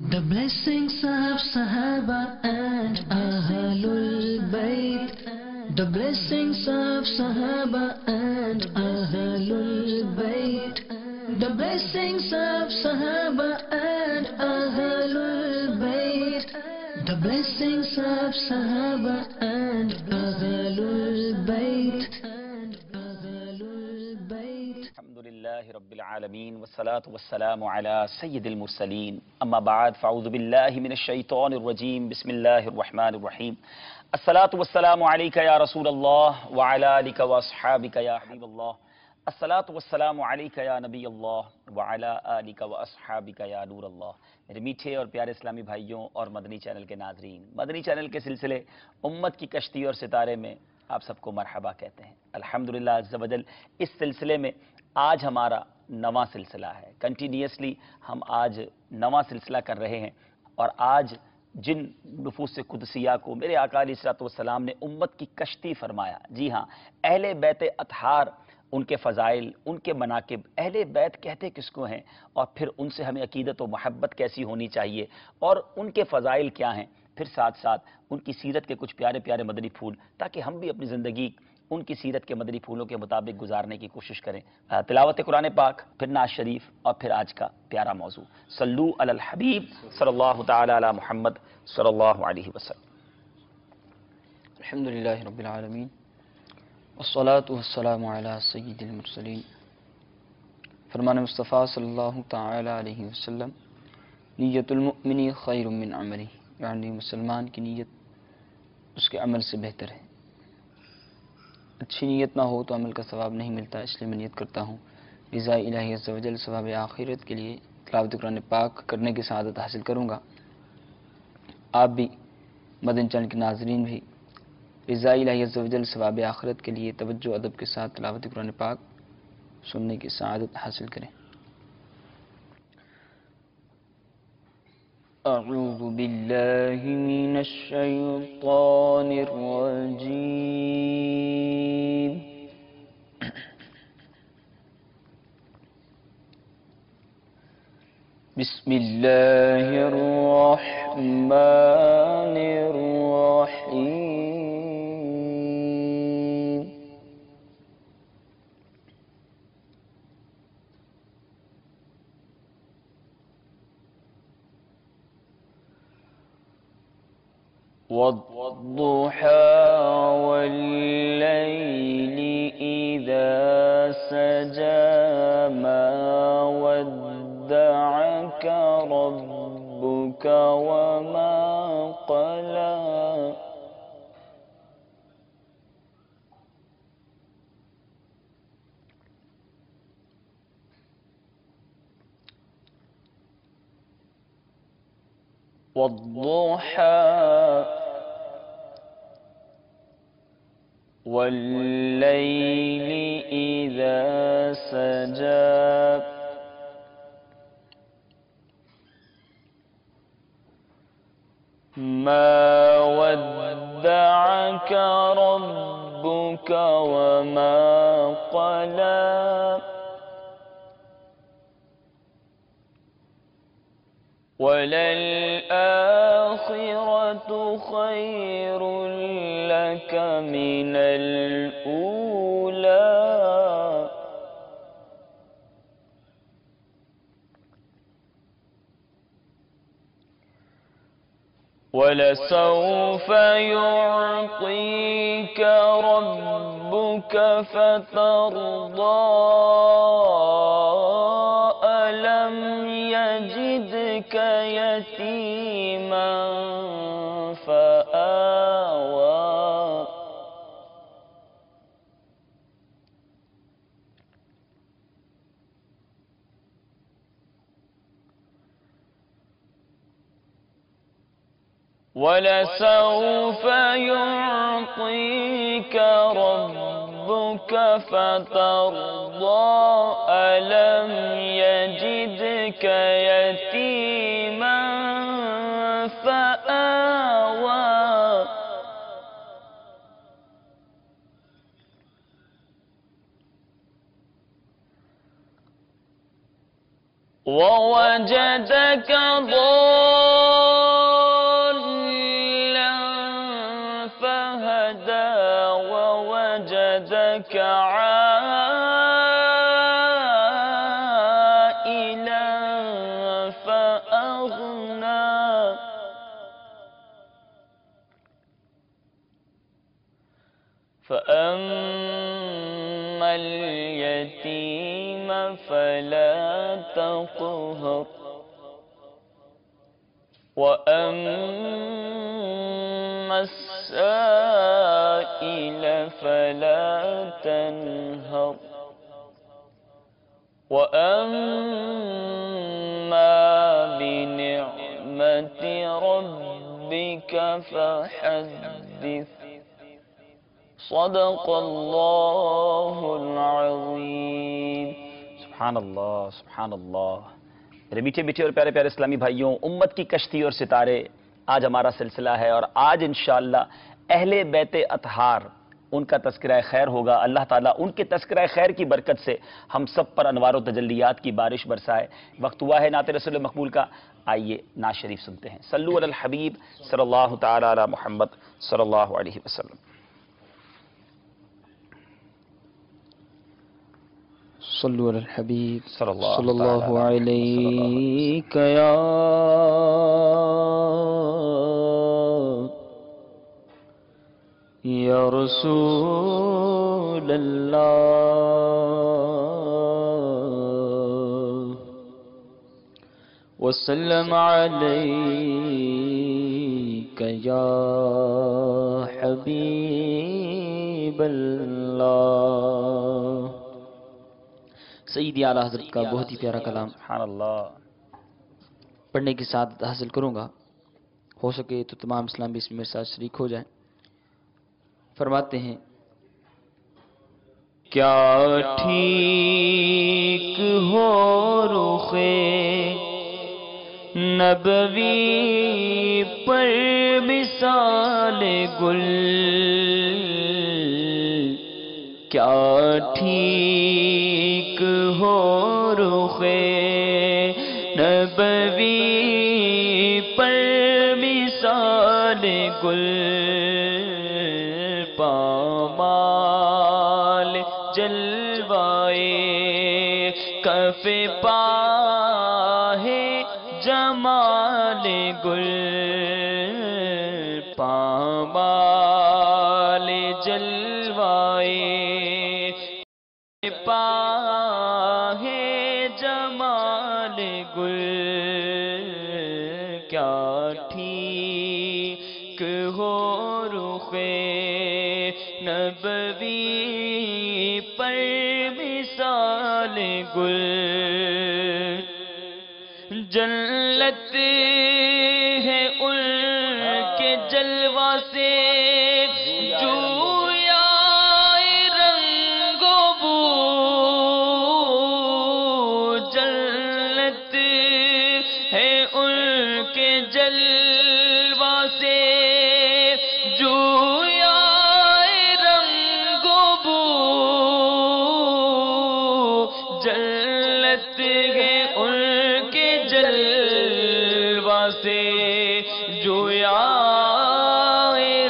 The blessings of Sahaba and Ahlul Bayt. The blessings of Sahaba and Ahlul Bayt. The blessings of Sahaba and Ahlul Bayt. The blessings of Sahaba and Ahlul Bayt. الحمدللہ رب العالمین والصلاة والسلام علی سید المرسلین اما بعد فاعوذ باللہ من الشیطان الرجیم بسم اللہ الرحمن الرحیم الصلاة والسلام علیک یا رسول اللہ وعلی آلک واصحابک یا حبیب اللہ الصلاة والسلام علیک یا نبی اللہ وعلی آلک واصحابک یا نور اللہ۔ میرے میٹھے اور پیارے اسلامی بھائیوں اور مدنی چینل کے ناظرین، مدنی چینل کے سلسلے امت کی کشتی اور ستارے میں آپ سب کو مرحبا کہتے ہیں۔ الحمدللہ عز و جل اس سلسلے میں آج ہمارا نواں سلسلہ ہے۔ کنٹینیوسلی ہم آج نواں سلسلہ کر رہے ہیں، اور آج جن نفوس قدسیہ کو میرے آقا علیہ الصلوۃ والسلام نے امت کی کشتی فرمایا، جی ہاں، اہل بیت اطہار، ان کے فضائل، ان کے مناقب، اہل بیت کہتے کس کو ہیں، اور پھر ان سے ہمیں عقیدت و محبت کیسی ہونی چاہیے، اور ان کے فضائل کیا ہیں، پھر ساتھ ساتھ ان کی سیرت کے کچھ پیارے پیارے مدنی پھول، تاکہ ہم بھی اپنی زندگی ان کی سیرت کے مدنی پھولوں کے مطابق گزارنے کی کوشش کریں۔ تلاوت قرآن پاک، پھر نعت شریف، اور پھر آج کا پیارا موضوع صلو علی الحبیب صلی اللہ تعالی علی محمد صلی اللہ علیہ وسلم۔ الحمدللہ رب العالمین والصلاة والسلام علی سید المرسلین۔ فرمان مصطفیٰ صلی اللہ تعالی علیہ وسلم، نیت المؤمن خیر من عملی، یعنی مسلمان کی نیت اس کے عمل سے بہتر ہے۔ اچھی نیت نہ ہو تو عمل کا ثواب نہیں ملتا، اس لیے میں نیت کرتا ہوں رضا الہی عز و جل، ثواب آخرت کے لیے تلاوت قرآن پاک کرنے کی سعادت حاصل کروں گا۔ آپ بھی مدنی چینل کے ناظرین بھی رضا الہی عز و جل، ثواب آخرت کے لیے توجہ ادب کے ساتھ تلاوت قرآن پاک سننے کی سعادت حاصل کریں۔ اعوذ باللہ من الشیطان الرجیم، بسم اللہ الرحمن الرحیم۔ والضحى والليل إذا سجى ما ودعك ربك وما قلى والضحى والليل إذا سجى ما ودعك ربك وما قلى وَلَلْآخِرَةُ خَيْرٌ لَكَ مِنَ الْأُولَى وَلَسَوْفَ يُعْطِيكَ رَبُّكَ فَتَرْضَىٰ أَلَمْ يَجِدْكَ يَتِيمًا فَآوَىٰ وَلَسَوْفَ يُعْطِيكَ رَبُّكَ فَتَرْضَىٰ أَلَمْ يَجِدْكَ يَتِيمًا فَآوَىٰ ووجدك ضالا فهدى ووجدك عائلا فأغنى فأما اليتيم فلا تقهر وأما السائل فلا تنهر وأما بنعمة ربك فحدث صدق اللہ العظیم۔ سبحان اللہ، سبحان اللہ۔ میرے میٹھے میٹھے اور پیارے پیارے اسلامی بھائیوں، امت کی کشتی اور ستارے آج ہمارا سلسلہ ہے، اور آج انشاءاللہ اہل بیت اطہار ان کا تذکرہ خیر ہوگا۔ اللہ تعالیٰ ان کے تذکرہ خیر کی برکت سے ہم سب پر انوار و تجلیات کی بارش برسائے۔ وقت ہوا ہے نعت رسول مقبول کا، آئیے نعت شریف سنتے ہیں۔ صلو علی الحبیب صلی اللہ تعالی علی محمد صلی اللہ علیہ وسلم۔ صلو علی الحبیب صلی اللہ صلی اللہ علیہ یا رسول اللہ وسلم علیک یا حبیب اللہ۔ سیدی اعلیٰ حضرت کا بہت ہی پیارا کلام سبحان اللہ۔ پڑھنے کی سعادت حاصل کروں گا، ہو سکے تو تمام اسلام بھی اس میں میرے ساتھ شریک ہو جائیں۔ فرماتے ہیں، کیا ٹھیک ہو رخ نبوی پر مثال گل، کیا ٹھیک ہو رخ نبوی پر مثال گل، پامال جلوائے کف پاہ جمال گل، پامال جلوائے پاہ جمال گل، کیا ٹھیک ہو رخ نبوی پر مثال گل، جنت ہے ان کے جلوہ سے جویا رنگ و بو، جنت ہے ان کے جلوہ سے جویا رنگ و بو، جنت ہے ان کے جلوہ سے جویا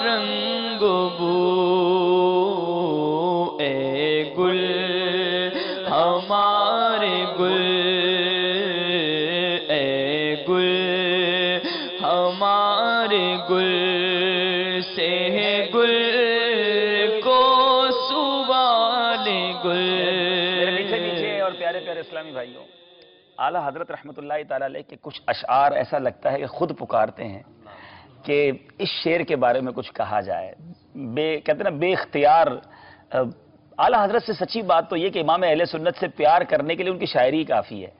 رنگ و بو، اے گل ہمارے گل، اے گل ہمارے گل سے گل کو سوال گل۔ میرے میٹھے میٹھے اور پیارے پیارے اسلامی بھائیوں، اعلیٰ حضرت رحمۃ اللہ تعالیٰ علیہ کے کچھ اشعار ایسا لگتا ہے کہ خود پکارتے ہیں کہ اس شعر کے بارے میں کچھ کہا جائے۔ کہتے ہیں نا بے اختیار۔ اعلیٰ حضرت سے سچی بات تو یہ کہ امام اہل سنت سے پیار کرنے کے لیے ان کی شاعری کافی ہے،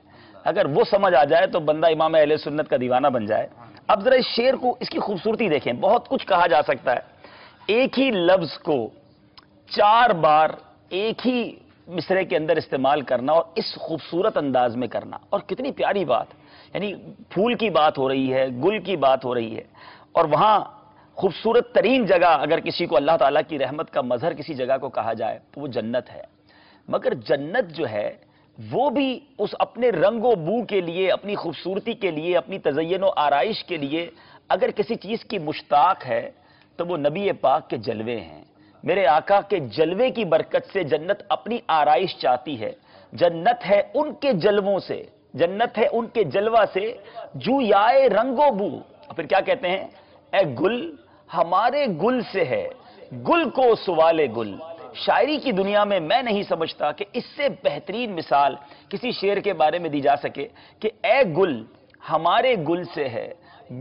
اگر وہ سمجھ آ جائے تو بندہ امام اہل سنت کا دیوانہ بن جائے۔ اب ذرا اس شعر کو، اس کی خوبصورتی دیکھیں، بہت کچھ کہا جا سکتا ہے۔ ایک ہی لفظ کو 4 بار ایک ہی مصرعے کے اندر استعمال کرنا اور اس خوبصورت انداز میں کرنا، اور کتنی پیاری بات، یعنی پھول کی بات ہو رہی ہے، گل کی بات ہو رہی ہے، اور وہاں خوبصورت ترین جگہ اگر کسی کو اللہ تعالیٰ کی رحمت کا مظہر کسی جگہ کو کہا جائے تو وہ جنت ہے۔ مگر جنت جو ہے وہ بھی اس اپنے رنگ و بو کے لیے، اپنی خوبصورتی کے لیے، اپنی تزین و آرائش کے لیے اگر کسی چیز کی مشتاق ہے تو وہ نبی پاک کے جلوے ہیں۔ میرے آقا کے جلوے کی برکت سے جنت اپنی آرائش چاہتی ہے۔ جنت ہے ان کے جلووں سے، جنت ہے ان کے جلوہ سے، جویائے رنگ و بو۔ پھر کیا کہتے ہیں؟ اے گل ہمارے گل سے ہے، گل کو سوال گل۔ شاعری کی دنیا میں میں نہیں سمجھتا کہ اس سے بہترین مثال کسی شعر کے بارے میں دی جا سکے کہ اے گل ہمارے گل سے ہے،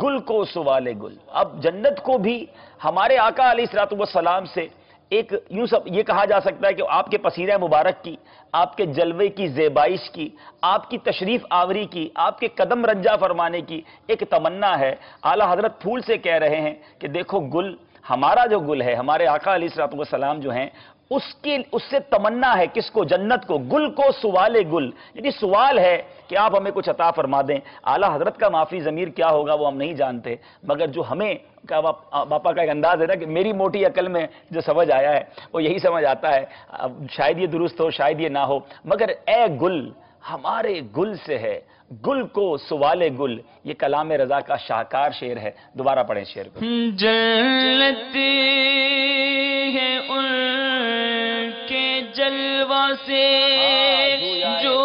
گل کو سوال گل۔ اب جنت کو بھی ہمارے آقا علیہ الصلوۃ والسلام سے ایک یوں سب یہ کہا جا سکتا ہے کہ آپ کے پسینہ مبارک کی، آپ کے جلوے کی زیبائش کی، آپ کی تشریف آوری کی، آپ کے قدم رنجا فرمانے کی ایک تمنا ہے۔ اعلیٰ حضرت پھول سے کہہ رہے ہیں کہ دیکھو گل، ہمارا جو گل ہے، ہمارے آقا علیہ الصلوۃ والسلام جو ہیں، اس سے تمنا ہے کس کو؟ جنت کو۔ گل کو سوال گل، یعنی سوال ہے کہ آپ ہمیں کچھ عطا فرما دیں۔ اعلیٰ حضرت کا معافی ضمیر کیا ہوگا وہ ہم نہیں جانتے، مگر جو ہمیں باپا کا ایک انداز ہے نا کہ میری موٹی عقل میں جو سمجھ آیا ہے وہ یہی سمجھ آتا ہے، شاید یہ درست ہو شاید یہ نہ ہو، مگر اے گل ہمارے گل سے ہے، گل کو سوال گل۔ یہ کلام رضا کا شاہکار شعر ہے۔ دوبارہ پڑھیں شعر کو۔ جنت ہے ان کے جلوہ سے جو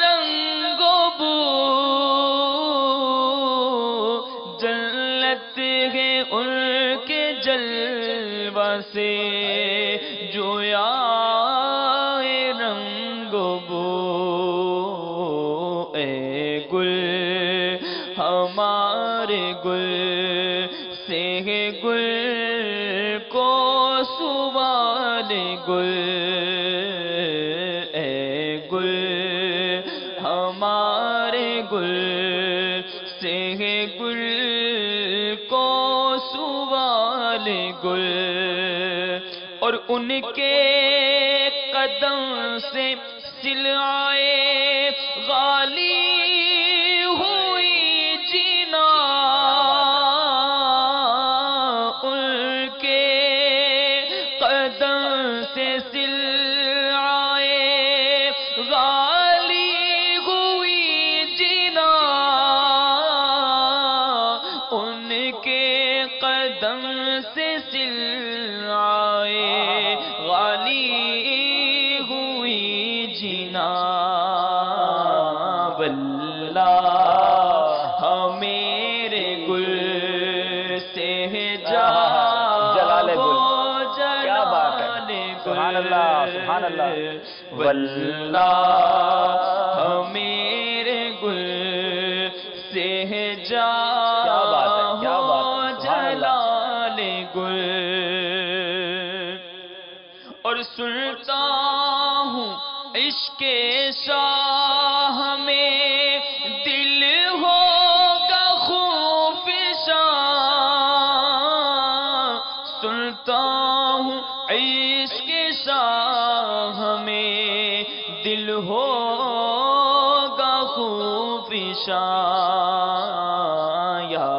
رنگ و بو، جنت ہے ان کے جلوہ سے جو رنگ و بو، اے گل ہمارے گل سے ہے گل کو سوال گل، اے گل ہمارے گل سے ہے گل کو سوال گل، اور ان کے قدم سے سلائے غالی ہوئی جینا، ان کے قدم سے سلائے غالی ہوئی جینا، ان کے قدم سے سلائے غالی ہوئی جینا، واللہ میرے گل سے جلال گل، کیا بات ہے، سبحان اللہ سبحان اللہ، واللہ میرے گل سے کیا بات ہے، کیا بات ہے، سبحان اللہ۔ جلال گل، اور سنتا ہوں عشق شاہ میں دل ہوگا خوفشاں، سنتا ہوں عشق شاہ میں دل ہوگا خوفشاں، یا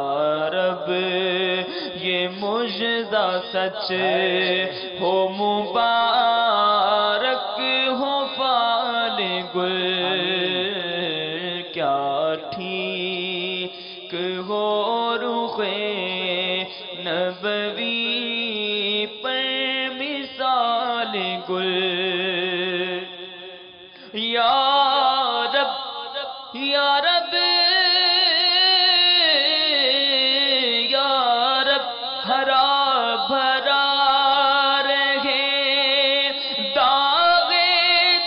رب یہ مجزہ سچ ہو مبارک ہو فال گل، کیا ٹھیک ہو رخ نبوی پر مثال گل، یا رب یا رب یا رب، ہرا بھرا رہے داغ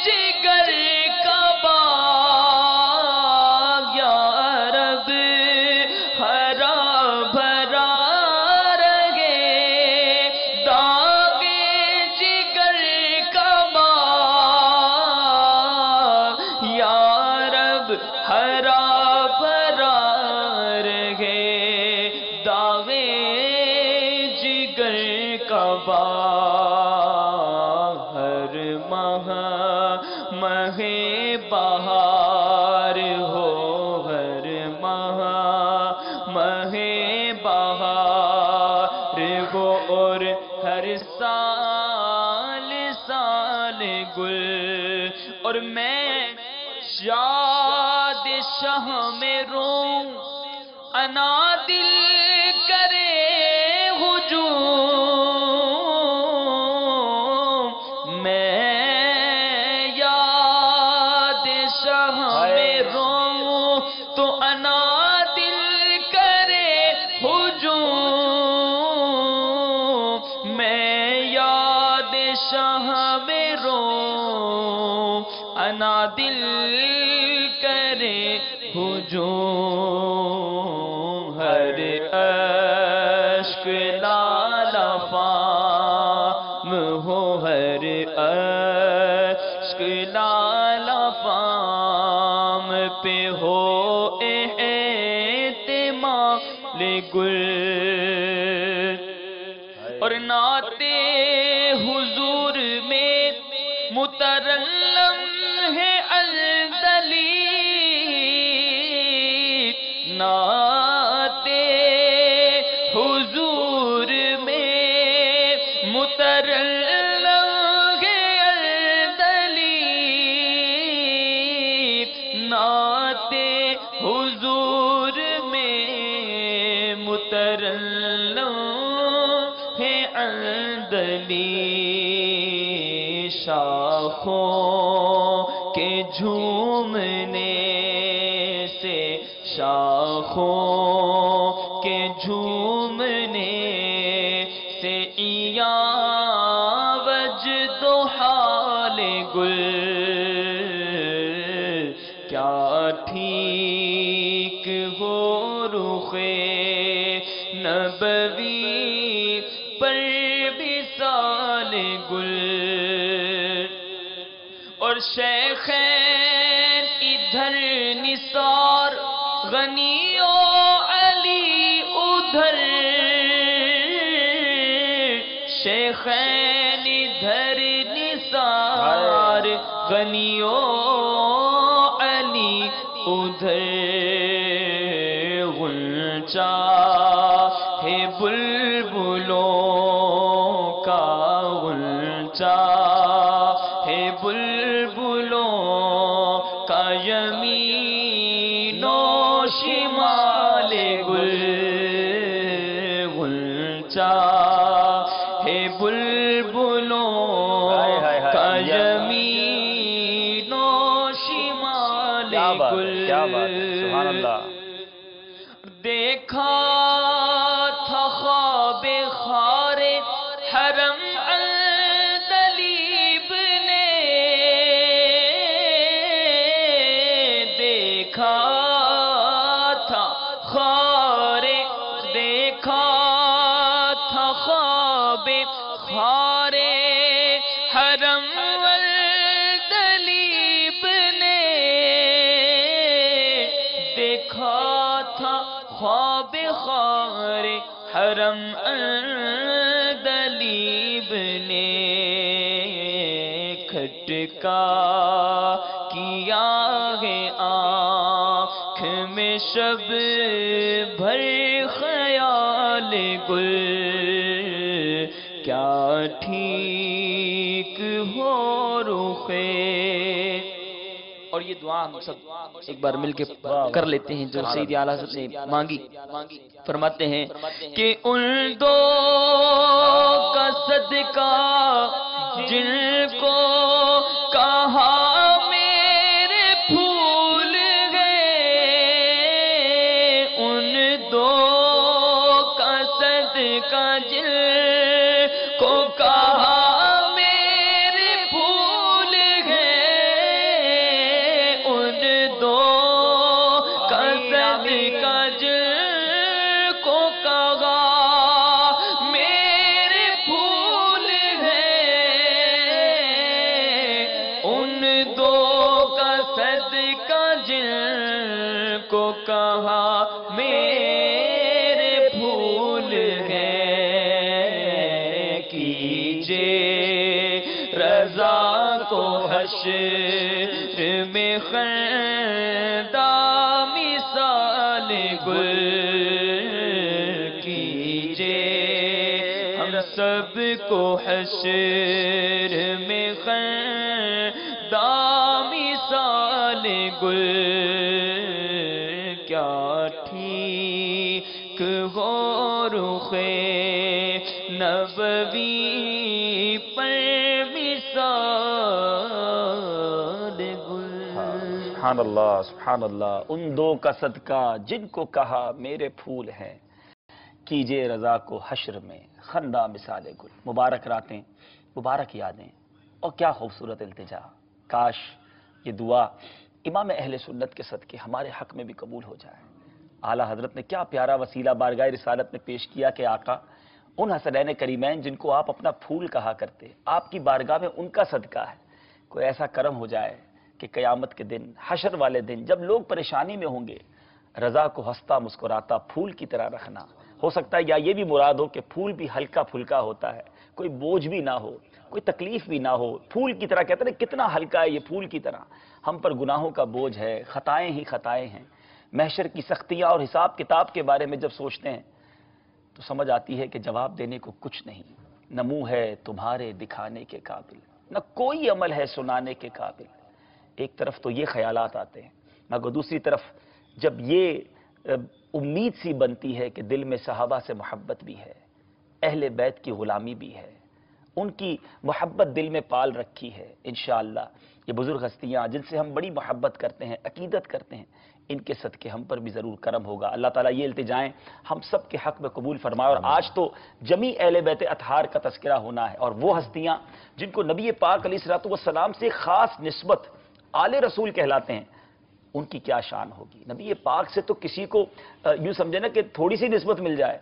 جگر کا باغ، یا رب ہرا بھرا رہے داغ جگر کا باغ، یا رب ہرا بھرا رہے داغ جگر کا باغ، ہر ماہ ماہ بہار ہو، ہر ماہ ماہ بہار ہو، اور ہر سال سال گل، اور میں یاد شاہ میں روں، انا دل کرے ہجوم، میں یاد شاہ میں روں تو انا دل کرے ہجوم، میں یاد شاہ میں روں انا دل کرے ہجوم، ہر اشک لالا فام ہو، ہر اشک لالا فام پہ ہو احتمال گل، اور نعت حضور میں مترنم ہے الدلی، نعت حضور میں مترنم ہے الدلی، نعت حضور میں مترنم ہے الدلی، شاخوں کے جھومنے سے، شاخوں کے جھومنے سے عیاں وجد و حال گل، کیا ٹھیک ہو رخ نبوی پر وصال گل، اور شیخین ادھر نثار غنی و علی ادھر، شیخین ادھر نثار غنی و علی ادھر، غنچہ ہے بلبلوں کا، غنچہ ہے بلبلوں کا، یمین و شمال گل، غنچہ ہے بلبلوں کا، یمین و شمال گل، کیا بات ہے، سبحان اللہ۔ دیکھا تھا خواب خار حرم عندلیب نے، دیکھا تھا خار، دیکھا تھا خواب خار حرم عندلیب نے، دیکھا تھا خواب خار حرم عندلیب نے، کھٹکا کیا ہے آنکھ میں شب بھر خیال گل، کیا ٹھیک ہو رخ، اور یہ دعا ہم سب ایک بار مل کے کر لیتے ہیں جو سیدی اعلیٰ حضرت نے مانگی۔ فرماتے ہیں کہ ان دو کا صدقہ جن کو کہا میرے پھول گئے، ان دو کا صدقہ جن کو کہا میرے پھول گئے، ان دو کا صدقہ جن کو کہا میرے پھول گئے، ان دو کا صدقہ جن کو کہا میرے پھول گئے، کیجے رضا کو حشر میں خندہ مثال گل، کیجے ہم سب کو حشر میں خندہ مثال گل کیا ٹھیک ہو رخ نبوی پر مثال گل. سبحان اللہ سبحان اللہ. ان دو کا صدقہ جن کو کہا میرے پھول ہیں، کیجئے رضا کو حشر میں خندہ مثال گل. مبارک راتیں، مبارک یادیں، اور کیا خوبصورت التجا. کاش یہ دعا امام اہل سنت کے صدقے ہمارے حق میں بھی قبول ہو جائے. اعلیٰ حضرت نے کیا پیارا وسیلہ بارگاہ رسالت میں پیش کیا کہ آقا ان حسنین کریمین جن کو آپ اپنا پھول کہا کرتے، آپ کی بارگاہ میں ان کا صدقہ ہے. کوئی ایسا کرم ہو جائے کہ قیامت کے دن، حشر والے دن، جب لوگ پریشانی میں ہوں گے، رضا کو ہنستا مسکراتا پھول کی طرح رکھنا. ہو سکتا ہے یا یہ بھی مراد ہو کہ پھول بھی ہلکا پھلکا ہوتا ہے، کوئی بوجھ بھی نہ ہو، کوئی تکلیف بھی نہ ہو. پھول کی طرح کہتے ہیں کتنا ہلکا ہے یہ پھول کی طرح. ہم پر گناہوں کا بوجھ ہے، خطائیں ہی خطائیں ہیں. محشر کی سختیاں اور حساب کتاب کے بارے میں جب سوچتے ہیں تو سمجھ آتی ہے کہ جواب دینے کو کچھ نہیں. نہ منہ ہے تمہارے دکھانے کے قابل، نہ کوئی عمل ہے سنانے کے قابل. ایک طرف تو یہ خیالات آتے ہیں، مگر دوسری طرف جب یہ امید سی بنتی ہے کہ دل میں صحابہ سے محبت بھی ہے، اہل بیت کی غلامی بھی ہے، ان کی محبت دل میں پال رکھی ہے. انشاءاللہ یہ بزرگ ہستیاں جن سے ہم بڑی محبت کرتے ہیں، عقیدت کرتے ہیں، ان کے صدقے ہم پر بھی ضرور کرم ہوگا. اللہ تعالیٰ یہ التجائیں ہم سب کے حق میں قبول فرمائے. اور آج تو جمی اہل بیت اطہار کا تذکرہ ہونا ہے، اور وہ ہستیاں جن کو نبی پاک علیہ الصلوۃ سے خاص نسبت آل رسول کہلاتے ہیں، ان کی کیا شان ہوگی. نبی پاک سے تو کسی کو یوں سمجھے نا کہ تھوڑی سی نسبت مل جائے،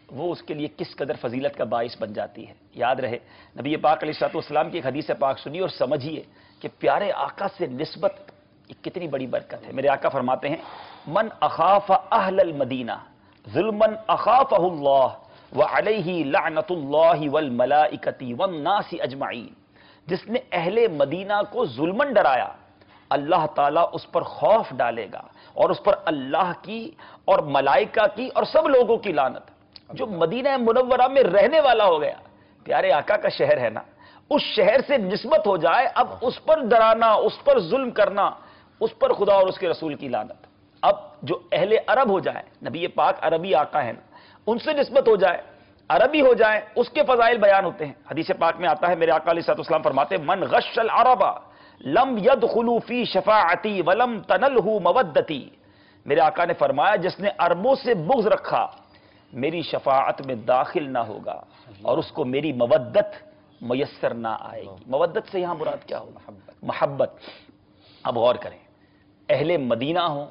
وہ اس کے لیے کس قدر فضیلت کا باعث بن جاتی ہے. یاد رہے نبی پاک علیہ السلام کی ایک حدیث پاک سنیے اور سمجھیے کہ پیارے آقا سے نسبت یہ کتنی بڑی برکت ہے. میرے آقا فرماتے ہیں من اخاف اہل المدینہ ظلما اخافہ اللہ وعلیہ لعنت اللہ والملائکۃ والناس اجمعین. جس نے اہل مدینہ کو ظلمن ڈرایا، اللہ تعالیٰ اس پر خوف ڈالے گا اور اس پر اللہ کی اور ملائکہ کی اور سب لوگوں کی لعنت. جو مدینہ منورہ میں رہنے والا ہو گیا، پیارے آقا کا شہر ہے نا، اس شہر سے نسبت ہو جائے، اب اس پر ڈرانا، اس پر ظلم کرنا، اس پر خدا اور اس کے رسول کی لعنت. اب جو اہل عرب ہو جائے، نبی پاک عربی آقا ہے نا، ان سے نسبت ہو جائے، عربی ہو جائے، اس کے فضائل بیان ہوتے ہیں. حدیث پاک میں آتا ہے، میرے آقا علیہ السلام فرماتے ہیں من غش العرب لم يدخلوا فی شفاعتی ولم تنلہ مودتی. میرے آقا نے فرمایا جس نے عربوں سے بغض رکھا میری شفاعت میں داخل نہ ہوگا اور اس کو میری مودت میسر نہ آئے گی. مودت سے یہاں مراد کیا ہوگا؟ محبت. اب غور کریں، اہل مدینہ ہوں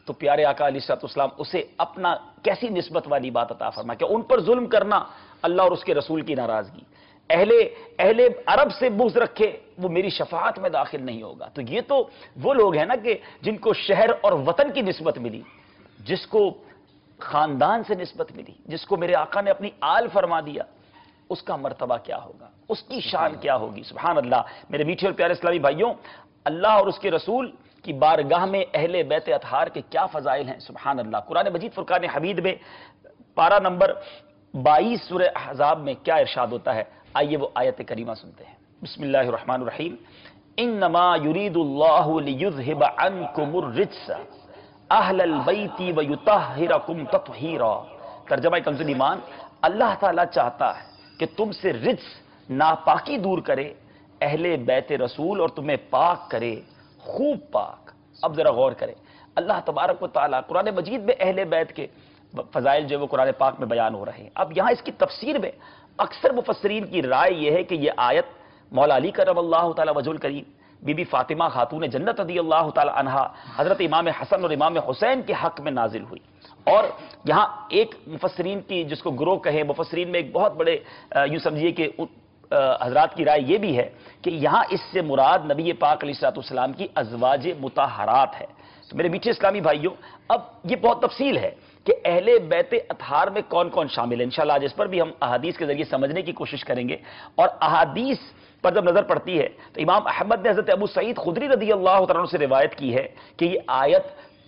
تو پیارے آقا علیہ السلام اسے اپنا کیسی نسبت والی بات عطا فرمائے کہ ان پر ظلم کرنا اللہ اور اس کے رسول کی ناراضگی. اہل عرب سے بغض رکھے وہ میری شفاعت میں داخل نہیں ہوگا. تو یہ تو وہ لوگ ہیں نا کہ جن کو شہر اور وطن کی نسبت ملی، جس کو خاندان سے نسبت ملی، جس کو میرے آقا نے اپنی آل فرما دیا، اس کا مرتبہ کیا ہوگا، اس کی شان کیا ہوگی. سبحان اللہ. میرے میٹھے اور پیارے اسلامی بھائیوں، اللہ اور اس کے رسول کی بارگاہ میں اہل بیت اطہار کے کیا فضائل ہیں. سبحان اللہ. قرآن مجید فرقان حمید میں پارہ نمبر 22 سورہ احزاب میں کیا ارشاد ہوتا ہے، آئیے وہ آیت کریمہ سنتے ہیں. بسم اللہ الرحمن الرحیم. انما یرید اللہ لیذھب عنکم الرجس اہل البیت ویطہرکم تطہیرا. ترجمہ کنز ایمان، اللہ تعالیٰ چاہتا ہے کہ تم سے رجس ناپاکی دور کرے اہل بیت رسول اور تمہیں پاک کرے، خوب پاک. اب ذرا غور کریں، اللہ تبارک و تعالیٰ قرآن مجید میں اہل بیت کے فضائل جو وہ قرآن پاک میں بیان ہو رہے ہیں. اب یہاں اس کی تفسیر میں اکثر مفسرین کی رائے یہ ہے کہ یہ آیت مولا علی کرم اللہ تعالیٰ وجہ الکریم، بی بی فاطمہ خاتون جنت رضی اللہ تعالیٰ عنہا، حضرت امام حسن اور امام حسین کے حق میں نازل ہوئی. اور یہاں ایک مفسرین کی جس کو گروہ کہیں، مفسرین میں ایک بہت بڑے یوں سمجھیے کہ حضرات کی رائے یہ بھی ہے کہ یہاں اس سے مراد نبی پاک علیہ السلام کی ازواج مطہرات ہے. تو میرے میٹھے اسلامی بھائیوں، اب یہ بہت تفصیل ہے کہ اہل بیت اطہار میں کون کون شامل ہے. انشاءاللہ آج اس پر بھی ہم احادیث کے ذریعے سمجھنے کی کوشش کریں گے. اور احادیث پر جب نظر پڑتی ہے تو امام احمد نے حضرت ابو سعید خدری رضی اللہ تعالیٰ عنہ سے روایت کی ہے کہ یہ آیت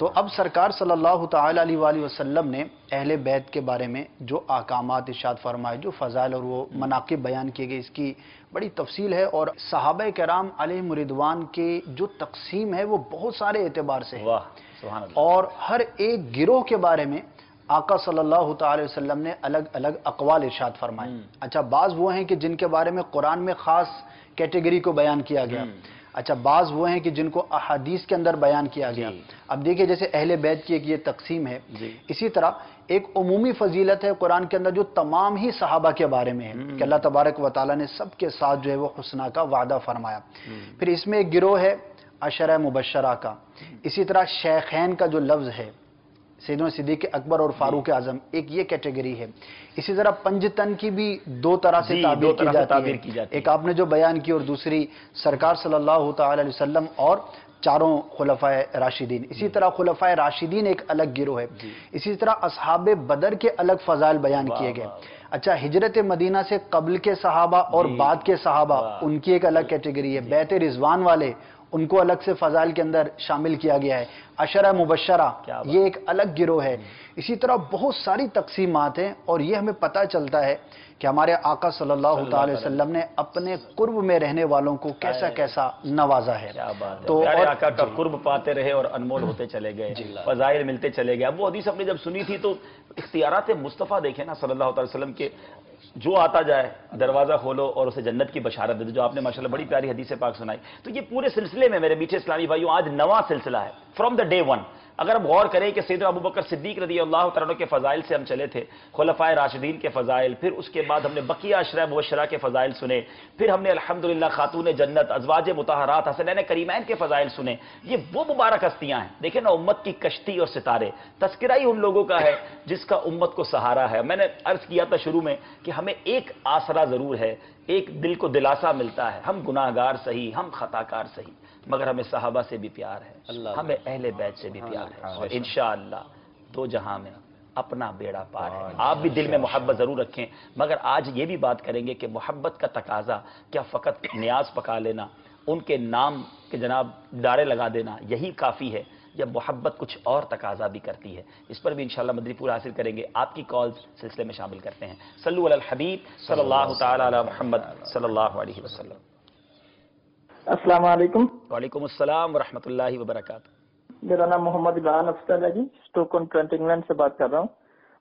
تو اب سرکار صلی اللہ تعالی علیہ وآلہ وسلم نے اہل بیت کے بارے میں جو احکامات ارشاد فرمائے، جو فضائل اور وہ مناقب بیان کیے گئے، اس کی بڑی تفصیل ہے، اور صحابہ کرام علیہم رضوان کے جو تقسیم ہے وہ بہت سارے اعتبار سے ہے، واہ سبحان اللہ، اور ہر ایک گروہ کے بارے میں آقا صلی اللہ تعالی وسلم نے الگ الگ اقوال ارشاد فرمائے۔ اچھا، بعض وہ ہیں کہ جن کے بارے میں قرآن میں خاص کیٹیگری کو بیان کیا گیا، اچھا بعض وہ ہیں کہ جن کو احادیث کے اندر بیان کیا گیا۔ اب دیکھیے جیسے اہل بیت کی ایک یہ تقسیم ہے، اسی طرح ایک عمومی فضیلت ہے قرآن کے اندر جو تمام ہی صحابہ کے بارے میں ہے کہ اللہ تبارک و تعالیٰ نے سب کے ساتھ جو ہے وہ حسنہ کا وعدہ فرمایا۔ پھر اس میں ایک گروہ ہے عشرہ مبشرہ کا، اسی طرح شیخین کا جو لفظ ہے سیدنا صدیق اکبر اور فاروق اعظم، ایک یہ کیٹیگری ہے۔ اسی طرح پنجتن کی بھی دو طرح سے تعبیر کی جاتی ہے، ایک آپ نے جو بیان کی اور دوسری سرکار صلی اللہ تعالی علیہ وسلم اور چاروں خلفائے راشدین۔ اسی طرح خلفائے راشدین ایک الگ گروہ ہے۔ اسی طرح اصحاب بدر کے الگ فضائل بیان کیے گئے۔ اچھا، ہجرت مدینہ سے قبل کے صحابہ اور بعد کے صحابہ، ان کی ایک الگ کیٹیگری ہے۔ بیت رضوان والے، ان کو الگ سے فضائل کے اندر شامل کیا گیا ہے۔ عشرہ مبشرہ یہ ایک الگ گروہ ہے۔ اسی طرح بہت ساری تقسیمات ہیں، اور یہ ہمیں پتہ چلتا ہے کہ ہمارے آقا صلی اللہ تعالی وسلم نے اپنے قرب میں رہنے والوں کو کیسا کیسا نوازا ہے۔ تو پیارے آقا کا قرب پاتے رہے اور انمول ہوتے چلے گئے، فضائل ملتے چلے گئے۔ اب وہ حدیث ہم نے جب سنی تھی تو اختیارات مصطفیٰ دیکھیں نا صلی اللہ تعالی وسلم کے، جو آتا جائے دروازہ کھولو اور اسے جنت کی بشارت دے دو، جو آپ نے ماشاءاللہ بڑی پیاری حدیث پاک سنائی۔ تو یہ پورے سلسلے میں میرے میٹھے اسلامی بھائیوں آج نواں سلسلہ ہے، فرام دا ڈے ون۔ اگر ہم غور کریں کہ سیدنا ابوبکر صدیق رضی اللہ تعالیٰ عنہ کے فضائل سے ہم چلے تھے، خلفائے راشدین کے فضائل، پھر اس کے بعد ہم نے بقیہ عشرہ مبشرہ کے فضائل سنے، پھر ہم نے الحمدللہ خاتون جنت ازواج مطہرات حسنین کریمین کے فضائل سنے۔ یہ وہ مبارک ہستیاں ہیں، دیکھیں نا، امت کی کشتی اور ستارے، تذکرہ ہی ان لوگوں کا ہے جس کا امت کو سہارا ہے۔ میں نے عرض کیا تھا شروع میں کہ ہمیں ایک آسرا ضرور ہے، ایک دل کو دلاسا ملتا ہے، ہم گناہگار سہی، ہم خطاکار سہی، مگر ہمیں صحابہ سے بھی پیار ہے، ہمیں اہل بیت سے بھی پیار ہے، اور انشاءاللہ دو جہاں میں اپنا بیڑا پار ہے۔ آپ بھی دل میں محبت ضرور رکھیں، مگر آج یہ بھی بات کریں گے کہ محبت کا تقاضا کیا فقط نیاز پکا لینا، ان کے نام کے جناب ڈارے لگا دینا یہی کافی ہے، یا محبت کچھ اور تقاضا بھی کرتی ہے؟ اس پر بھی انشاءاللہ مدنی پور حاصل کریں گے۔ آپ کی کالز سلسلے میں شامل کرتے ہیں۔ صلو علی الحبیب صلی اللہ تعالی علی محمد صلی اللہ علیہ وسلم۔ السلام علیکم۔ وعلیکم السلام ورحمۃ اللہ وبرکاتہ۔ میرا نام محمد عمران افضل ہے جی، اسٹوکن ٹرینٹ انگلینڈ سے بات کر رہا ہوں۔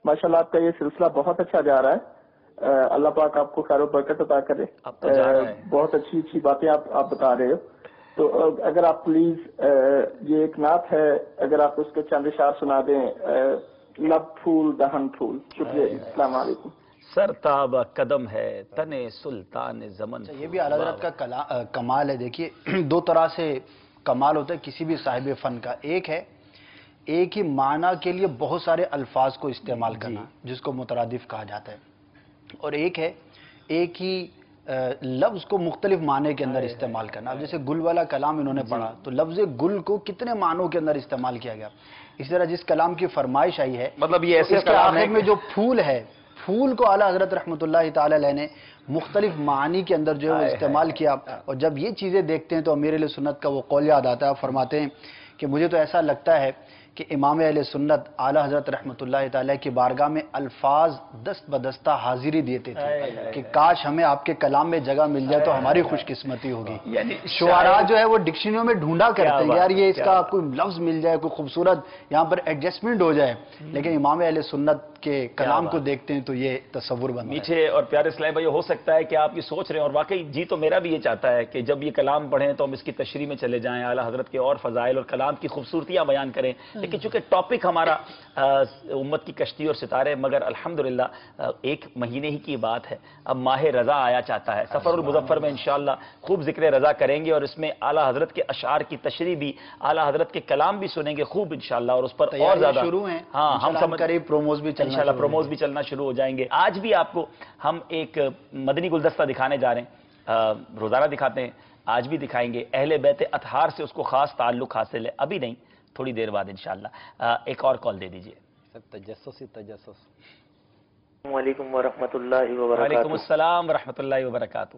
ماشاءاللہ آپ کا یہ سلسلہ بہت اچھا جا رہا ہے، اللہ پاک آپ کو خیر و برکت عطا کرے۔ بہت اچھی اچھی باتیں آپ بتا رہے ہو، تو اگر آپ پلیز یہ ایک نعت ہے، اگر آپ اس کے چند اشعار سنا دیں، لب پھول دہن پھول۔ شکریہ، السلام علیکم۔ سر تاب قدم ہے تن سلطان زمن۔ یہ بھی اعلیٰ حضرت کا کمال ہے۔ دیکھیے دو طرح سے کمال ہوتا ہے کسی بھی صاحب فن کا، ایک ہے ایک ہی معنی کے لیے بہت سارے الفاظ کو استعمال کرنا جس کو مترادف کہا جاتا ہے، اور ایک ہے ایک ہی لفظ کو مختلف معنی کے اندر استعمال کرنا۔ اب جیسے گل والا کلام انہوں نے پڑھا تو لفظ گل کو کتنے معنوں کے اندر استعمال کیا گیا۔ اسی طرح جس کلام کی فرمائش آئی ہے، مطلب یہ ایسے اس کے آخر میں جو پھول ہے، پھول کو اعلیٰ حضرت رحمۃ اللہ تعالی علیہ نے مختلف معانی کے اندر جو ہے وہ استعمال کیا، اور جب یہ چیزیں دیکھتے ہیں تو امیر اہل سنت کا وہ قول یاد آتا ہے۔ فرماتے ہیں کہ مجھے تو ایسا لگتا ہے کہ امام اہل سنت اعلیٰ حضرت رحمۃ اللہ تعالی کی بارگاہ میں الفاظ دست بدستہ حاضری دیتے تھے کہ کاش ہمیں آپ کے کلام میں جگہ مل جائے تو ہماری خوش قسمتی ہوگی۔ شعراء جو ہے وہ ڈکشنریوں میں ڈھونڈا کرتے ہیں یار یہ اس کا کوئی لفظ مل جائے، کوئی خوبصورت یہاں پر ایڈجسٹمنٹ ہو جائے، لیکن امام اہل سنت کے کلام کو دیکھتے ہیں تو یہ تصور بنتا ہے۔ میٹھے اور پیارے اسلامی بھائی، ہو سکتا ہے کہ آپ یہ سوچ رہے ہیں، اور واقعی جی تو میرا بھی یہ چاہتا ہے کہ جب یہ کلام پڑھیں تو ہم اس کی تشریح میں چلے جائیں، اعلیٰ حضرت کے اور فضائل اور کلام کی خوبصورتیاں بیان کریں، لیکن چونکہ ٹاپک ہمارا امت کی کشتی اور ستارے، مگر الحمدللہ ایک مہینے ہی کی بات ہے، اب ماہ رضا آیا چاہتا ہے، سفر المظفر میں انشاءاللہ خوب ذکر رضا کریں گے، اور اس میں اعلیٰ حضرت کے اشعار کی تشریح بھی، اعلیٰ حضرت کے کلام بھی سنیں گے خوب انشاءاللہ، اور اس پر اور زیادہ شروع ہیں، ہاں ہم سمجھ قریب پروموز بھی انشاءاللہ پروموز بھی چلنا شروع ہو جائیں گے۔ آج بھی آپ کو ہم ایک مدنی گلدستہ دکھانے جا رہے ہیں، روزانہ دکھاتے ہیں، آج بھی دکھائیں گے۔ اہل بیت اطہار سے اس کو خاص تعلق حاصل ہے، ابھی نہیں تھوڑی دیر بعد انشاءاللہ۔ ایک اور کال دے دیجئے۔ تجسس السلام علیکم ورحمۃ اللہ وبرکاتہ۔ وعلیکم السلام ورحمۃ اللہ وبرکاتہ۔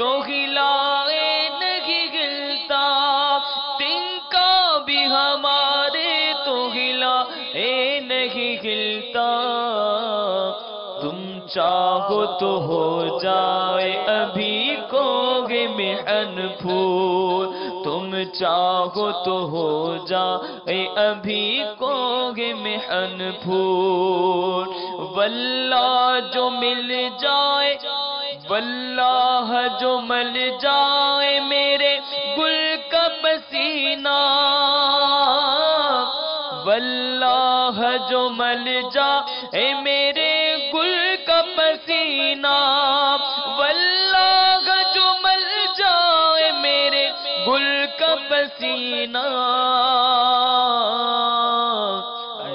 تو خلائے نہیں گلتا، تنکا بھی ہمارے تو خلائے نہیں گلتا، تم چاہو تو ہو جائے ابھی کوہ محن پھول، تم چاہو تو ہو جائے ابھی کوہ محن پھول، واللہ جو مل جائے، واللہ جو مل جائے میرے گل کا پسینہ، واللہ جو مل جائے میرے گل کا پسینہ، واللہ جو مل جائے میرے گل کا پسینہ،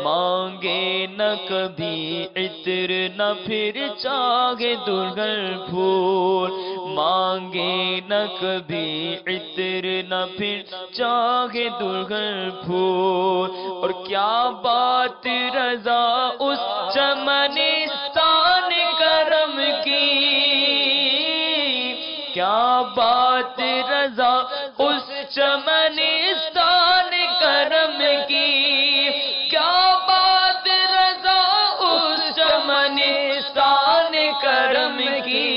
مانگے نہ کبھی عطر نہ پھر چاہے دلہن پھول، مانگے نہ کبھی عطر نہ پھر چاہے دلہن پھول، اور کیا بات رضا اس چمنستان کرم کی، کیا بات رضا اس چمنستان کرم کی، کیا بات رضا اس چمنستان کرم کی،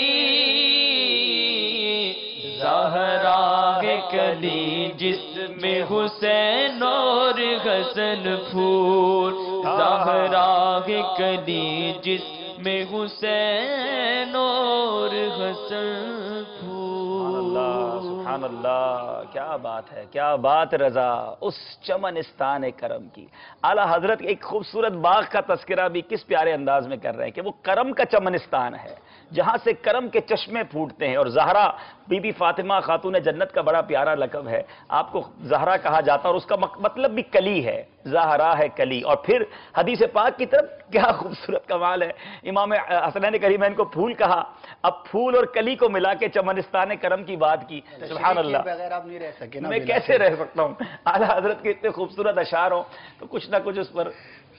زہرا کلی جس میں حسین اور حسن پھول، زہرا کلی جس میں حسین اور حسن پھول۔ سبحان اللہ، کیا بات ہے، کیا بات رضا اس چمنستان کرم کی۔ اعلیٰ حضرت ایک خوبصورت باغ کا تذکرہ بھی کس پیارے انداز میں کر رہے ہیں کہ وہ کرم کا چمنستان ہے جہاں سے کرم کے چشمے پھوٹتے ہیں، اور زہرا بی بی فاطمہ خاتون جنت کا بڑا پیارا لقب ہے، آپ کو زہرا کہا جاتا ہے، اور اس کا مطلب بھی کلی ہے، زہرا ہے کلی۔ اور پھر حدیث پاک کی طرف کیا خوبصورت کمال ہے، امام حسنین کریمین کو پھول کہا، اب پھول اور کلی کو ملا کے چمنستان کرم کی بات کی۔ سبحان اللہ، بغیر آپ نہیں رہ سکے نا، میں کیسے رہ سکتا ہوں؟ اعلیٰ حضرت کے اتنے خوبصورت اشعار ہوں تو کچھ نہ کچھ اس پر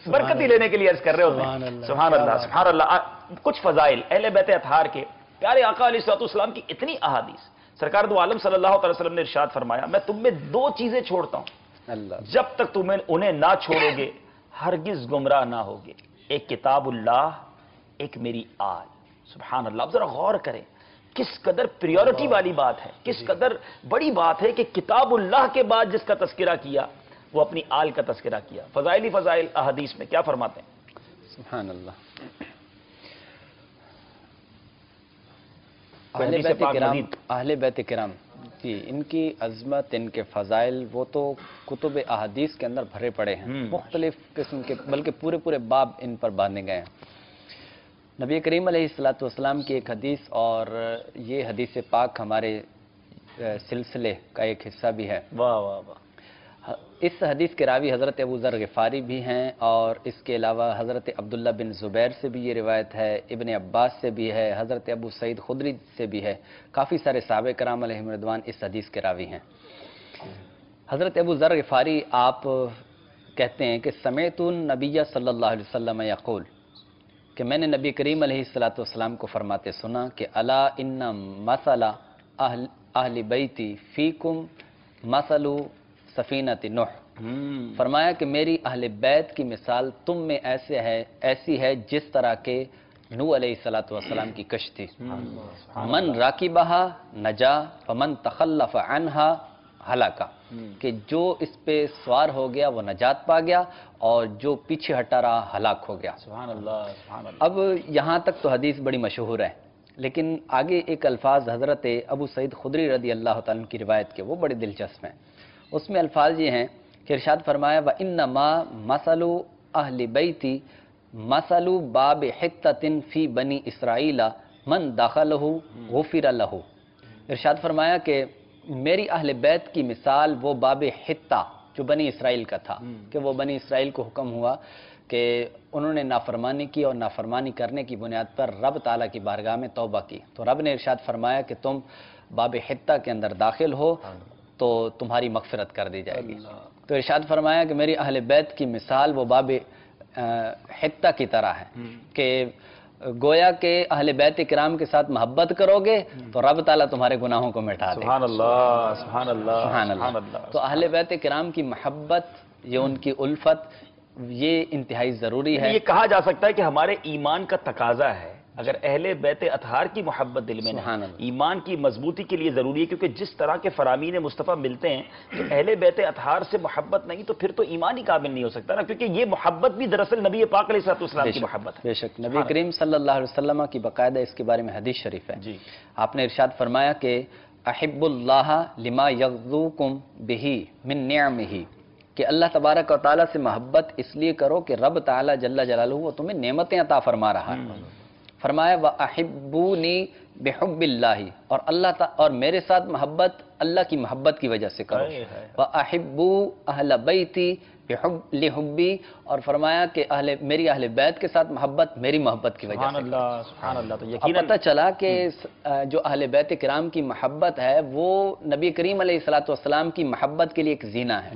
برکتی لینے کے لیے عرض کر رہے ہو۔ سبحان اللہ، سبحان اللہ۔ کچھ فضائل اہل بیت اطہار کے، پیارے آقا علیہ الصلوۃ والسلام کی اتنی احادیث، سرکار دو عالم صلی اللہ علیہ وسلم نے ارشاد فرمایا، میں تم میں دو چیزیں چھوڑتا ہوں، جب تک تم انہیں نہ چھوڑو گے ہرگز گمراہ نہ ہوگے، ایک کتاب اللہ، ایک میری آل۔ سبحان اللہ، اب ذرا غور کریں کس قدر پریورٹی والی بات ہے، کس قدر بڑی بات ہے کہ کتاب اللہ کے بعد جس کا تذکرہ کیا وہ اپنی آل کا تذکرہ کیا۔ فضائل ہی فضائل احادیث میں کیا فرماتے ہیں؟ سبحان اللہ۔ اہل بیت کرام جی، ان کی عظمت، ان کے فضائل وہ تو کتب احادیث کے اندر بھرے پڑے ہیں، مختلف قسم کے، بلکہ پورے پورے باب ان پر باندھے گئے ہیں۔ نبی کریم علیہ السلام کی ایک حدیث، اور یہ حدیث پاک ہمارے سلسلے کا ایک حصہ بھی ہے۔ واہ واہ واہ۔ اس حدیث کے راوی حضرت ابو ذر غفاری بھی ہیں، اور اس کے علاوہ حضرت عبداللہ بن زبیر سے بھی یہ روایت ہے، ابن عباس سے بھی ہے، حضرت ابو سعید خدری سے بھی ہے، کافی سارے صحابہ کرام علیہم رضوان اس حدیث کے راوی ہیں۔ حضرت ابو ذر غفاری آپ کہتے ہیں کہ سمعت النبی صلی اللہ علیہ وسلم یقول، کہ میں نے نبی کریم علیہ السلام کو فرماتے سنا کہ الا ان مثل اہل بیتی فیکم مثل سفینۃ نوح، فرمایا کہ میری اہل بیت کی مثال تم میں ایسی ہے جس طرح کے نوح علیہ السلام کی کشتی، من راکبہا نجا فمن تخلف عنہا ہلاکا، کہ جو اس پہ سوار ہو گیا وہ نجات پا گیا، اور جو پیچھے ہٹا رہا ہلاک ہو گیا۔ سبحان اللہ، سبحان اللہ۔ اب یہاں تک تو حدیث بڑی مشہور ہے، لیکن آگے ایک الفاظ حضرت ابو سعید خدری رضی اللہ تعالیٰ کی روایت کے وہ بڑے دلچسپ ہیں۔ اس میں الفاظ یہ ہیں کہ ارشاد فرمایا وَإِنَّمَا مَثَلُ أَهْلِ بَيْتِ مَثَلُ بَابِ حِتَّةٍ فِي بَنِي إِسْرَائِيلَ مَنْ دَخَلَهُ غُفِرَ لَهُ، ارشاد فرمایا کہ میری اہل بیت کی مثال وہ باب حتہ جو بنی اسرائیل کا تھا، کہ وہ بنی اسرائیل کو حکم ہوا کہ انہوں نے نافرمانی کی، اور نافرمانی کرنے کی بنیاد پر رب تعالیٰ کی بارگاہ میں توبہ کی، تو رب نے ارشاد فرمایا کہ تم باب حتہ کے اندر داخل ہو تو تمہاری مغفرت کر دی جائے گی۔ تو ارشاد فرمایا کہ میری اہل بیت کی مثال وہ باب حتہ کی طرح ہے کہ گویا کہ اہل بیت کرام کے ساتھ محبت کرو گے تو رب تعالیٰ تمہارے گناہوں کو مٹا دے گا۔ سبحان اللہ، سبحان اللہ، سبحان سبحان اللہ۔ اللہ۔ تو اہل بیت کرام کی محبت، یہ ان کی الفت، یہ انتہائی ضروری ہے۔ یہ کہا جا سکتا ہے کہ ہمارے ایمان کا تقاضا ہے، اگر اہل بیت اطہار کی محبت دل میں سبحان نہیں، اللہ۔ ایمان کی مضبوطی کے لیے ضروری ہے، کیونکہ جس طرح کے فرامین مصطفیٰ ملتے ہیں تو اہل بیت اطہار سے محبت نہیں تو پھر تو ایمان ہی قابل نہیں ہو سکتا نا، کیونکہ یہ محبت بھی دراصل نبی پاک علیہ السلام کی محبت ہے۔ بے شک نبی کریم صلی اللہ علیہ وسلم کی باقاعدہ اس کے بارے میں حدیث شریف ہے۔ جی، آپ نے ارشاد فرمایا کہ احب اللہ لما یغذوکم بہ من نعمہ، کہ اللہ تبارک و تعالیٰ سے محبت اس لیے کرو کہ رب تعالیٰ جل جلالہ وہ تمہیں نعمتیں عطا فرما رہا ہے۔ فرمایا وَأَحِبُّونِي بِحُبِّ اللَّهِ، اور اللہ اور میرے ساتھ محبت اللہ کی محبت کی وجہ سے کرو۔ وَأَحِبُّوا أَهْلَ بَيْتِي لِحُبِّي، اور فرمایا کہ میری اہل بیت کے ساتھ محبت میری محبت کی وجہ سبحان سے۔ اللہ، سبحان اللہ۔ تو اب یقیناً پتہ چلا کہ جو اہل بیت کرام کی محبت ہے وہ نبی کریم علیہ السلام کی محبت کے لیے ایک زینہ ہے،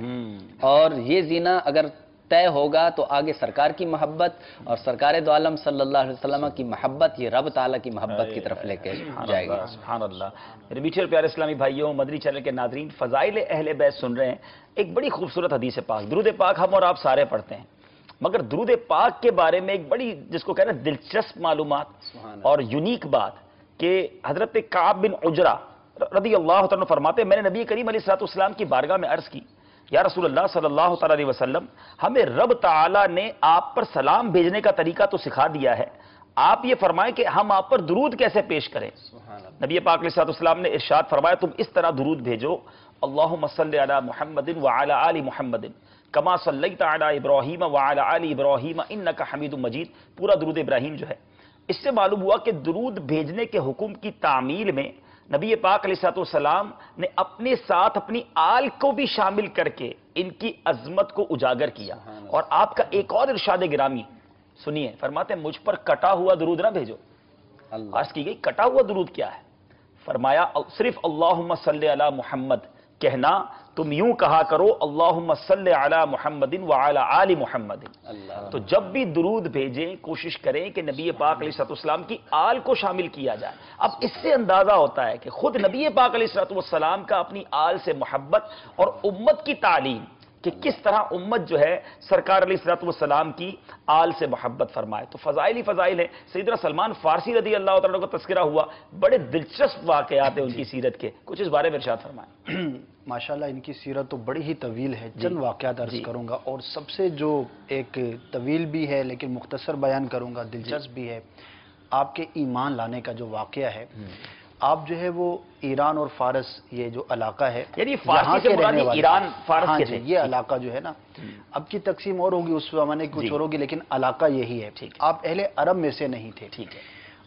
اور یہ زینہ اگر طے ہوگا تو آگے سرکار کی محبت اور سرکار دو عالم صلی اللہ علیہ وسلم کی محبت یہ رب تعالیٰ کی محبت کی طرف لے کے جائے گی۔ سبحان اللہ۔ میرے میٹھے اور پیارے اسلامی بھائیوں، مدنی چینل کے ناظرین، فضائل اہل بیت سن رہے ہیں۔ ایک بڑی خوبصورت حدیث پاک، درود پاک ہم اور آپ سارے پڑھتے ہیں، مگر درود پاک کے بارے میں ایک بڑی جس کو کہنا دلچسپ معلومات اور یونیک بات کہ حضرت کعب بن عجرہ رضی اللہ تعالیٰ فرماتے ہیں، میں نے نبی کریم علیہ السلام کی بارگاہ میں عرض کی، یا رسول اللہ صلی اللہ تعالیٰ علیہ وسلم، ہمیں رب تعالیٰ نے آپ پر سلام بھیجنے کا طریقہ تو سکھا دیا ہے، آپ یہ فرمائیں کہ ہم آپ پر درود کیسے پیش کریں؟ نبی پاک علیہ السلام نے ارشاد فرمایا، تم اس طرح درود بھیجو، اللہم صلی علی محمد وعلی آل محمد کما صلیت علی ابراہیم وعلی آل ابراہیم انک حمید مجید، پورا درود ابراہیم جو ہے۔ اس سے معلوم ہوا کہ درود بھیجنے کے حکم کی تعمیل میں نبی پاک علیہ السلام نے اپنے ساتھ اپنی آل کو بھی شامل کر کے ان کی عظمت کو اجاگر کیا، اور آپ کا ایک اور ارشاد گرامی سنیے، فرماتے ہیں مجھ پر کٹا ہوا درود نہ بھیجو۔ عرض کی گئی کٹا ہوا درود کیا ہے؟ فرمایا صرف اللہم صلی علی محمد کہنا، تم یوں کہا کرو اللہم صلی علی محمد وعلی آل محمد۔ تو جب بھی درود بھیجیں کوشش کریں کہ نبی پاک علیہ السلام کی آل کو شامل کیا جائے۔ اب اس سے اندازہ ہوتا ہے کہ خود نبی پاک علیہ السلام کا اپنی آل سے محبت اور امت کی تعلیم کہ کس طرح امت جو ہے سرکار علیہ السلام کی آل سے محبت فرمائے۔ تو فضائل ہی فضائل ہیں۔ سیدنا سلمان فارسی رضی اللہ تعالیٰ کو تذکرہ ہوا، بڑے دلچسپ واقعات ہیں ان کی سیرت کے، کچھ اس بارے میں ارشاد فرمائیں۔ ماشاءاللہ ان کی سیرت تو بڑی ہی طویل ہے، چند واقعات عرض کروں گا، اور سب سے جو ایک طویل بھی ہے لیکن مختصر بیان کروں گا، دلچسپ بھی ہے، آپ کے ایمان لانے کا جو واقعہ ہے۔ آپ جو ہے وہ ایران اور فارس یہ جو علاقہ ہے، یعنی فارسی سے مراد ایران فارس کے تھے، یہ علاقہ جو ہے نا، اب کی تقسیم اور ہوگی اس زمانے کچھ اور ہوگی، لیکن علاقہ یہی ہے۔ آپ اہل عرب میں سے نہیں تھے، ٹھیک ہے،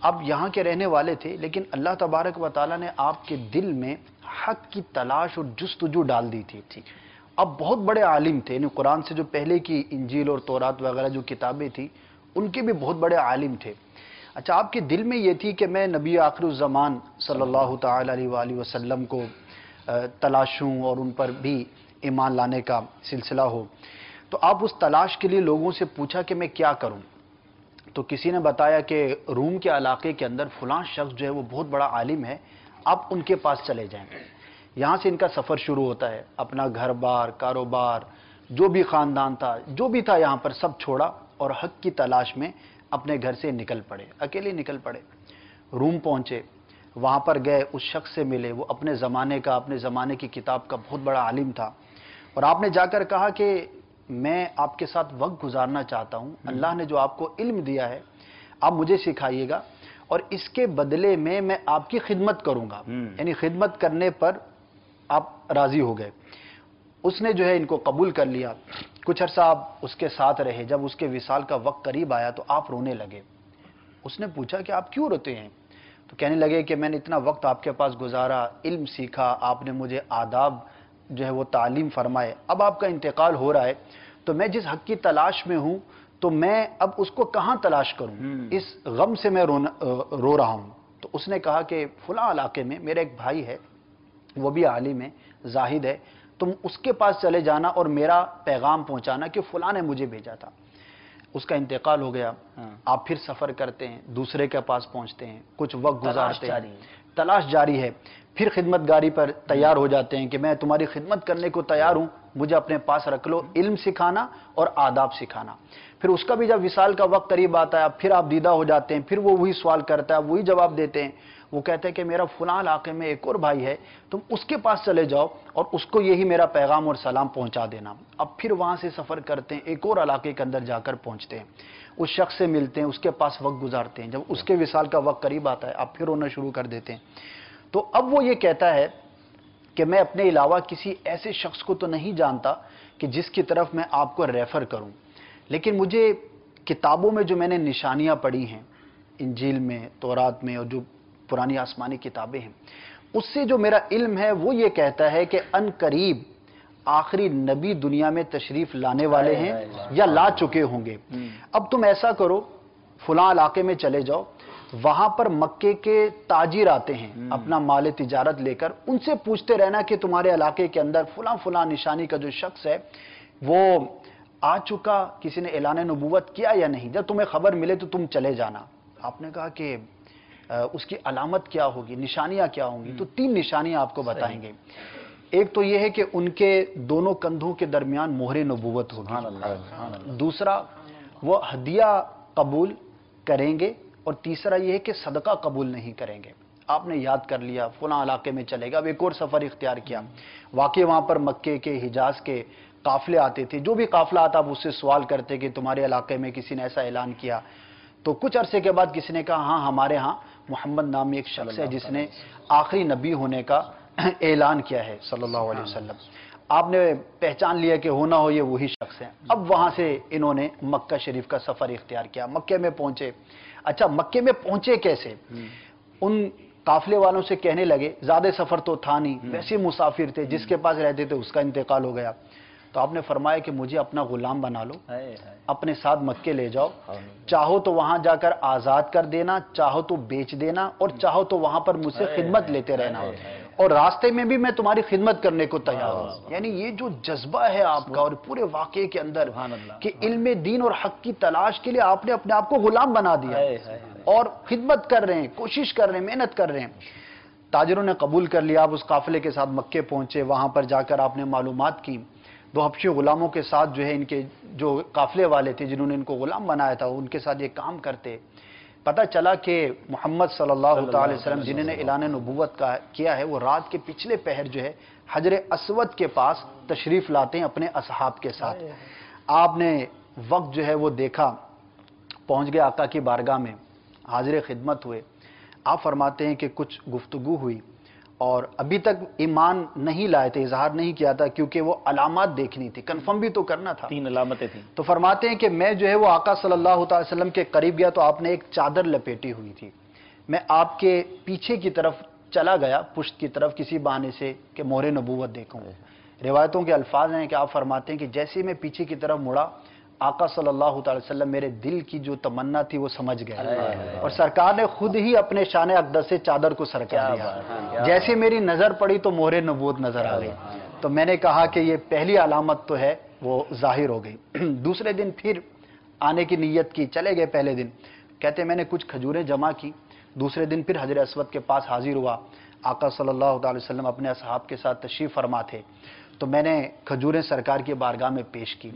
آپ یہاں کے رہنے والے تھے، لیکن اللہ تبارک و تعالیٰ نے آپ کے دل میں حق کی تلاش اور جستجو ڈال دی تھی۔ اب بہت بڑے عالم تھے، یعنی قرآن سے جو پہلے کی انجیل اور تورات وغیرہ جو کتابیں تھیں ان کے بھی بہت بڑے عالم تھے۔ اچھا، آپ کے دل میں یہ تھی کہ میں نبی آخر الزمان صلی اللہ تعالی علیہ وآلہ وسلم کو تلاشوں اور ان پر بھی ایمان لانے کا سلسلہ ہو، تو آپ اس تلاش کے لیے لوگوں سے پوچھا کہ میں کیا کروں؟ تو کسی نے بتایا کہ روم کے علاقے کے اندر فلاں شخص جو ہے وہ بہت بڑا عالم ہے، آپ ان کے پاس چلے جائیں۔ یہاں سے ان کا سفر شروع ہوتا ہے، اپنا گھر بار، کاروبار، جو بھی خاندان تھا، جو بھی تھا یہاں پر سب چھوڑا اور حق کی تلاش میں اپنے گھر سے نکل پڑے، اکیلے نکل پڑے۔ روم پہنچے، وہاں پر گئے، اس شخص سے ملے، وہ اپنے زمانے کی کتاب کا بہت بڑا عالم تھا، اور آپ نے جا کر کہا کہ میں آپ کے ساتھ وقت گزارنا چاہتا ہوں، اللہ نے جو آپ کو علم دیا ہے آپ مجھے سکھائیے گا، اور اس کے بدلے میں آپ کی خدمت کروں گا، یعنی خدمت کرنے پر آپ راضی ہو گئے۔ اس نے جو ہے ان کو قبول کر لیا، کچھ عرصہ آپ اس کے ساتھ رہے، جب اس کے وصال کا وقت قریب آیا تو آپ رونے لگے۔ اس نے پوچھا کہ آپ کیوں روتے ہیں؟ تو کہنے لگے کہ میں نے اتنا وقت آپ کے پاس گزارا، علم سیکھا، آپ نے مجھے آداب جو ہے وہ تعلیم فرمائے، اب آپ کا انتقال ہو رہا ہے، تو میں جس حق کی تلاش میں ہوں تو میں اب اس کو کہاں تلاش کروں؟ اس غم سے میں رو رہا ہوں۔ تو اس نے کہا کہ فلاں علاقے میں میرا ایک بھائی ہے، وہ بھی عالم ہے، زاہد ہے، تم اس کے پاس چلے جانا اور میرا پیغام پہنچانا کہ فلاں نے مجھے بھیجا تھا۔ اس کا انتقال ہو گیا، آپ پھر سفر کرتے ہیں، دوسرے کے پاس پہنچتے ہیں، کچھ وقت گزارتے ہیں، تلاش جاری ہے، پھر خدمت گاری پر تیار ہو جاتے ہیں کہ میں تمہاری خدمت کرنے کو تیار ہوں، مجھے اپنے پاس رکھ لو، علم سکھانا اور آداب سکھانا۔ پھر اس کا بھی جب وصال کا وقت قریب آتا ہے، پھر آپ دیدہ ہو جاتے ہیں، پھر وہ وہی سوال کرتا ہے، وہی جواب دیتے ہیں۔ وہ کہتے ہیں کہ میرا فلاں علاقے میں ایک اور بھائی ہے، تم اس کے پاس چلے جاؤ اور اس کو یہی میرا پیغام اور سلام پہنچا دینا۔ اب پھر وہاں سے سفر کرتے ہیں، ایک اور علاقے کے اندر جا کر پہنچتے ہیں، اس شخص سے ملتے ہیں، اس کے پاس وقت گزارتے ہیں۔ جب اس کے وصال کا وقت قریب آتا ہے، آپ پھر رونا شروع کر دیتے ہیں۔ تو اب وہ یہ کہتا ہے کہ میں اپنے علاوہ کسی ایسے شخص کو تو نہیں جانتا کہ جس کی طرف میں آپ کو ریفر کروں، لیکن مجھے کتابوں میں جو میں نے نشانیاں پڑھی ہیں، انجیل میں، تورات میں، اور جو پرانی آسمانی کتابیں ہیں، اس سے جو میرا علم ہے وہ یہ کہتا ہے کہ ان قریب آخری نبی دنیا میں تشریف لانے والے ہیں یا لا چکے ہوں گے۔ اب تم ایسا کرو، فلاں علاقے میں چلے جاؤ، وہاں پر مکے کے تاجر آتے ہیں اپنا مال تجارت لے کر، ان سے پوچھتے رہنا کہ تمہارے علاقے کے اندر فلاں فلاں نشانی کا جو شخص ہے وہ آ چکا، کسی نے اعلان نبوت کیا یا نہیں، جب تمہیں خبر ملے تو تم چلے جانا۔ آپ نے کہا کہ اس کی علامت کیا ہوگی، نشانیاں کیا ہوں گی؟ تو 3 نشانیاں آپ کو بتائیں گے۔ ایک تو یہ ہے کہ ان کے دونوں کندھوں کے درمیان مہر نبوت ہوگی، دوسرا وہ ہدیہ قبول کریں گے، اور تیسرا یہ ہے کہ صدقہ قبول نہیں کریں گے۔ آپ نے یاد کر لیا فلاں علاقے میں چلے گا، اب ایک اور سفر اختیار کیا، واقعی وہاں پر مکے کے، حجاز کے قافلے آتے تھے، جو بھی قافلہ آتا آپ اس سے سوال کرتے کہ تمہارے علاقے میں کسی نے ایسا اعلان کیا، تو کچھ عرصے کے بعد کسی نے کہا ہاں ہمارے ہاں محمد نامی ایک شخص ہے جس نے آخری نبی ہونے کا اعلان کیا ہے صلی اللہ علیہ وسلم۔ آپ نے پہچان لیا کہ ہونا ہو یہ وہی شخص ہے۔ اب وہاں سے انہوں نے مکہ شریف کا سفر اختیار کیا، مکے میں پہنچے۔ اچھا مکے میں پہنچے کیسے؟ ان قافلے والوں سے کہنے لگے، زیادہ سفر تو تھا نہیں، ویسے مسافر تھے، جس کے پاس رہتے تھے اس کا انتقال ہو گیا، تو آپ نے فرمایا کہ مجھے اپنا غلام بنا لو، اپنے ساتھ مکے لے جاؤ، چاہو تو وہاں جا کر آزاد کر دینا، چاہو تو بیچ دینا، اور چاہو تو وہاں پر مجھ سے خدمت لیتے رہنا، اور راستے میں بھی میں تمہاری خدمت کرنے کو تیار ہوں۔ یعنی یہ جو جذبہ ہے آپ کا اور پورے واقعے کے اندر کہ علم دین اور حق کی تلاش کے لیے آپ نے اپنے آپ کو غلام بنا دیا اور خدمت کر رہے ہیں، کوشش کر رہے ہیں، محنت کر رہے ہیں۔ تاجروں نے قبول کر لیا، آپ اس قافلے کے ساتھ مکے پہنچے، وہاں پر جا کر آپ نے معلومات کی، 2 حبشی غلاموں کے ساتھ جو ہے ان کے جو قافلے والے تھے جنہوں نے ان کو غلام بنایا تھا ان کے ساتھ یہ کام کرتے، پتہ چلا کہ محمد صلی اللہ علیہ وسلم جنہوں نے اعلان نبوت کا کیا ہے وہ رات کے پچھلے پہر جو ہے حجر اسود کے پاس تشریف لاتے ہیں اپنے اصحاب کے ساتھ۔ آپ نے وقت جو ہے وہ دیکھا، پہنچ گئے آقا کی بارگاہ میں، حاضر خدمت ہوئے۔ آپ فرماتے ہیں کہ کچھ گفتگو ہوئی اور ابھی تک ایمان نہیں لائے تھے، اظہار نہیں کیا تھا، کیونکہ وہ علامات دیکھنی تھی، کنفرم بھی تو کرنا تھا، 3 علامتیں تھیں۔ تو فرماتے ہیں کہ میں جو ہے وہ آقا صلی اللہ علیہ وسلم کے قریب گیا تو آپ نے ایک چادر لپیٹی ہوئی تھی، میں آپ کے پیچھے کی طرف چلا گیا، پشت کی طرف، کسی بہانے سے کہ مہر نبوت دیکھوں۔ روایتوں کے الفاظ ہیں کہ آپ فرماتے ہیں کہ جیسے میں پیچھے کی طرف مڑا، آقا صلی اللہ علیہ وسلم میرے دل کی جو تمنا تھی وہ سمجھ گئے، اور سرکار نے خود ہی اپنے شان اقدس سے چادر کو سرکا دیا۔ جیسے میری نظر پڑی تو مہر نبوت نظر آ گئی، تو میں نے کہا کہ یہ پہلی علامت تو ہے وہ ظاہر ہو گئی۔ دوسرے دن پھر آنے کی نیت کی، چلے گئے۔ پہلے دن کہتے میں نے کچھ کھجوریں جمع کی، دوسرے دن پھر حجر اسود کے پاس حاضر ہوا، آقا صلی اللہ علیہ وسلم اپنے اصحاب کے ساتھ تشریف فرما تھے، تو میں نے کھجوریں سرکار کی بارگاہ میں پیش کی۔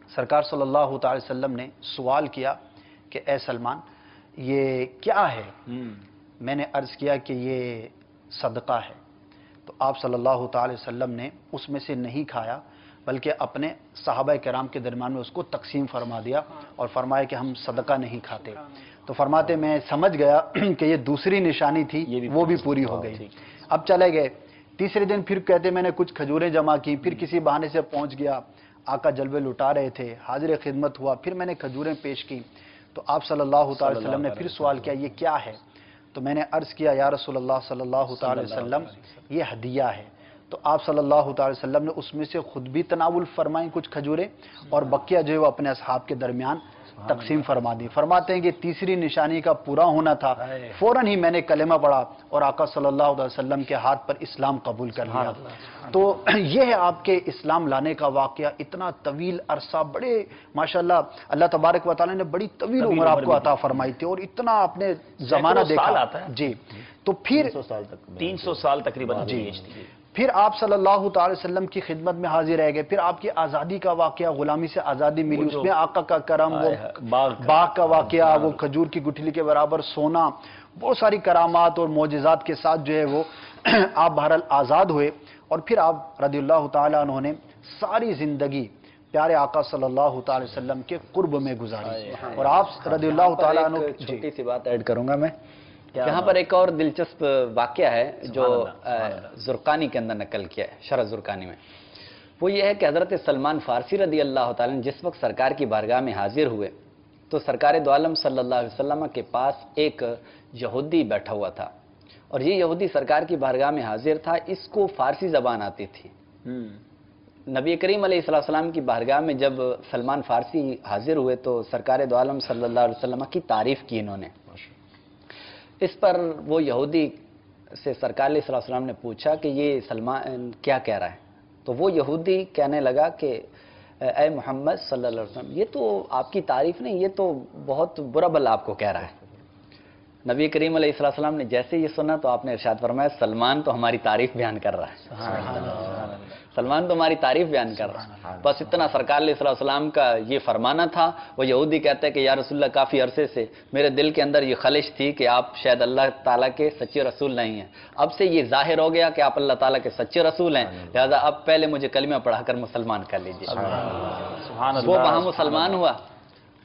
سرکار صلی اللہ علیہ وسلم نے سوال کیا کہ اے سلمان یہ کیا ہے؟ میں نے عرض کیا کہ یہ صدقہ ہے، تو آپ صلی اللہ علیہ وسلم نے اس میں سے نہیں کھایا بلکہ اپنے صحابہ کرام کے درمیان میں اس کو تقسیم فرما دیا اور فرمایا کہ ہم صدقہ نہیں کھاتے۔ تو فرماتے میں سمجھ گیا کہ یہ دوسری نشانی تھی، وہ بھی پوری ہو گئی۔ اب چلے گئے، تیسرے دن پھر کہتے میں نے کچھ کھجوریں جمع کی، پھر کسی بہانے سے پہنچ گیا، آقا جلوے لٹا رہے تھے، حاضر خدمت ہوا، پھر میں نے کھجوریں پیش کی، تو آپ صلی اللہ علیہ وسلم نے پھر سوال کیا یہ کیا ہے؟ تو میں نے عرض کیا یا رسول اللہ صلی اللہ علیہ وسلم یہ ہدیہ ہے۔ تو آپ صلی اللہ علیہ وسلم نے اس میں سے خود بھی تناول فرمائیں کچھ کھجوریں، اور بقیہ جو ہے وہ اپنے اصحاب کے درمیان تقسیم فرما دی. فرماتے ہیں کہ تیسری نشانی کا پورا ہونا تھا, فوراً ہی میں نے کلمہ پڑھا اور آقا صلی اللہ علیہ وسلم کے ہاتھ پر اسلام قبول کر لیا. تو یہ ہے آپ کے اسلام لانے کا واقعہ. اتنا طویل عرصہ, بڑے ماشاءاللہ اللہ تبارک و تعالیٰ نے بڑی طویل عمر آپ کو عطا فرمائی تھی اور اتنا آپ نے زمانہ دیکھا. جی تو پھر 300 سال تقریباً. جی پھر آپ صلی اللہ تعالی وسلم کی خدمت میں حاضر رہ گئے. پھر آپ کی آزادی کا واقعہ, غلامی سے آزادی ملی, اس میں آقا کا کرم, وہ باغ کا واقعہ, وہ کھجور کی گٹھلی کے برابر سونا, بہت ساری کرامات اور معجزات کے ساتھ جو ہے وہ آپ بہرحال آزاد ہوئے. اور پھر آپ رضی اللہ تعالیٰ عنہ نے ساری زندگی پیارے آقا صلی اللہ تعالی وسلم کے قرب میں گزاری. اور آپ رضی اللہ تعالیٰ عنہ, چھوٹی سی بات ایڈ کروں گا میں یہاں پر, ایک اور دلچسپ واقعہ ہے جو زرقانی کے اندر نقل کیا ہے, شرح زرقانی میں. وہ یہ ہے کہ حضرت سلمان فارسی رضی اللہ تعالیٰ جس وقت سرکار کی بارگاہ میں حاضر ہوئے تو سرکار دو عالم صلی اللہ علیہ وسلم کے پاس ایک یہودی بیٹھا ہوا تھا, اور یہ یہودی سرکار کی بارگاہ میں حاضر تھا. اس کو فارسی زبان آتی تھی. نبی کریم علیہ السلام کی بارگاہ میں جب سلمان فارسی حاضر ہوئے تو سرکار دو عالم صلی اللہ علیہ وسلم کی تعریف کی انہوں نے. اس پر وہ یہودی سے سرکار علیہ السلام نے پوچھا کہ یہ سلمان کیا کہہ رہا ہے. تو وہ یہودی کہنے لگا کہ اے محمد صلی اللہ علیہ وسلم, یہ تو آپ کی تعریف نہیں, یہ تو بہت برا بھلا آپ کو کہہ رہا ہے. نبی کریم علیہ السلام نے جیسے یہ سنا تو آپ نے ارشاد فرمایا سلمان تو ہماری تعریف بیان کر رہا ہے, سلمان تو ہماری تعریف بیان کر رہا ہے. بس اتنا سرکار علیہ السلام کا یہ فرمانا تھا. وہ یہودی کہتے ہیں کہ یا رسول اللہ کافی عرصے سے میرے دل کے اندر یہ خلش تھی کہ آپ شاید اللہ تعالیٰ کے سچے رسول نہیں ہیں. اب سے یہ ظاہر ہو گیا کہ آپ اللہ تعالیٰ کے سچے رسول ہیں, لہذا اب پہلے مجھے کلمہ پڑھا کر مسلمان کر لیجیے. وہ وہاں مسلمان ہوا.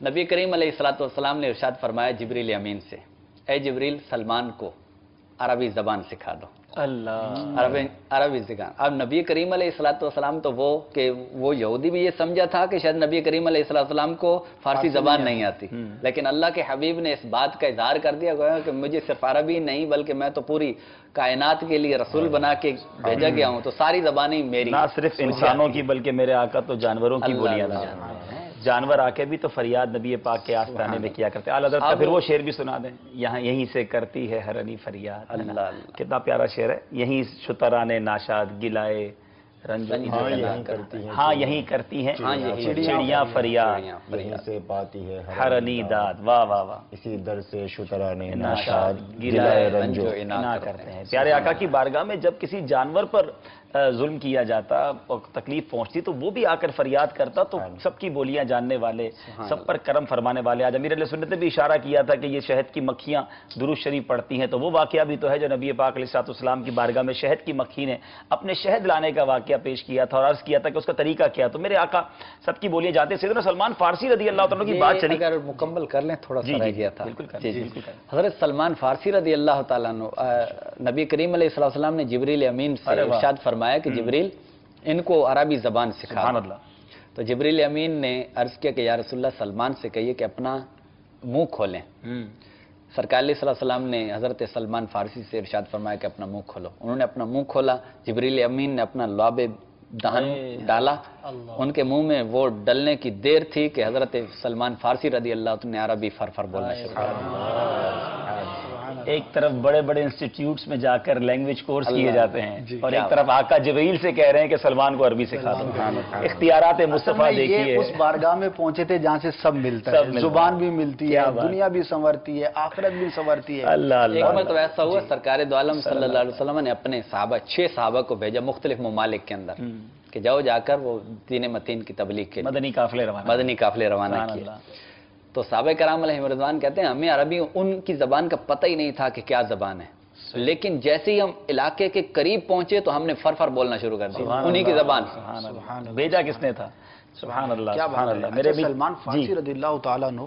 نبی کریم علیہ السلام نے ارشاد فرمایا جبریل امین سے, اے جبریل سلمان کو عربی زبان سکھا دو. عربی سکھا. اب نبی کریم علیہ السلام تو وہ یہودی بھی یہ سمجھا تھا کہ شاید نبی کریم علیہ السلام کو فارسی زبان نہیں آتی, لیکن اللہ کے حبیب نے اس بات کا اظہار کر دیا کہ مجھے صرف عربی نہیں بلکہ میں تو پوری کائنات کے لیے رسول بنا کے بھیجا گیا ہوں, تو ساری زبانیں میری. نہ صرف انسانوں کی بلکہ میرے آقا تو جانوروں کی بولیاں جانور آ کے بھی تو فریاد نبی پاک کے آستانے میں کیا کرتے ہیں. اعلیٰ حضرت کا پھر وہ شعر بھی سنا دیں, یہاں یہیں سے کرتی ہے ہرنی فریاد. اللہ, کتنا پیارا شعر ہے. یہیں شترانے ناشاد گلائے رنج ہاں یہیں کرتی ہیں چڑیاں فریاد, یہیں سے پاتی ہے ہرنی داد. واہ واہ واہ, اسی در سے شترانے ناشاد گلائے رنج و انا کرتے ہیں. پیارے آقا کی بارگاہ میں جب کسی جانور پر ظلم کیا جاتا اور تکلیف پہنچتی تو وہ بھی آ کر فریاد کرتا, تو سب کی بولیاں جاننے والے, سب پر کرم فرمانے والے. آج امیر علیہ سنت نے بھی اشارہ کیا تھا کہ یہ شہد کی مکھیاں درود شریف پڑھتی ہیں, تو وہ واقعہ بھی تو ہے جو نبی پاک علیہ السلام کی بارگاہ میں شہد کی مکھی نے اپنے شہد لانے کا واقعہ پیش کیا تھا اور عرض کیا تھا کہ اس کا طریقہ کیا. تو میرے آقا سب کی بولیاں جاتے. سیدنا سلمان فارسی رضی اللہ تعالیٰ کی بات چلی, اگر مکمل کر لیں تھوڑا سا رہ گیا تھا. حضرت سلمان فارسی رضی اللہ تعالیٰ نبی کریم علیہ السلام نے جبریل امین سے ارشاد فرمایا کہ جبریل ان کو عربی زبان سکھا. تو جبریل امین نے عرض کیا کہ یا رسول اللہ سلمان سے کہیے کہ اپنا منہ کھولیں. سرکار علیہ السلام نے حضرت سلمان فارسی سے ارشاد فرمایا کہ اپنا منہ کھولو. انہوں نے اپنا منہ کھولا. جبریل امین نے اپنا لعاب دہن ڈالا. ان کے منہ میں وہ ڈلنے کی دیر تھی کہ حضرت سلمان فارسی رضی اللہ عنہ نے عربی فر بولنا شروع کر. ایک طرف بڑے بڑے انسٹیٹیوٹس میں جا کر لینگویج کورس کیے جاتے ہیں اور ایک طرف آقا جبریل سے کہہ رہے ہیں کہ سلمان کو عربی سکھا دو. اختیارات مصطفیٰ دیکھیے. اس بارگاہ میں پہنچے تھے جہاں سے سب ملتا ہے, زبان بھی ملتی ہے, دنیا بھی سنورتی ہے, آخرت بھی سنورتی ہے. ایک مرتبہ ایسا ہوا سرکار دو عالم صلی اللہ علیہ وسلم نے اپنے صحابہ 6 صحابہ کو بھیجا مختلف ممالک کے اندر کہ جاؤ جا کر وہ دین متین کی تبلیغ کے مدنی قافلے روانہ کیے. تو صحابہ کرام علیہ رضوان کہتے ہیں ہمیں عربی ان کی زبان کا پتہ ہی نہیں تھا کہ کیا زبان ہے, لیکن جیسے ہی ہم علاقے کے قریب پہنچے تو ہم نے فر بولنا شروع کر دیا انہی کی زبان. بھیجا کس نے تھا؟ سبحان اللہ. سبحان اللہ. میرے سلمان فارسی رضی اللہ تعالیٰ عنہ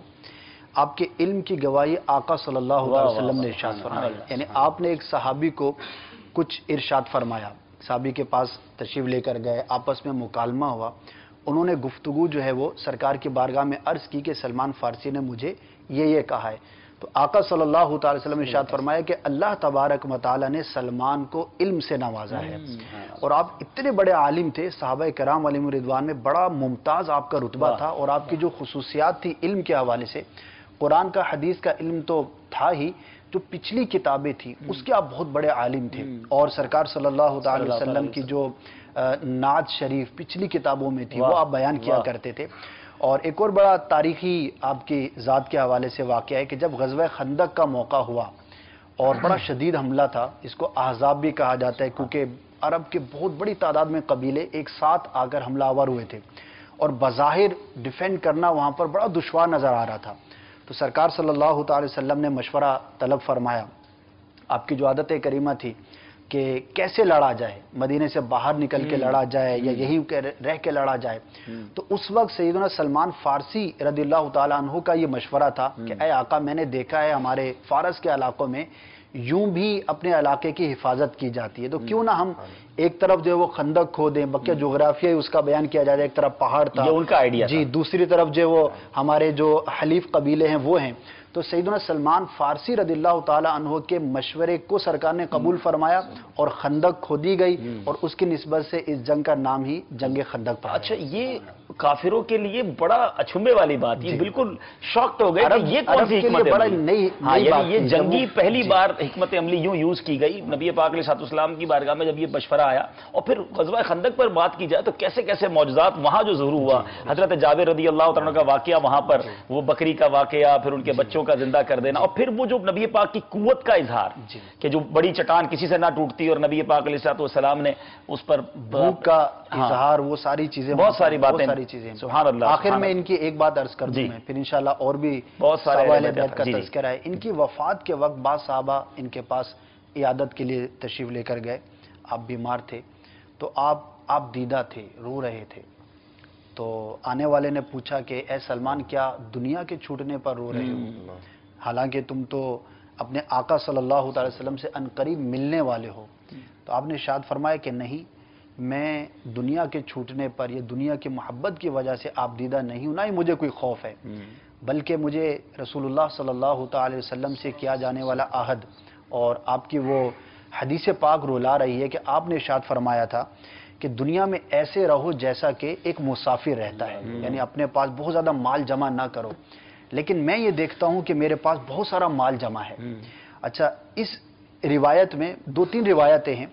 آپ کے علم کی گواہی آقا صلی اللہ علیہ وسلم نے ارشاد فرمایا. یعنی آپ نے ایک صحابی کو کچھ ارشاد فرمایا, صحابی کے پاس تشریف لے کر گئے, آپس میں مکالمہ ہوا, انہوں نے گفتگو جو ہے وہ سرکار کی بارگاہ میں عرض کی کہ سلمان فارسی نے مجھے یہ کہا ہے. تو آقا صلی اللہ علیہ وسلم نے ارشاد فرمایا کہ اللہ تبارک و تعالی نے سلمان کو علم سے نوازا ہے، اور آپ اتنے بڑے عالم تھے، صحابہ کرام علیہم رضوان میں بڑا ممتاز آپ کا رتبہ تھا، اور آپ کی جو خصوصیات تھی علم کے حوالے سے، قرآن کا حدیث کا علم تو تھا ہی، جو پچھلی کتابیں تھی اس کے آپ بہت بڑے عالم تھے، اور سرکار صلی اللہ علیہ وسلم کی جو نعت شریف پچھلی کتابوں میں تھی وہ آپ بیان کیا کرتے تھے۔ اور ایک اور بڑا تاریخی آپ کی ذات کے حوالے سے واقعہ ہے کہ جب غزوہ خندق کا موقع ہوا اور بڑا شدید حملہ تھا، اس کو احزاب بھی کہا جاتا ہے کیونکہ عرب کے بہت بڑی تعداد میں قبیلے ایک ساتھ آ کر حملہ آور ہوئے تھے، اور بظاہر ڈیفینڈ کرنا وہاں پر بڑا دشوار نظر آ رہا تھا، تو سرکار صلی اللہ علیہ وسلم نے مشورہ طلب فرمایا۔ آپ کی جو عادت کریمہ تھی کہ کیسے لڑا جائے، مدینے سے باہر نکل کے لڑا جائے یا یہی رہ کے لڑا جائے، تو اس وقت سیدنا سلمان فارسی رضی اللہ تعالیٰ عنہ کا یہ مشورہ تھا کہ اے آقا، میں نے دیکھا ہے ہمارے فارس کے علاقوں میں یوں بھی اپنے علاقے کی حفاظت کی جاتی ہے، تو کیوں نہ ہم ایک طرف جو وہ خندق کھودیں، بقیہ جغرافیہ اس کا بیان کیا جائے، ایک طرف پہاڑ تھا، یہ ان کا آئیڈیا جی، دوسری طرف جو وہ ہمارے جو حلیف قبیلے ہیں وہ ہیں، تو سیدنا سلمان فارسی رضی اللہ تعالی عنہ کے مشورے کو سرکار نے قبول فرمایا اور خندق کھودی گئی، اور اس کی نسبت سے اس جنگ کا نام ہی جنگ خندق پڑا۔ اچھا، یہ کافروں کے لیے بڑا اچھمبے والی بات، یہ بالکل شاکڈ ہو گئے کہ یہ کون سی حکمت عملی، یہ جنگی پہلی بار حکمت عملی یوں یوز کی گئی نبی پاک علیہ السلام کی بارگاہ میں جب یہ مشورہ آیا۔ اور پھر غزوہ خندق پر بات کی جائے تو کیسے کیسے معجزات وہاں جو ظہور ہوا، حضرت جابر رضی اللہ عنہ کا واقعہ وہاں پر، وہ بکری کا واقعہ، پھر ان کے بچوں کا زندہ کر دینا، اور پھر وہ جو نبی پاک کی قوت کا اظہار کہ جو بڑی چٹان کسی سے نہ ٹوٹتی، اور نبی پاک علیہ السلام نے اس پر بھوک کا اظہار، وہ ساری چیزیں، بہت ساری باتیں، سبحان اللہ۔ آخر میں ان کی ایک بات عرض کر دوں میں، پھر انشاءاللہ اور بھی بہت سارے اہل بیت کا تذکرہ ہے۔ ان کی وفات کے وقت بعض صحابہ ان کے پاس عیادت کے لیے تشریف لے کر گئے، آپ بیمار تھے، تو آپ دیدہ تھے، رو رہے تھے، تو آنے والے نے پوچھا کہ اے سلمان، کیا دنیا کے چھوٹنے پر رو رہے ہو؟ حالانکہ تم تو اپنے آقا صلی اللہ علیہ وسلم سے عنقریب ملنے والے ہو۔ تو آپ نے ارشاد فرمایا کہ نہیں، میں دنیا کے چھوٹنے پر یا دنیا کی محبت کی وجہ سے آپ دیدہ نہیں ہوں، نہ ہی مجھے کوئی خوف ہے، بلکہ مجھے رسول اللہ صلی اللہ علیہ وسلم سے کیا جانے والا عہد اور آپ کی وہ حدیث پاک رولا رہی ہے کہ آپ نے ارشاد فرمایا تھا کہ دنیا میں ایسے رہو جیسا کہ ایک مسافر رہتا ہے، یعنی اپنے پاس بہت زیادہ مال جمع نہ کرو، لیکن میں یہ دیکھتا ہوں کہ میرے پاس بہت سارا مال جمع ہے۔ اچھا، اس روایت میں 2-3 روایتیں ہیں،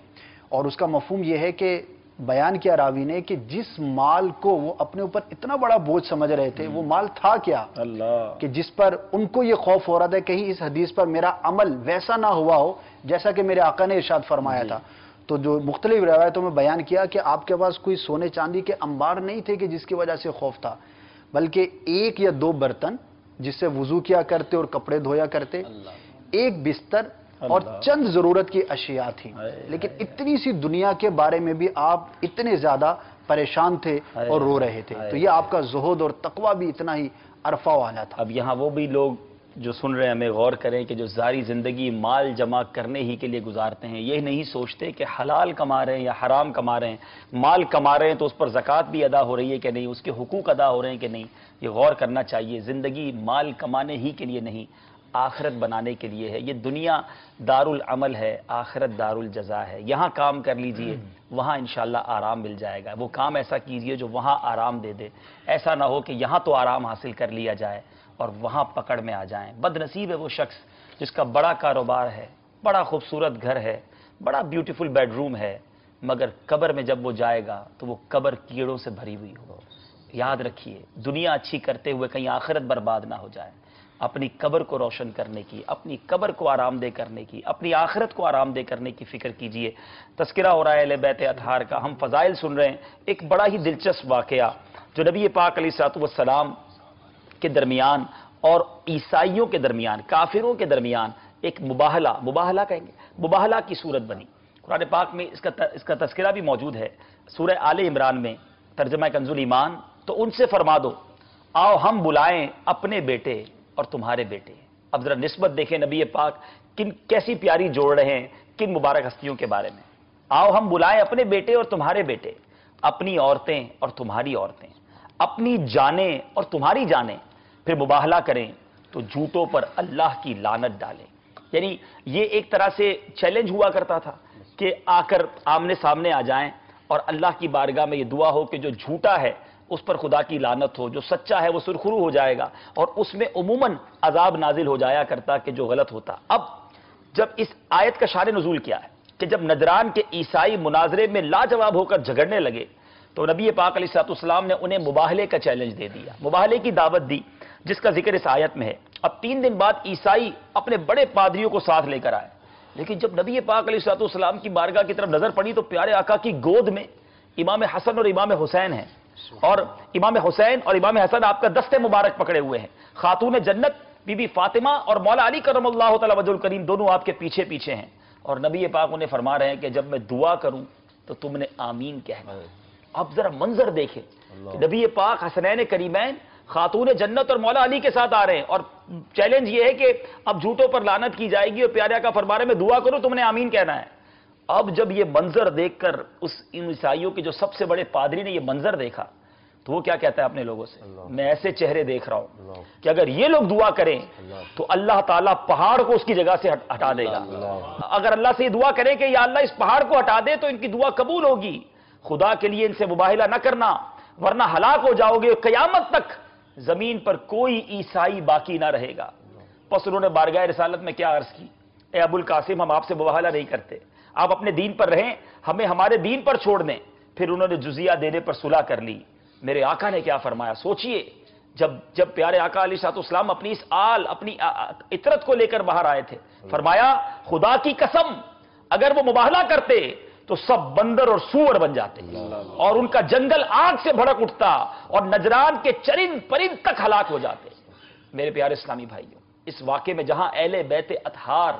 اور اس کا مفہوم یہ ہے کہ بیان کیا راوی نے کہ جس مال کو وہ اپنے اوپر اتنا بڑا بوجھ سمجھ رہے تھے، وہ مال تھا کیا کہ جس پر ان کو یہ خوف ہو رہا تھا کہیں اس حدیث پر میرا عمل ویسا نہ ہوا ہو جیسا کہ میرے آقا نے ارشاد فرمایا تھا۔ تو جو مختلف روایتوں میں بیان کیا کہ آپ کے پاس کوئی سونے چاندی کے انبار نہیں تھے کہ جس کی وجہ سے خوف تھا، بلکہ 1 یا 2 برتن جس سے وضو کیا کرتے اور کپڑے دھویا کرتے، 1 بستر اور چند ضرورت کی اشیاء تھیں، لیکن اتنی سی دنیا کے بارے میں بھی آپ اتنے زیادہ پریشان تھے اور رو رہے تھے، تو یہ آپ کا زہد اور تقوی بھی اتنا ہی عرفہ والا تھا۔ اب یہاں وہ بھی لوگ جو سن رہے ہیں ہمیں غور کریں کہ جو ساری زندگی مال جمع کرنے ہی کے لیے گزارتے ہیں، یہ نہیں سوچتے کہ حلال کما رہے ہیں یا حرام کما رہے ہیں، مال کما رہے ہیں تو اس پر زکوٰۃ بھی ادا ہو رہی ہے کہ نہیں، اس کے حقوق ادا ہو رہے ہیں کہ نہیں، یہ غور کرنا چاہیے۔ زندگی مال کمانے ہی کے لیے نہیں، آخرت بنانے کے لیے ہے۔ یہ دنیا دار العمل ہے، آخرت دار الجزا ہے۔ یہاں کام کر لیجئے، وہاں انشاءاللہ آرام مل جائے گا۔ وہ کام ایسا کیجئے جو وہاں آرام دے دے، ایسا نہ ہو کہ یہاں تو آرام حاصل کر لیا جائے اور وہاں پکڑ میں آ جائیں۔ بد نصیب ہے وہ شخص جس کا بڑا کاروبار ہے، بڑا خوبصورت گھر ہے، بڑا بیوٹیفل بیڈ روم ہے، مگر قبر میں جب وہ جائے گا تو وہ قبر کیڑوں سے بھری ہوئی ہو۔ یاد رکھیے، دنیا اچھی کرتے ہوئے کہیں آخرت برباد نہ ہو جائے۔ اپنی قبر کو روشن کرنے کی، اپنی قبر کو آرام دہ کرنے کی، اپنی آخرت کو آرام دہ کرنے کی فکر کیجئے۔ تذکرہ ہو رہا ہے اہل بیت اطہار کا، ہم فضائل سن رہے ہیں۔ ایک بڑا ہی دلچسپ واقعہ جو نبی پاک علیہ السلام کے درمیان اور عیسائیوں کے درمیان، کافروں کے درمیان ایک مباہلہ کہیں گے، مباہلہ کی صورت بنی۔ قرآن پاک میں اس کا تذکرہ بھی موجود ہے، سورہ آل عمران میں، ترجمہ کنز الایمان۔ تو ان سے فرما دو، آؤ ہم بلائیں اپنے بیٹے اور تمہارے بیٹے۔ اب ذرا نسبت دیکھیں نبی پاک کیسی پیاری جوڑ رہے ہیں کن مبارک ہستیوں کے بارے میں۔ آؤ ہم بلائیں اپنے بیٹے اور تمہارے بیٹے، اپنی عورتیں اور تمہاری عورتیں، اپنی جانیں اور تمہاری جانیں، پھر مباہلہ کریں تو جھوٹوں پر اللہ کی لعنت ڈالیں. یعنی یہ ایک طرح سے چیلنج ہوا کرتا تھا کہ آ کر آمنے سامنے آ جائیں اور اللہ کی بارگاہ میں یہ دعا ہو کہ جو جھوٹا ہے اس پر خدا کی لعنت ہو، جو سچا ہے وہ سرخرو ہو جائے گا، اور اس میں عموماً عذاب نازل ہو جایا کرتا کہ جو غلط ہوتا. اب جب اس آیت کا شان نزول کیا ہے کہ جب نجران کے عیسائی مناظرے میں لاجواب ہو کر جھگڑنے لگے تو نبی پاک علیہ الصلوۃ والسلام نے انہیں مباہلے کا چیلنج دے دیا، مباہلے کی دعوت دی، جس کا ذکر اس آیت میں ہے. اب 3 دن بعد عیسائی اپنے بڑے پادریوں کو ساتھ لے کر آئے، لیکن جب نبی پاک علیہ الصلوۃ والسلام کی بارگاہ کی طرف نظر پڑی تو پیارے آقا کی گود میں امام حسن اور امام حسین ہیں، اور امام حسین اور امام حسن آپ کا دستے مبارک پکڑے ہوئے ہیں. خاتون جنت بی بی فاطمہ اور مولا علی کرم اللہ تعالی وجہ الکریم دونوں آپ کے پیچھے پیچھے ہیں، اور نبی پاک انہیں فرما رہے ہیں کہ جب میں دعا کروں تو تم نے آمین کہنا. اب ذرا منظر دیکھیں کہ نبی پاک حسنین کریمین خاتون جنت اور مولا علی کے ساتھ آ رہے ہیں، اور چیلنج یہ ہے کہ اب جھوٹوں پر لعنت کی جائے گی اور پیارے آقا فرما رہے ہیں میں دعا کروں تم نے آمین کہنا ہے. اب جب یہ منظر دیکھ کر ان عیسائیوں کے جو سب سے بڑے پادری نے یہ منظر دیکھا تو وہ کیا کہتا ہے اپنے لوگوں سے، میں ایسے چہرے دیکھ رہا ہوں کہ اگر یہ لوگ دعا کریں تو اللہ تعالیٰ پہاڑ کو اس کی جگہ سے ہٹا دے گا. اگر اللہ سے یہ دعا کریں کہ یا اللہ اس پہاڑ کو ہٹا دے تو ان کی دعا قبول ہوگی. خدا کے لیے ان سے مباہلہ نہ کرنا ورنہ ہلاک ہو جاؤ گے، قیامت تک زمین پر کوئی عیسائی باقی نہ رہے گا. پس انہوں نے بارگاہ رسالت میں کیا عرض کی، اے ابو القاسم ہم آپ سے مباہلہ نہیں کرتے، آپ اپنے دین پر رہیں، ہمیں ہمارے دین پر چھوڑ دیں. پھر انہوں نے جزیہ دینے پر صلح کر لی. میرے آقا نے کیا فرمایا سوچئے، جب پیارے آقا علیہ الصلوۃ والسلام اپنی اس اپنی عطرت کو لے کر باہر آئے تھے، فرمایا خدا کی قسم اگر وہ مباہلہ کرتے تو سب بندر اور سور بن جاتے اور ان کا جنگل آگ سے بھڑک اٹھتا اور نجران کے چرند پرند تک ہلاک ہو جاتے. میرے پیارے اسلامی بھائیوں، اس واقعے میں جہاں اہل بیت اطہار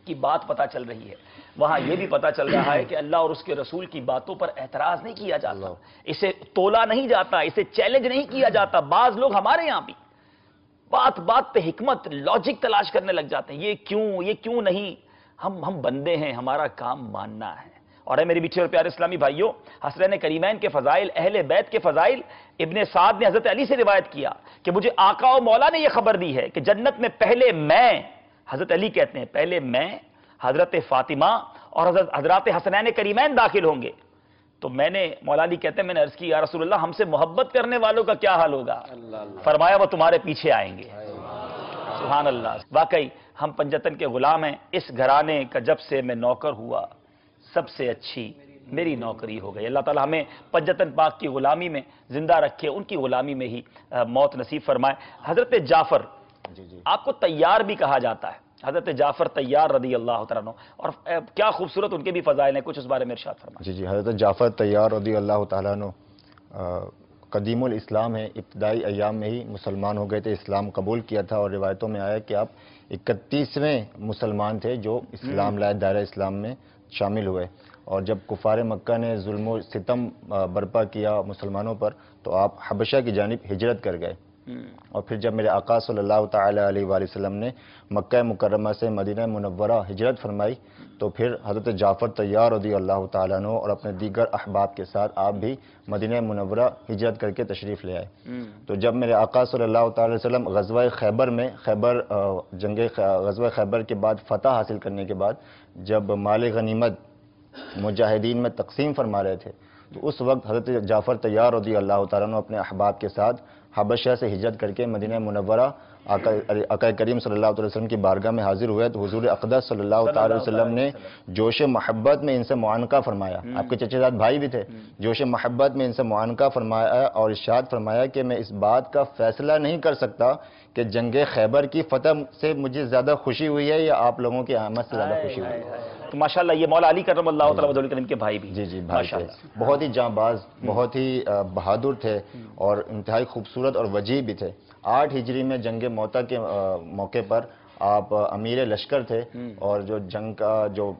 کی بات پتہ چل رہی ہے وہاں یہ بھی پتہ چل رہا ہے کہ اللہ اور اس کے رسول کی باتوں پر اعتراض نہیں کیا جاتا، اسے تولا نہیں جاتا، اسے چیلنج نہیں کیا جاتا. بعض لوگ ہمارے یہاں بھی بات بات پہ حکمت لاجک تلاش کرنے لگ جاتے ہیں، یہ کیوں نہیں. ہم بندے ہیں، ہمارا کام ماننا ہے. اور اے میرے میٹھے اور پیارے اسلامی بھائیوں، حسنین کریمین کے فضائل، اہل بیت کے فضائل، ابن سعد نے حضرت علی سے روایت کیا کہ مجھے آقا و مولا نے یہ خبر دی ہے کہ جنت میں پہلے میں، حضرت علی کہتے ہیں پہلے میں، حضرت فاطمہ اور حضرات حسنین کریمین داخل ہوں گے. تو میں نے، مولا علی کہتے ہیں میں نے عرض کی یا رسول اللہ ہم سے محبت کرنے والوں کا کیا حال ہوگا؟ فرمایا وہ تمہارے پیچھے آئیں گے. سبحان اللہ. واقعی ہم پنجتن کے غلام ہیں. اس گھرانے کا جب سے میں نوکر ہوا سب سے اچھی میری نوکری ہو گئی. اللہ تعالیٰ ہمیں پنجتن پاک کی غلامی میں زندہ رکھے، ان کی غلامی میں ہی موت نصیب فرمائے. حضرت جعفر آپ کو طیار بھی کہا جاتا ہے، حضرت جعفر طیار رضی اللہ تعالیٰ عنہ، اور کیا خوبصورت ان کے بھی فضائل ہیں، کچھ اس بارے میں ارشاد فرمائیں. جی حضرت جعفر طیار رضی اللہ تعالیٰ عنہ قدیم الاسلام ہے، ابتدائی ایام میں ہی مسلمان ہو گئے تھے، اسلام قبول کیا تھا، اور روایتوں میں آیا کہ آپ 31ویں مسلمان تھے جو اسلام لائے، دائرہ اسلام میں شامل ہوئے. اور جب کفار مکہ نے ظلم و ستم برپا کیا مسلمانوں پر تو آپ حبشہ کی جانب ہجرت کر گئے. اور پھر جب میرے آقا صلی اللہ تعالی علیہ وآلہ وسلم نے مکہ مکرمہ سے مدینہ منورہ ہجرت فرمائی تو پھر حضرت جعفر طیار رضی اللہ تعالیٰ عنہ اور اپنے دیگر احباب کے ساتھ آپ بھی مدینہ منورہ ہجرت کر کے تشریف لے آئے. تو جب میرے آقا صلی اللہ تعالی وسلم غزوہ خیبر میں غزوہ خیبر کے بعد فتح حاصل کرنے کے بعد جب مال غنیمت مجاہدین میں تقسیم فرما رہے تھے تو اس وقت حضرت جعفر طیار رضی اللہ تعالیٰ عنہ اپنے احباب کے ساتھ حبشہ سے ہجرت کر کے مدینہ منورہ آقا کریم صلی اللہ علیہ وسلم کی بارگاہ میں حاضر ہوئے تو حضور اقدس صلی اللہ تعالی وسلم نے جوش محبت میں ان سے معانقہ فرمایا. آپ کے چچے زاد بھائی بھی تھے. جوش محبت میں ان سے معانقہ فرمایا اور ارشاد فرمایا کہ میں اس بات کا فیصلہ نہیں کر سکتا کہ جنگ خیبر کی فتح سے مجھے زیادہ خوشی ہوئی ہے یا آپ لوگوں کی آمد سے زیادہ خوشی ہوئی ہے. تو ماشاءاللہ یہ مولا علی کرم اللہ تعالیٰ وجہ الکریم کے بھائی بھی. جی بھائی تھے، بہت ہی جاں باز، بہت ہی بہادر تھے اور انتہائی خوبصورت اور وجیح بھی تھے. 8 ہجری میں جنگ موتا کے موقع پر آپ امیر لشکر تھے اور جو جنگ کا جو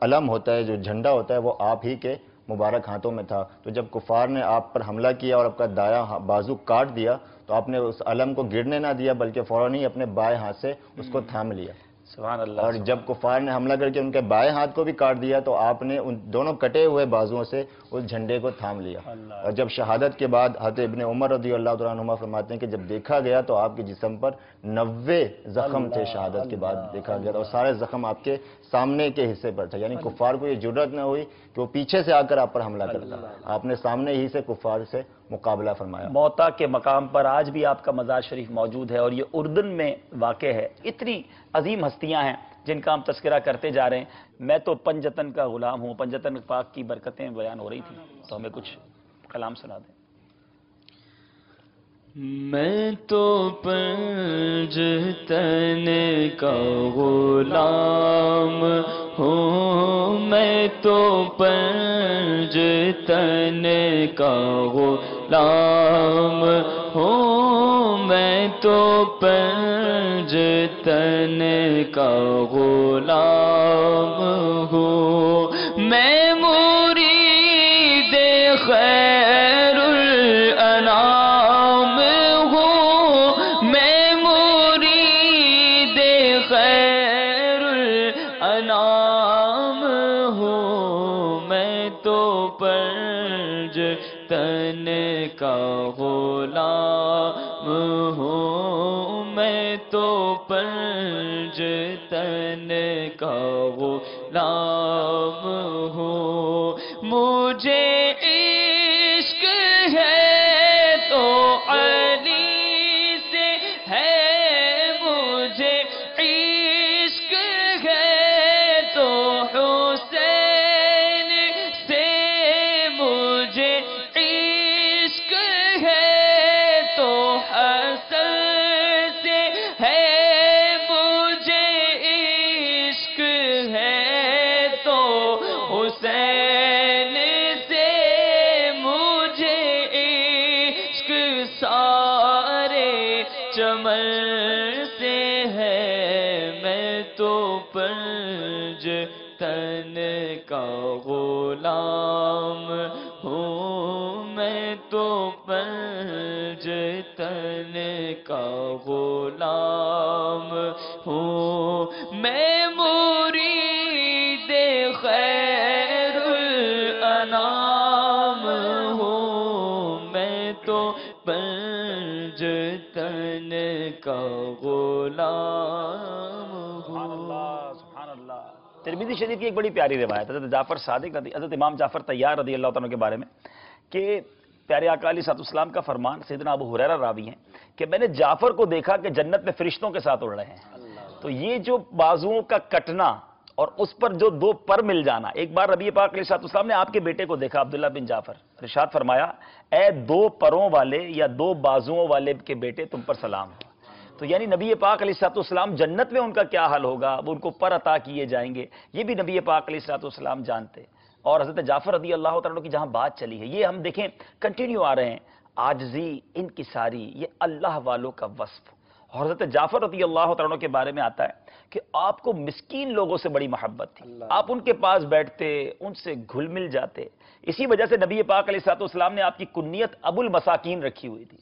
علم ہوتا ہے، جو جھنڈا ہوتا ہے وہ آپ ہی کے مبارک ہاتھوں میں تھا. تو جب کفار نے آپ پر حملہ کیا اور آپ کا دایاں بازو کاٹ دیا تو آپ نے اس علم کو گرنے نہ دیا بلکہ فوراً ہی اپنے بائیں ہاتھ سے اس کو تھام لیا. سبحان اللہ. اور جب کفار نے حملہ کر کے ان کے بائیں ہاتھ کو بھی کاٹ دیا تو آپ نے ان دونوں کٹے ہوئے بازوؤں سے اس جھنڈے کو تھام لیا. اور جب شہادت کے بعد حضرت ابن عمر رضی اللہ تعالیٰ عنہما فرماتے ہیں کہ جب دیکھا گیا تو آپ کے جسم پر 90 زخم تھے. شہادت کے بعد دیکھا گیا اور سارے زخم آپ کے سامنے کے حصے پر تھے. یعنی کفار کو یہ جرأت نہ ہوئی کہ وہ پیچھے سے آ کر آپ پر حملہ کرتا. آپ نے سامنے ہی سے کفار سے مقابلہ فرمایا. موتا کے مقام پر آج بھی آپ کا مزار شریف موجود ہے اور یہ اردن میں واقع ہے. اتنی عظیم ہستیاں ہیں جن کا ہم تذکرہ کرتے جا رہے ہیں. میں تو پنجتن کا غلام ہوں. پنجتن پاک کی برکتیں بیان ہو رہی تھیں تو ہمیں کچھ کلام سنا دیں. میں تو پنجتن کا غلام ہوں. میں تو پنجتن کا غلام ہوں. میں تو پنجتن کا غلام ہوں. میں مرید خیر الانام ہوں. میں مرید خیر الانام ہوں. میں تو پنجتن کا غلام ہوں. میں تو پنجتن کا غلام ہوں. مجھے عشق ہے تو علی سے ہے. مجھے عشق ہے تو حسین سے. مجھے عشق ہے تو حسن سے ہے. مجھے عشق ہے تو حسین سے. مجھے عشق سارے چمن سے ہے. میں تو پنجتن کا غلام ہوں. میں تو پنجتن کا غلام ہوں. میں مرید خیر الانام ہوں. میں تو پنجتن کا غلام ہوں. سبحان اللہ. ترمذی شریف کی ایک بڑی پیاری روایت حضرت جعفر صادق حضرت امام جعفر طیار رضی اللہ تعالیٰ کے بارے میں کہ پیارے آقا علیہ السلام کا فرمان سیدنا ابو ہریرہ راوی ہیں کہ میں نے جعفر کو دیکھا کہ جنت میں فرشتوں کے ساتھ اڑ رہے ہیں. تو یہ جو بازوؤں کا کٹنا اور اس پر جو دو پر مل جانا. ایک بار نبی پاک علیہ السلام نے آپ کے بیٹے کو دیکھا عبداللہ بن جعفر. ارشاد فرمایا اے دو پروں والے یا دو بازوؤں والے کے بیٹے تم پر سلام ہو. تو یعنی نبی پاک علیہ السلام جنت میں ان کا کیا حال ہوگا, وہ ان کو پر عطا کیے جائیں گے, یہ بھی نبی پاک علیہ السلام جانتے. اور حضرت جعفر رضی اللہ تعالیٰ کی جہاں بات چلی ہے یہ ہم دیکھیں کنٹینیو آ رہے ہیں. عاجزی, انکساری, یہ اللہ والوں کا وصف. اور حضرت جعفر رضی اللہ تعالیٰ کے بارے میں آتا ہے کہ آپ کو مسکین لوگوں سے بڑی محبت تھی. آپ ان کے پاس بیٹھتے, ان سے گھل مل جاتے. اسی وجہ سے نبی پاک علیہ السلام نے آپ کی کنیت ابو المساکین رکھی ہوئی تھی.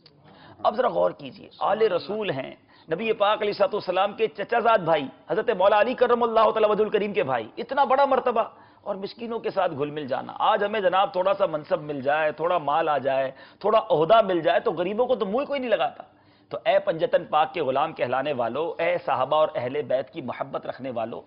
اب ذرا غور کیجئے, آل رسول ہیں, نبی پاک علیہ السلام کے چچا زاد بھائی حضرت مولا علی کرم اللہ تعالیٰ وجہ الکریم کے بھائی, اتنا بڑا مرتبہ اور مسکینوں کے ساتھ گھل مل جانا. آج ہمیں جناب تھوڑا سا منصب مل جائے, تھوڑا مال آ جائے, تھوڑا عہدہ مل جائے تو غریبوں کو تو منہ کوئی نہیں لگاتا. تو اے پنجتن پاک کے غلام کہلانے والوں, اے صحابہ اور اہل بیت کی محبت رکھنے والوں,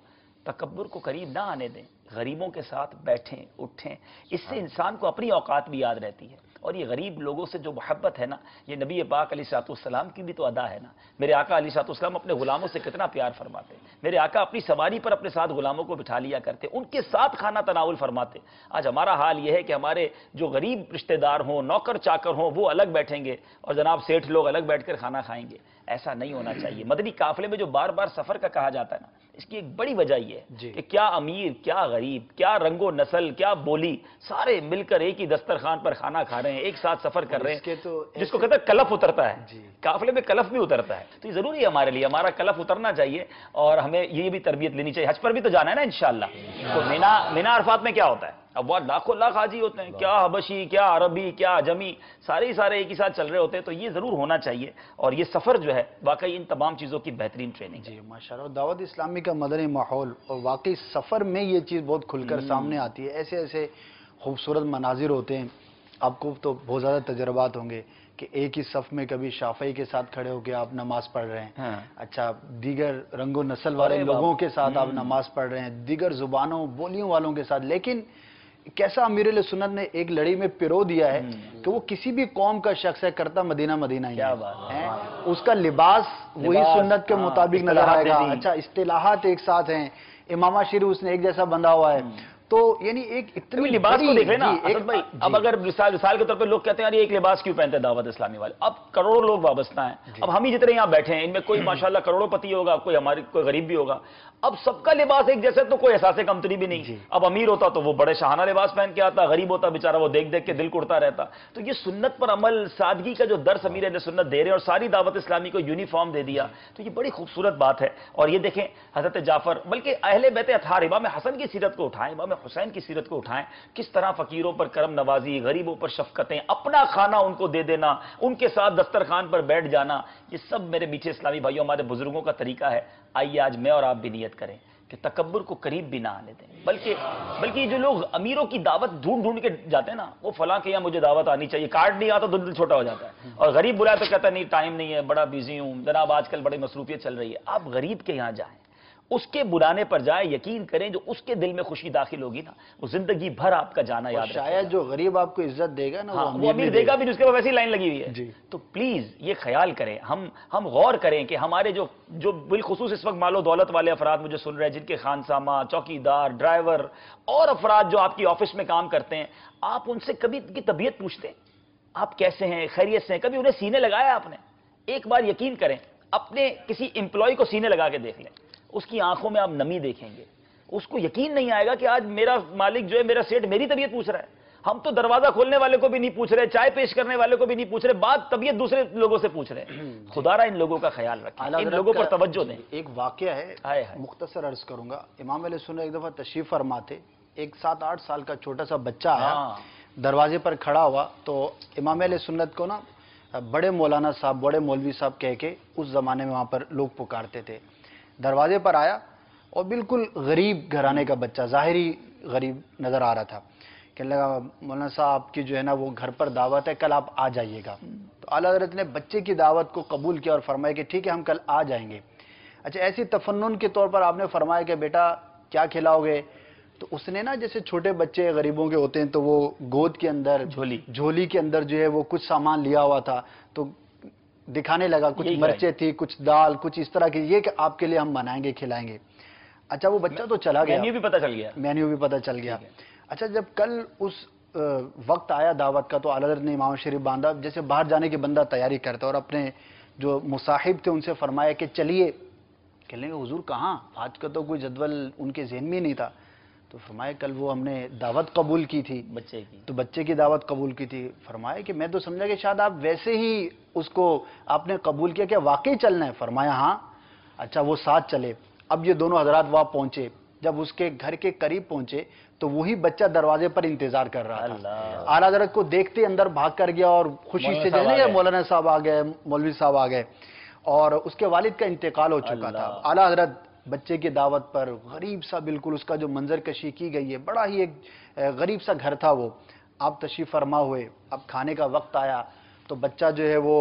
تکبر کو قریب نہ آنے دیں. غریبوں کے ساتھ بیٹھیں اٹھیں, اس سے انسان کو اپنی اوقات بھی یاد رہتی ہے. اور یہ غریب لوگوں سے جو محبت ہے نا, یہ نبی پاک علیہ السلام کی بھی تو ادا ہے نا. میرے آقا علیہ السلام اپنے غلاموں سے کتنا پیار فرماتے. میرے آقا اپنی سواری پر اپنے ساتھ غلاموں کو بٹھا لیا کرتے, ان کے ساتھ کھانا تناول فرماتے. آج ہمارا حال یہ ہے کہ ہمارے جو غریب رشتہ دار ہوں, نوکر چاکر ہوں, وہ الگ بیٹھیں گے اور جناب سیٹھ لوگ الگ بیٹھ کر کھانا کھائیں گے. ایسا نہیں ہونا چاہیے. مدنی قافلے میں جو بار بار سفر کا کہا جاتا ہے نا, اس کی ایک بڑی وجہ یہ ہے کہ کیا امیر, کیا غریب, کیا رنگ و نسل, کیا بولی, سارے مل کر ایک ہی دسترخوان پر کھانا کھا رہے ہیں, ایک ساتھ سفر کر رہے ہیں, جس کو کہتے ہیں کلف اترتا ہے. قافلے میں کلف بھی اترتا ہے. تو یہ ضروری ہے ہمارے لیے, ہمارا کلف اترنا چاہیے اور ہمیں یہ بھی تربیت لینی چاہیے. حج پر بھی تو جانا ہے نا انشاءاللہ. تو مینا عرفات میں کیا ہوتا ہے, اب وہ لاکھوں لاکھ حاجی ہوتے ہیں، کیا حبشی، کیا عربی، کیا عجمی، سارے ایک ہی ساتھ چل رہے ہوتے ہیں. تو یہ ضرور ہونا چاہیے، اور یہ سفر جو ہے واقعی ان تمام چیزوں کی بہترین ٹریننگ. جی ماشاءاللہ، دعوت اسلامی کا مدنی ماحول، اور واقعی سفر میں یہ چیز بہت کھل کر سامنے آتی ہے. ایسے خوبصورت مناظر ہوتے ہیں. آپ کو تو بہت زیادہ تجربات ہوں گے کہ ایک ہی صف میں کبھی شافعی کے ساتھ کھڑے ہو کے آپ نماز پڑھ رہے ہیں، اچھا دیگر رنگ و نسل والے لوگوں کے ساتھ آپ نماز پڑھ رہے ہیں، دیگر زبانوں بولیوں والوں کے ساتھ. لیکن کیسا امیر علیہ سنت نے ایک لڑی میں پرو دیا ہے کہ وہ کسی بھی قوم کا شخص ہے، کرتا مدینہ ہی ہے، اس کا لباس وہی سنت کے مطابق نظر آئے گا. اچھا اصطلاحات ایک ساتھ ہیں، امامہ شریف اس نے ایک جیسا بندھا ہوا ہے. تو یعنی ایک اتنی لباس کو دیکھ لیں نا اسد بھائی. اب اگر مثال کے طور پہ لوگ کہتے ہیں یار ایک لباس کیوں پہنتے ہیں دعوت اسلامی والے؟ اب کروڑوں لوگ وابستہ ہیں. اب ہم ہی جتنے یہاں بیٹھے ہیں ان میں کوئی ماشاءاللہ کروڑوں پتی ہوگا، کوئی غریب بھی ہوگا. اب سب کا لباس ایک جیسے تو کوئی احساس کمتری بھی نہیں. اب امیر ہوتا تو وہ بڑے شاہانہ لباس پہن کے آتا، غریب ہوتا بیچارہ وہ دیکھ کے دل کڑتا رہتا. تو یہ سنت پر عمل، سادگی کا جو درس امیر علیہ سنت دے رہے ہیں اور ساری دعوت اسلامی کو یونیفارم دے دیا، تو یہ بڑی خوبصورت بات ہے. اور یہ دیکھیں حضرت جعفر، بلکہ اہل بیت اطہار، امام حسن کی سیرت کو اٹھائیں، امام حسین کی سیرت کو اٹھائیں، کس طرح فقیروں پر کرم نوازی، غریبوں پر شفقتیں، اپنا کھانا ان کو دے دینا، ان کے ساتھ دسترخوان پر بیٹھ جانا. یہ سب میرے میٹھے اسلامی بھائیوں ہمارے بزرگوں کا طریقہ ہے. آئیے آج میں اور آپ بھی نیت کریں کہ تکبر کو قریب بھی نہ آنے دیں. بلکہ یہ جو لوگ امیروں کی دعوت ڈھونڈ کے جاتے ہیں نا، وہ فلاں کے یہاں مجھے دعوت آنی چاہیے، کارڈ نہیں آتا تو دل چھوٹا ہو جاتا ہے. اور غریب بلایا تو کہتا ہے نہیں ٹائم نہیں ہے، بڑا بیزی ہوں جناب، آج کل بڑی مصروفیت چل رہی ہے. آپ غریب کے یہاں جائیں، اس کے بلانے پر جائیں، یقین کریں جو اس کے دل میں خوشی داخل ہوگی نا، وہ زندگی بھر آپ کا جانا یاد رکھے گا. شاید جو غریب آپ کو عزت دے گا نا، وہ امیر دے گا بھی، جس کے پاس ویسی لائن لگی ہوئی ہے. تو پلیز یہ خیال کریں، ہم غور کریں کہ ہمارے جو بالخصوص اس وقت مال و دولت والے افراد مجھے سن رہے ہیں، جن کے خانسامہ، چوکیدار، ڈرائیور اور افراد جو آپ کی آفس میں کام کرتے ہیں، آپ ان سے کبھی کی طبیعت پوچھتے ہیں، آپ کیسے ہیں، خیریت سے ہیں؟ کبھی انہیں سینے لگایا آپ نے؟ ایک بار یقین کریں، اپنے کسی امپلائی کو سینے لگا کے دیکھ لیں، اس کی آنکھوں میں آپ نمی دیکھیں گے. اس کو یقین نہیں آئے گا کہ آج میرا مالک جو ہے، میرا سیٹ میری طبیعت پوچھ رہا ہے. ہم تو دروازہ کھولنے والے کو بھی نہیں پوچھ رہے، چائے پیش کرنے والے کو بھی نہیں پوچھ رہے، بات طبیعت دوسرے لوگوں سے پوچھ رہے ہیں. خدا را ان لوگوں کا خیال رکھیں، ان لوگوں پر توجہ دیں. ایک واقعہ ہے، مختصر عرض کروں گا. امام علیہ سنت ایک دفعہ تشریف فرما تھے، ایک 7-8 سال کا چھوٹا سا بچہ آیا، دروازے پر کھڑا ہوا. تو امام علیہ سنت کو نا بڑے مولانا صاحب، بڑے مولوی صاحب کہہ کے اس زمانے میں وہاں پر لوگ پکارتے تھے. دروازے پر آیا اور بالکل غریب گھرانے کا بچہ، ظاہری غریب نظر آ رہا تھا. کہنے لگا مولانا صاحب کی جو ہے نا وہ گھر پر دعوت ہے، کل آپ آ جائیے گا. تو اعلیٰ حضرت نے بچے کی دعوت کو قبول کیا اور فرمایا کہ ٹھیک ہے ہم کل آ جائیں گے. اچھا ایسی تفنن کے طور پر آپ نے فرمایا کہ بیٹا کیا کھلاؤ گے؟ تو اس نے نا جیسے چھوٹے بچے غریبوں کے ہوتے ہیں تو وہ گود کے اندر، جھولی کے اندر جو ہے وہ کچھ سامان لیا ہوا تھا، تو دکھانے لگا کچھ مرچیں تھی، کچھ دال، کچھ اس طرح کی، یہ کہ آپ کے لیے ہم بنائیں گے کھلائیں گے. اچھا وہ بچہ تو چلا گیا، مینیو بھی پتہ چل گیا. اچھا جب کل اس وقت آیا دعوت کا تو اعلیٰ حضرت نے امام شریف باندھا، جیسے باہر جانے کی بندہ تیاری کرتا، اور اپنے جو مصاحب تھے ان سے فرمایا کہ چلیے. کہنے لگے حضور کہاں؟ آج کا تو کوئی جدول ان کے ذہن میں نہیں تھا. تو فرمایا کل وہ ہم نے دعوت قبول کی تھی بچے کی، تو بچے کی دعوت قبول کی تھی. فرمایا کہ میں تو سمجھا کہ شاید آپ ویسے ہی اس کو آپ نے قبول کیا، کہ واقعی چلنا ہے؟ فرمایا ہاں. اچھا وہ ساتھ چلے. اب یہ دونوں حضرات وہاں پہنچے. جب اس کے گھر کے قریب پہنچے تو وہی بچہ دروازے پر انتظار کر رہا تھا. اعلیٰ حضرت کو دیکھتے اندر بھاگ کر گیا اور خوشی سے جو مولانا صاحب آ گئے، مولوی صاحب آ گئے، اور اس کے والد کا انتقال ہو چکا تھا. اعلیٰ حضرت بچے کی دعوت پر، غریب سا بالکل، اس کا جو منظر کشی کی گئی ہے، بڑا ہی ایک غریب سا گھر تھا وہ. آپ تشریف فرما ہوئے، اب کھانے کا وقت آیا تو بچہ جو ہے وہ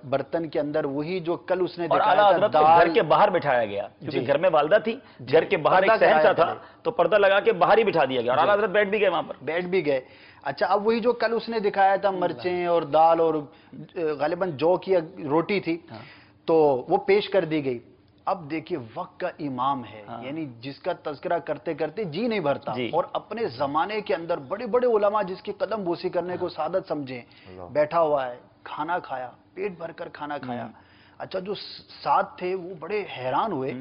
برتن کے اندر وہی جو کل اس نے دکھایا تھا، گھر کے باہر بٹھایا گیا، کیونکہ گھر میں والدہ تھی، گھر کے باہر ایک صحن سا تھا تو پردہ لگا کے باہر ہی بٹھا دیا گیا، اور اعلیٰ حضرت بیٹھ بھی گئے وہاں پر، بیٹھ بھی گئے. اچھا اب وہی جو کل اس نے دکھایا تھا، مرچیں اور دال اور غالباً جو کی روٹی تھی، تو وہ پیش کر دی گئی. اب دیکھیے وقت کا امام ہے، یعنی جس کا تذکرہ کرتے کرتے جی نہیں بھرتا، اور اپنے زمانے کے اندر بڑے بڑے علماء جس کی قدم بوسی کرنے کو سعادت سمجھیں، بیٹھا ہوا ہے، کھانا کھایا، پیٹ بھر کر کھانا کھایا. اچھا جو ساتھ تھے وہ بڑے حیران ہوئے،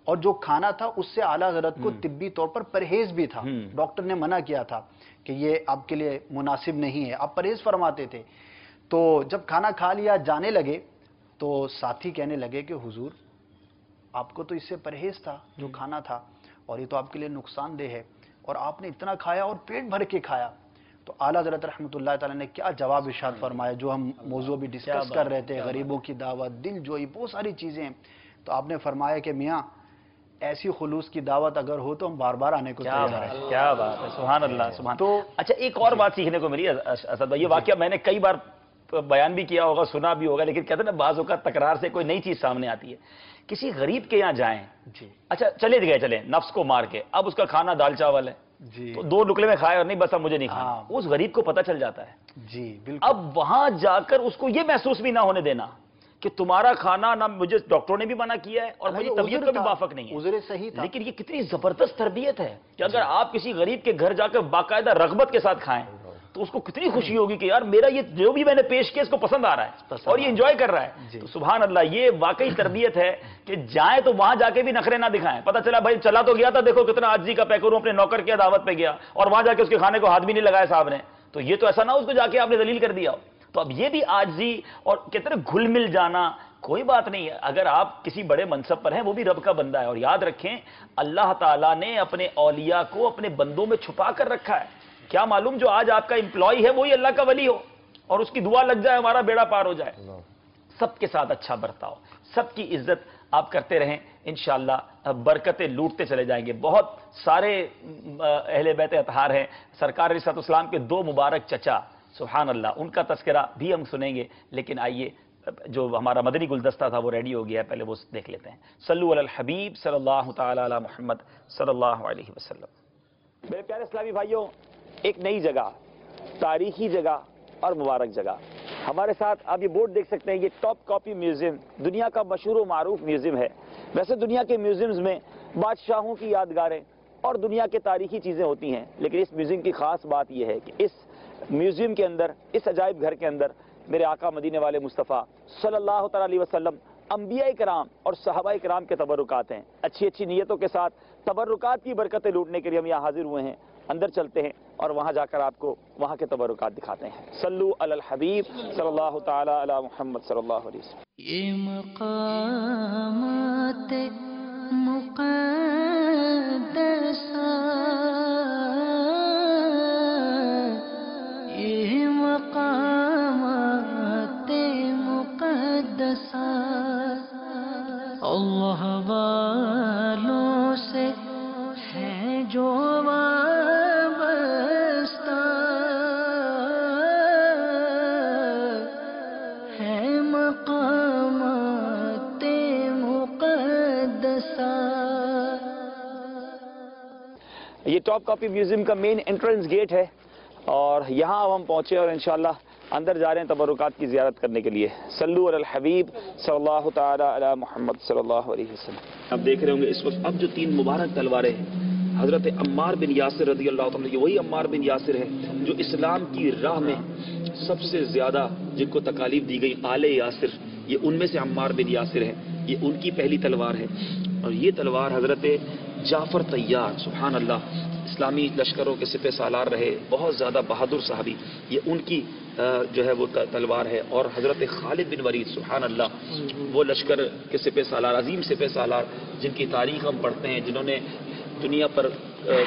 اور جو کھانا تھا اس سے اعلیٰ حضرت کو طبی طور پر پرہیز بھی تھا. ڈاکٹر نے منع کیا تھا کہ یہ آپ کے لیے مناسب نہیں ہے، آپ پرہیز فرماتے تھے. تو جب کھانا کھا لیا جانے لگے تو ساتھی کہنے لگے کہ حضور آپ کو تو اس سے پرہیز تھا جو کھانا تھا، اور یہ تو آپ کے لیے نقصان دہ ہے. اور آپ نے اتنا کھایا اور پیٹ بھر کے کھایا. تو اعلیٰ حضرت رحمۃ اللہ تعالیٰ نے کیا جواب ارشاد فرمایا, جو ہم موضوع بھی ڈسکس کر رہے تھے, غریبوں کی دعوت, دل جوئی, بہت ساری چیزیں ہیں. تو آپ نے فرمایا کہ میاں ایسی خلوص کی دعوت اگر ہو تو ہم بار بار آنے کو تیار ہیں. کیا بات ہے, سبحان اللہ, سبحان. تو اچھا ایک اور بات سیکھنے کو ملی اسد بھائی, یہ واقعہ میں نے کئی بار بیان بھی کیا ہوگا, سنا بھی ہوگا, لیکن کہتے ہیں نا بعض اوقات تکرار سے کوئی نئی چیز سامنے آتی ہے. کسی غریب کے یہاں جائیں, اچھا چلے نفس کو مار کے, اب اس کا کھانا دال چاول ہے, تو 2 ٹکڑے میں کھائے اور نہیں بس اب مجھے نہیں کھانا, اس غریب کو پتہ چل جاتا ہے. جی بالکل. اب وہاں جا کر اس کو یہ محسوس بھی نہ ہونے دینا کہ تمہارا کھانا نہ مجھے ڈاکٹروں نے بھی منع کیا ہے اور مجھے طبیعت کا بھی موافق نہیں ہے. عذر صحیح تھا. لیکن یہ کتنی زبردست تربیت ہے کہ اگر آپ کسی غریب کے گھر جا کر باقاعدہ رغبت کے ساتھ کھائیں تو اس کو کتنی خوشی ہوگی کہ یار میرا یہ جو بھی میں نے پیش کیا اس کو پسند آ رہا ہے اور یہ انجوائے کر رہا ہے. تو سبحان اللہ, یہ واقعی تربیت ہے کہ جائیں تو وہاں جا کے بھی نخرے نہ دکھائیں. پتہ چلا بھائی چلا تو گیا تھا, دیکھو کتنا عاجزی کا پیکر اپنے نوکر کیا دعوت پہ گیا اور وہاں جا کے اس کے کھانے کو ہاتھ بھی نہیں لگایا صاحب نے, تو یہ تو ایسا نہ اس کو جا کے آپ نے ذلیل کر دیا. تو اب یہ بھی عاجزی اور کہتے ہیں گھل مل جانا کوئی بات نہیں ہے. اگر آپ کسی بڑے منصب پر ہیں وہ بھی رب کا بندہ ہے, اور یاد رکھیں اللہ تعالیٰ نے اپنے اولیاء کو اپنے بندوں میں چھپا کر رکھا ہے. کیا معلوم جو آج آپ کا امپلائی ہے وہی اللہ کا ولی ہو اور اس کی دعا لگ جائے ہمارا بیڑا پار ہو جائے. سب کے ساتھ اچھا برتاؤ, سب کی عزت آپ کرتے رہیں, انشاءاللہ برکتیں لوٹتے چلے جائیں گے. بہت سارے اہل بیت اطہار ہیں, سرکار علیہ الصلوۃ والسلام کے 2 مبارک چچا, سبحان اللہ, ان کا تذکرہ بھی ہم سنیں گے. لیکن آئیے جو ہمارا مدنی گلدستہ تھا وہ ریڈی ہو گیا ہے, پہلے وہ دیکھ لیتے ہیں. صلو علی الحبیب صلی اللہ تعالی علی محمد صلی اللہ علیہ وسلم. میرے پیارے اسلامی بھائیوں, ایک نئی جگہ, تاریخی جگہ اور مبارک جگہ ہمارے ساتھ. آپ یہ بورڈ دیکھ سکتے ہیں, یہ ٹاپ کاپی میوزیم دنیا کا مشہور و معروف میوزیم ہے. ویسے دنیا کے میوزیمز میں بادشاہوں کی یادگاریں اور دنیا کے تاریخی چیزیں ہوتی ہیں, لیکن اس میوزیم کی خاص بات یہ ہے کہ اس میوزیم کے اندر, اس عجائب گھر کے اندر میرے آقا مدینے والے مصطفیٰ صلی اللہ تعالی علیہ وسلم, انبیاء کرام اور صحابہ کرام کے تبرکات ہیں. اچھی نیتوں کے ساتھ تبرکات کی برکتیں لوٹنے کے لیے ہم یہاں حاضر ہوئے ہیں. اندر چلتے ہیں اور وہاں جا کر آپ کو وہاں کے تبرکات دکھاتے ہیں. صلو علی الحبیب صلی اللہ تعالی علی محمد صلی اللہ علیہ وسلم. یہ مقامات مقدسہ یہ مقامات مقدسہ اللہ والوں سے ہے جو وابستہ ہے مقامات مقدسہ. یہ ٹاپ کاپی میوزیم کا مین انٹرنس گیٹ ہے اور یہاں اب ہم پہنچے اور انشاءاللہ اندر جا رہے ہیں تبرکات کی زیارت کرنے کے لیے. صلو علی الحبیب صلی اللہ تعالی علی محمد صلی اللہ علیہ وسلم. آپ دیکھ رہے ہوں گے اس وقت اب جو 3 مبارک تلواریں ہیں, حضرت عمار بن یاسر رضی اللہ عنہ, یہ وہی عمار بن یاسر ہے جو اسلام کی راہ میں سب سے زیادہ جن کو تکالیف دی گئی, آل یاسر, یہ ان میں سے عمار بن یاسر ہے. یہ ان کی پہلی تلوار ہے اور یہ تلوار حضرت جعفر طیار, سبحان اللہ, اسلامی لشکروں کے سپہ سالار رہے, بہت زیادہ بہادر صحابی, یہ ان کی جو ہے وہ تلوار ہے. اور حضرت خالد بن ولید, سبحان اللہ, وہ لشکر کے سپہ سالار, عظیم سپہ سالار, جن کی تاریخ ہم پڑھتے ہیں, جنہوں نے دنیا پر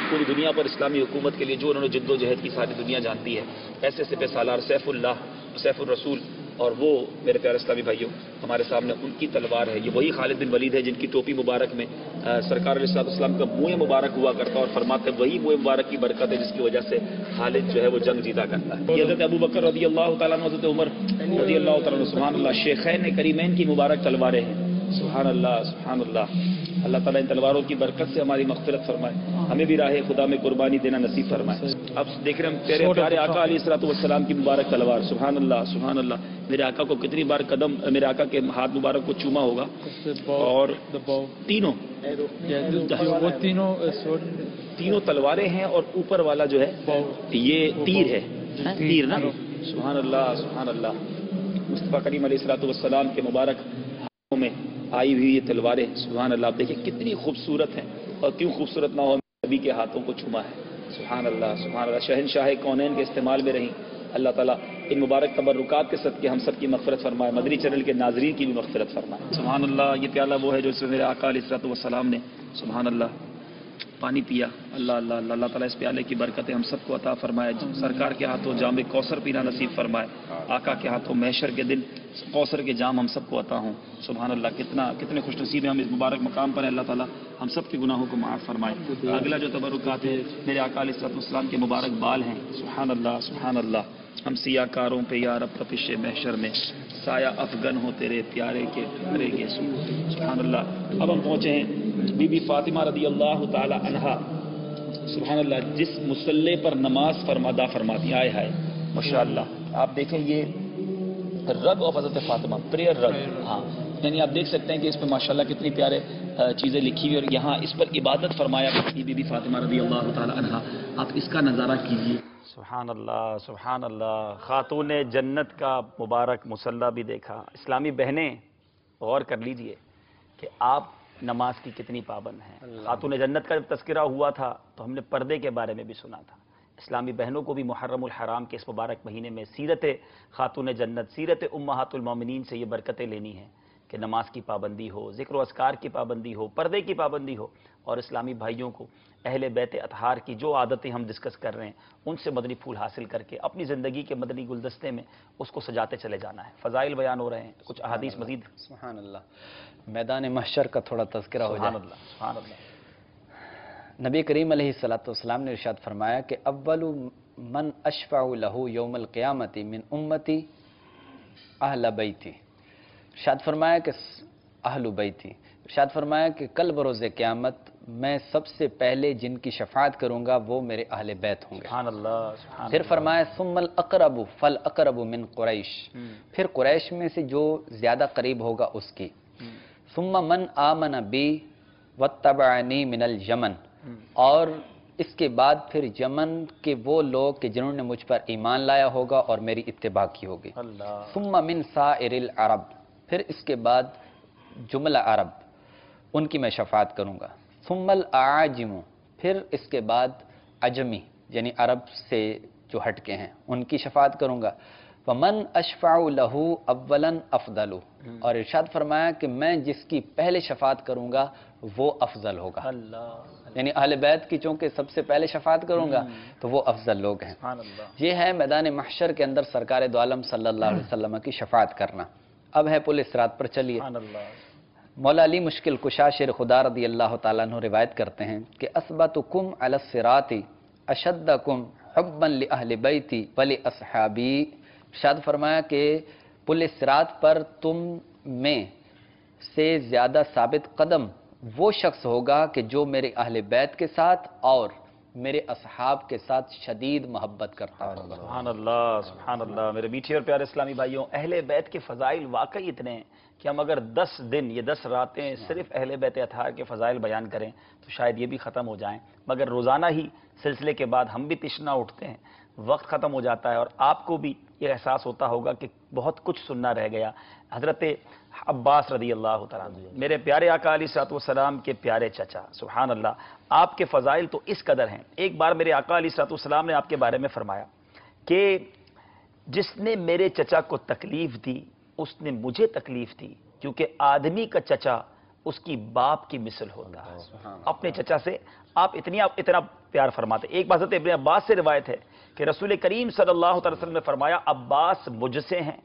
پوری دنیا پر اسلامی حکومت کے لیے جو انہوں نے جد و جہد کی ساری دنیا جانتی ہے. ایسے سپہ سالار سیف اللہ, سیف الرسول, اور وہ میرے پیارے اسلامی بھائیوں ہمارے سامنے ان کی تلوار ہے. یہ وہی خالد بن ولید ہے جن کی ٹوپی مبارک میں سرکار علیہ الصلوۃ والسلام کا منہ مبارک ہوا کرتا اور فرماتے وہی منہ مبارک کی برکت ہے جس کی وجہ سے خالد جو ہے وہ جنگ جیتا کرتا ہے. یہ حضرت ابو بکر رضی اللہ تعالیٰ عنہ, حضرت عمر رضی اللہ تعالیٰ عنہ, سبحان اللہ, شیخین کریمین کی مبارک تلواریں ہیں. سبحان اللہ, سبحان اللہ. اللہ تعالیٰ ان تلواروں کی برکت سے ہماری مغفرت فرمائے, ہمیں بھی راہ خدا میں قربانی دینا نصیب فرمائے. اب دیکھ رہے ہیں پیارے آقا علیہ الصلوۃ والسلام کی مبارک تلوار, سبحان اللہ, سبحان اللہ. میرے آقا کو کتنی بار قدم میرے آقا کے ہاتھ مبارک کو چوما ہوگا. اور تینوں تلواریں ہیں اور اوپر والا جو ہے یہ تیر ہے, تیر نا, سبحان اللہ, سبحان اللہ. مصطفیٰ کریم علیہ الصلوۃ والسلام کے مبارک ہاتھوں میں آئی ہوئی یہ تلواریں, سبحان اللہ. آپ دیکھیں کتنی خوبصورت ہیں, اور کیوں خوبصورت نہ ہو, نبی کے ہاتھوں کو چھوما ہے. سبحان اللہ, سبحان اللہ. شہنشاہ کونین کے استعمال میں رہیں. اللہ تعالیٰ ان مبارک تبرکات کے صدقے ہم سب کی مغفرت فرمائے, مدنی چینل کے ناظرین کی بھی مغفرت فرمائے. سبحان اللہ. یہ پیالہ وہ ہے جو اس میں میرے آقا علیہ الصلوۃ والسلام نے, سبحان اللہ, پانی پیا. اللہ اللہ اللہ اللہ تعالیٰ اس پیالے کی برکتیں ہم سب کو عطا فرمائے. سرکار کے ہاتھوں جام کوثر پینا نصیب فرمائے. آقا کے ہاتھوں محشر کے دن کوثر کے جام ہم سب کو عطا ہوں. سبحان اللہ, کتنے خوش نصیب ہیں ہم اس مبارک مقام پر. اللہ تعالیٰ ہم سب کے گناہوں کو معاف فرمائے. اگلا جو تبرکات ہے میرے آقا علیہ السلام کے مبارک بال ہیں. سبحان اللہ سبحان اللہ. ہم سیاہ کاروں پہ یا رب تپش محشر میں سایہ افغن ہو تیرے پیارے کے پیارے کے سو. سبحان اللہ. اب ہم پہنچے ہیں بی بی فاطمہ رضی اللہ تعالی عنہا. سبحان اللہ, جس مصلی پر نماز فرماتی. آئے ہائے ماشاء اللہ. آپ دیکھیں یہ رگ آف حضرت فاطمہ, پریئر رگ. ہاں, یعنی آپ دیکھ سکتے ہیں کہ اس پہ ماشاءاللہ کتنی پیارے چیزیں لکھی ہوئی, اور یہاں اس پر عبادت فرمایا بی بی فاطمہ رضی اللہ تعالی عنہا. آپ اس کا نظارہ کیجیے. سبحان اللہ سبحان اللہ. خاتون جنت کا مبارک مصلی بھی دیکھا. اسلامی بہنیں غور کر لیجئے کہ آپ نماز کی کتنی پابند ہیں. خاتون جنت کا جب تذکرہ ہوا تھا تو ہم نے پردے کے بارے میں بھی سنا تھا. اسلامی بہنوں کو بھی محرم الحرام کے اس مبارک مہینے میں سیرت خاتون جنت, سیرت امہات المومنین سے یہ برکتیں لینی ہیں کہ نماز کی پابندی ہو, ذکر و اذکار کی پابندی ہو, پردے کی پابندی ہو, اور اسلامی بھائیوں کو اہل بیت اطہار کی جو عادتیں ہم ڈسکس کر رہے ہیں ان سے مدنی پھول حاصل کر کے اپنی زندگی کے مدنی گلدستے میں اس کو سجاتے چلے جانا ہے. فضائل بیان ہو رہے ہیں, کچھ احادیث مزید. سبحان اللہ. میدان محشر کا تھوڑا تذکرہ ہو جائے. سبحان اللہ سبحان اللہ. نبی کریم علیہ السلام نے ارشاد فرمایا کہ اول من اشفع له یوم القیامت من امتی اہل بیتی. ارشاد فرمایا کہ اہل بیتی, ارشاد فرمایا کہ کل بروز قیامت میں سب سے پہلے جن کی شفاعت کروں گا وہ میرے اہل بیت ہوں گے. سبحان اللہ سبحان. پھر فرمایا ثم الاقرب فالاقرب من قریش, پھر قریش میں سے جو زیادہ قریب ہوگا اس کی. ثم من آمن بی واتبعنی من الجمن, اور اس کے بعد پھر یمن کے وہ لوگ کہ جنہوں نے مجھ پر ایمان لایا ہوگا اور میری اتباع کی ہوگی. ثم من سائر العرب, پھر اس کے بعد جملہ عرب ان کی میں شفاعت کروں گا. ثم الاعاجم, پھر اس کے بعد عجمی یعنی عرب سے جو ہٹ کے ہیں ان کی شفاعت کروں گا. ومن اشفع له اولا افضل, اور ارشاد فرمایا کہ میں جس کی پہلے شفاعت کروں گا وہ افضل ہوگا. یعنی اہل بیت کی چونکہ سب سے پہلے شفاعت کروں گا تو وہ افضل لوگ ہیں. یہ ہے میدان محشر کے اندر سرکار دو عالم صلی اللہ علیہ وسلم کی شفاعت کرنا. اب ہے پل صراط پر چلیے. مولا علی مشکل کشا شیر خدا رضی اللہ تعالیٰ عنہ روایت کرتے ہیں کہ اثبتکم علی الصراط اشدکم حبا لاہل بیتی ولاصحابی. ارشاد فرمایا کہ پل صراط پر تم میں سے زیادہ ثابت قدم وہ شخص ہوگا کہ جو میرے اہل بیت کے ساتھ اور میرے اصحاب کے ساتھ شدید محبت کرتا ہوگا. سبحان اللہ سبحان اللہ. میرے میٹھے اور پیارے اسلامی بھائیوں, اہل بیت کے فضائل واقعی اتنے ہیں کہ ہم اگر 10 دن یہ 10 راتیں صرف اہل بیت اطہار کے فضائل بیان کریں تو شاید یہ بھی ختم ہو جائیں, مگر روزانہ ہی سلسلے کے بعد ہم بھی تشنا اٹھتے ہیں, وقت ختم ہو جاتا ہے, اور آپ کو بھی یہ احساس ہوتا ہوگا کہ بہت کچھ سننا رہ گیا. حضرت عباس رضی اللہ تعالیٰ میرے پیارے آقا علیہ الصلوۃ والسلام کے پیارے چچا, سبحان اللہ, آپ کے فضائل تو اس قدر ہیں. ایک بار میرے آقا علیہ الصلوۃ والسلام نے آپ کے بارے میں فرمایا کہ جس نے میرے چچا کو تکلیف دی اس نے مجھے تکلیف دی, کیونکہ آدمی کا چچا اس کی باپ کی مثل ہوتا ہے. اپنے چچا سے آپ اتنا پیار فرماتے. ایک بار حضرت ابن عباس سے روایت ہے کہ رسول کریم صلی اللہ علیہ وسلم نے فرمایا عباس مجھ سے ہیں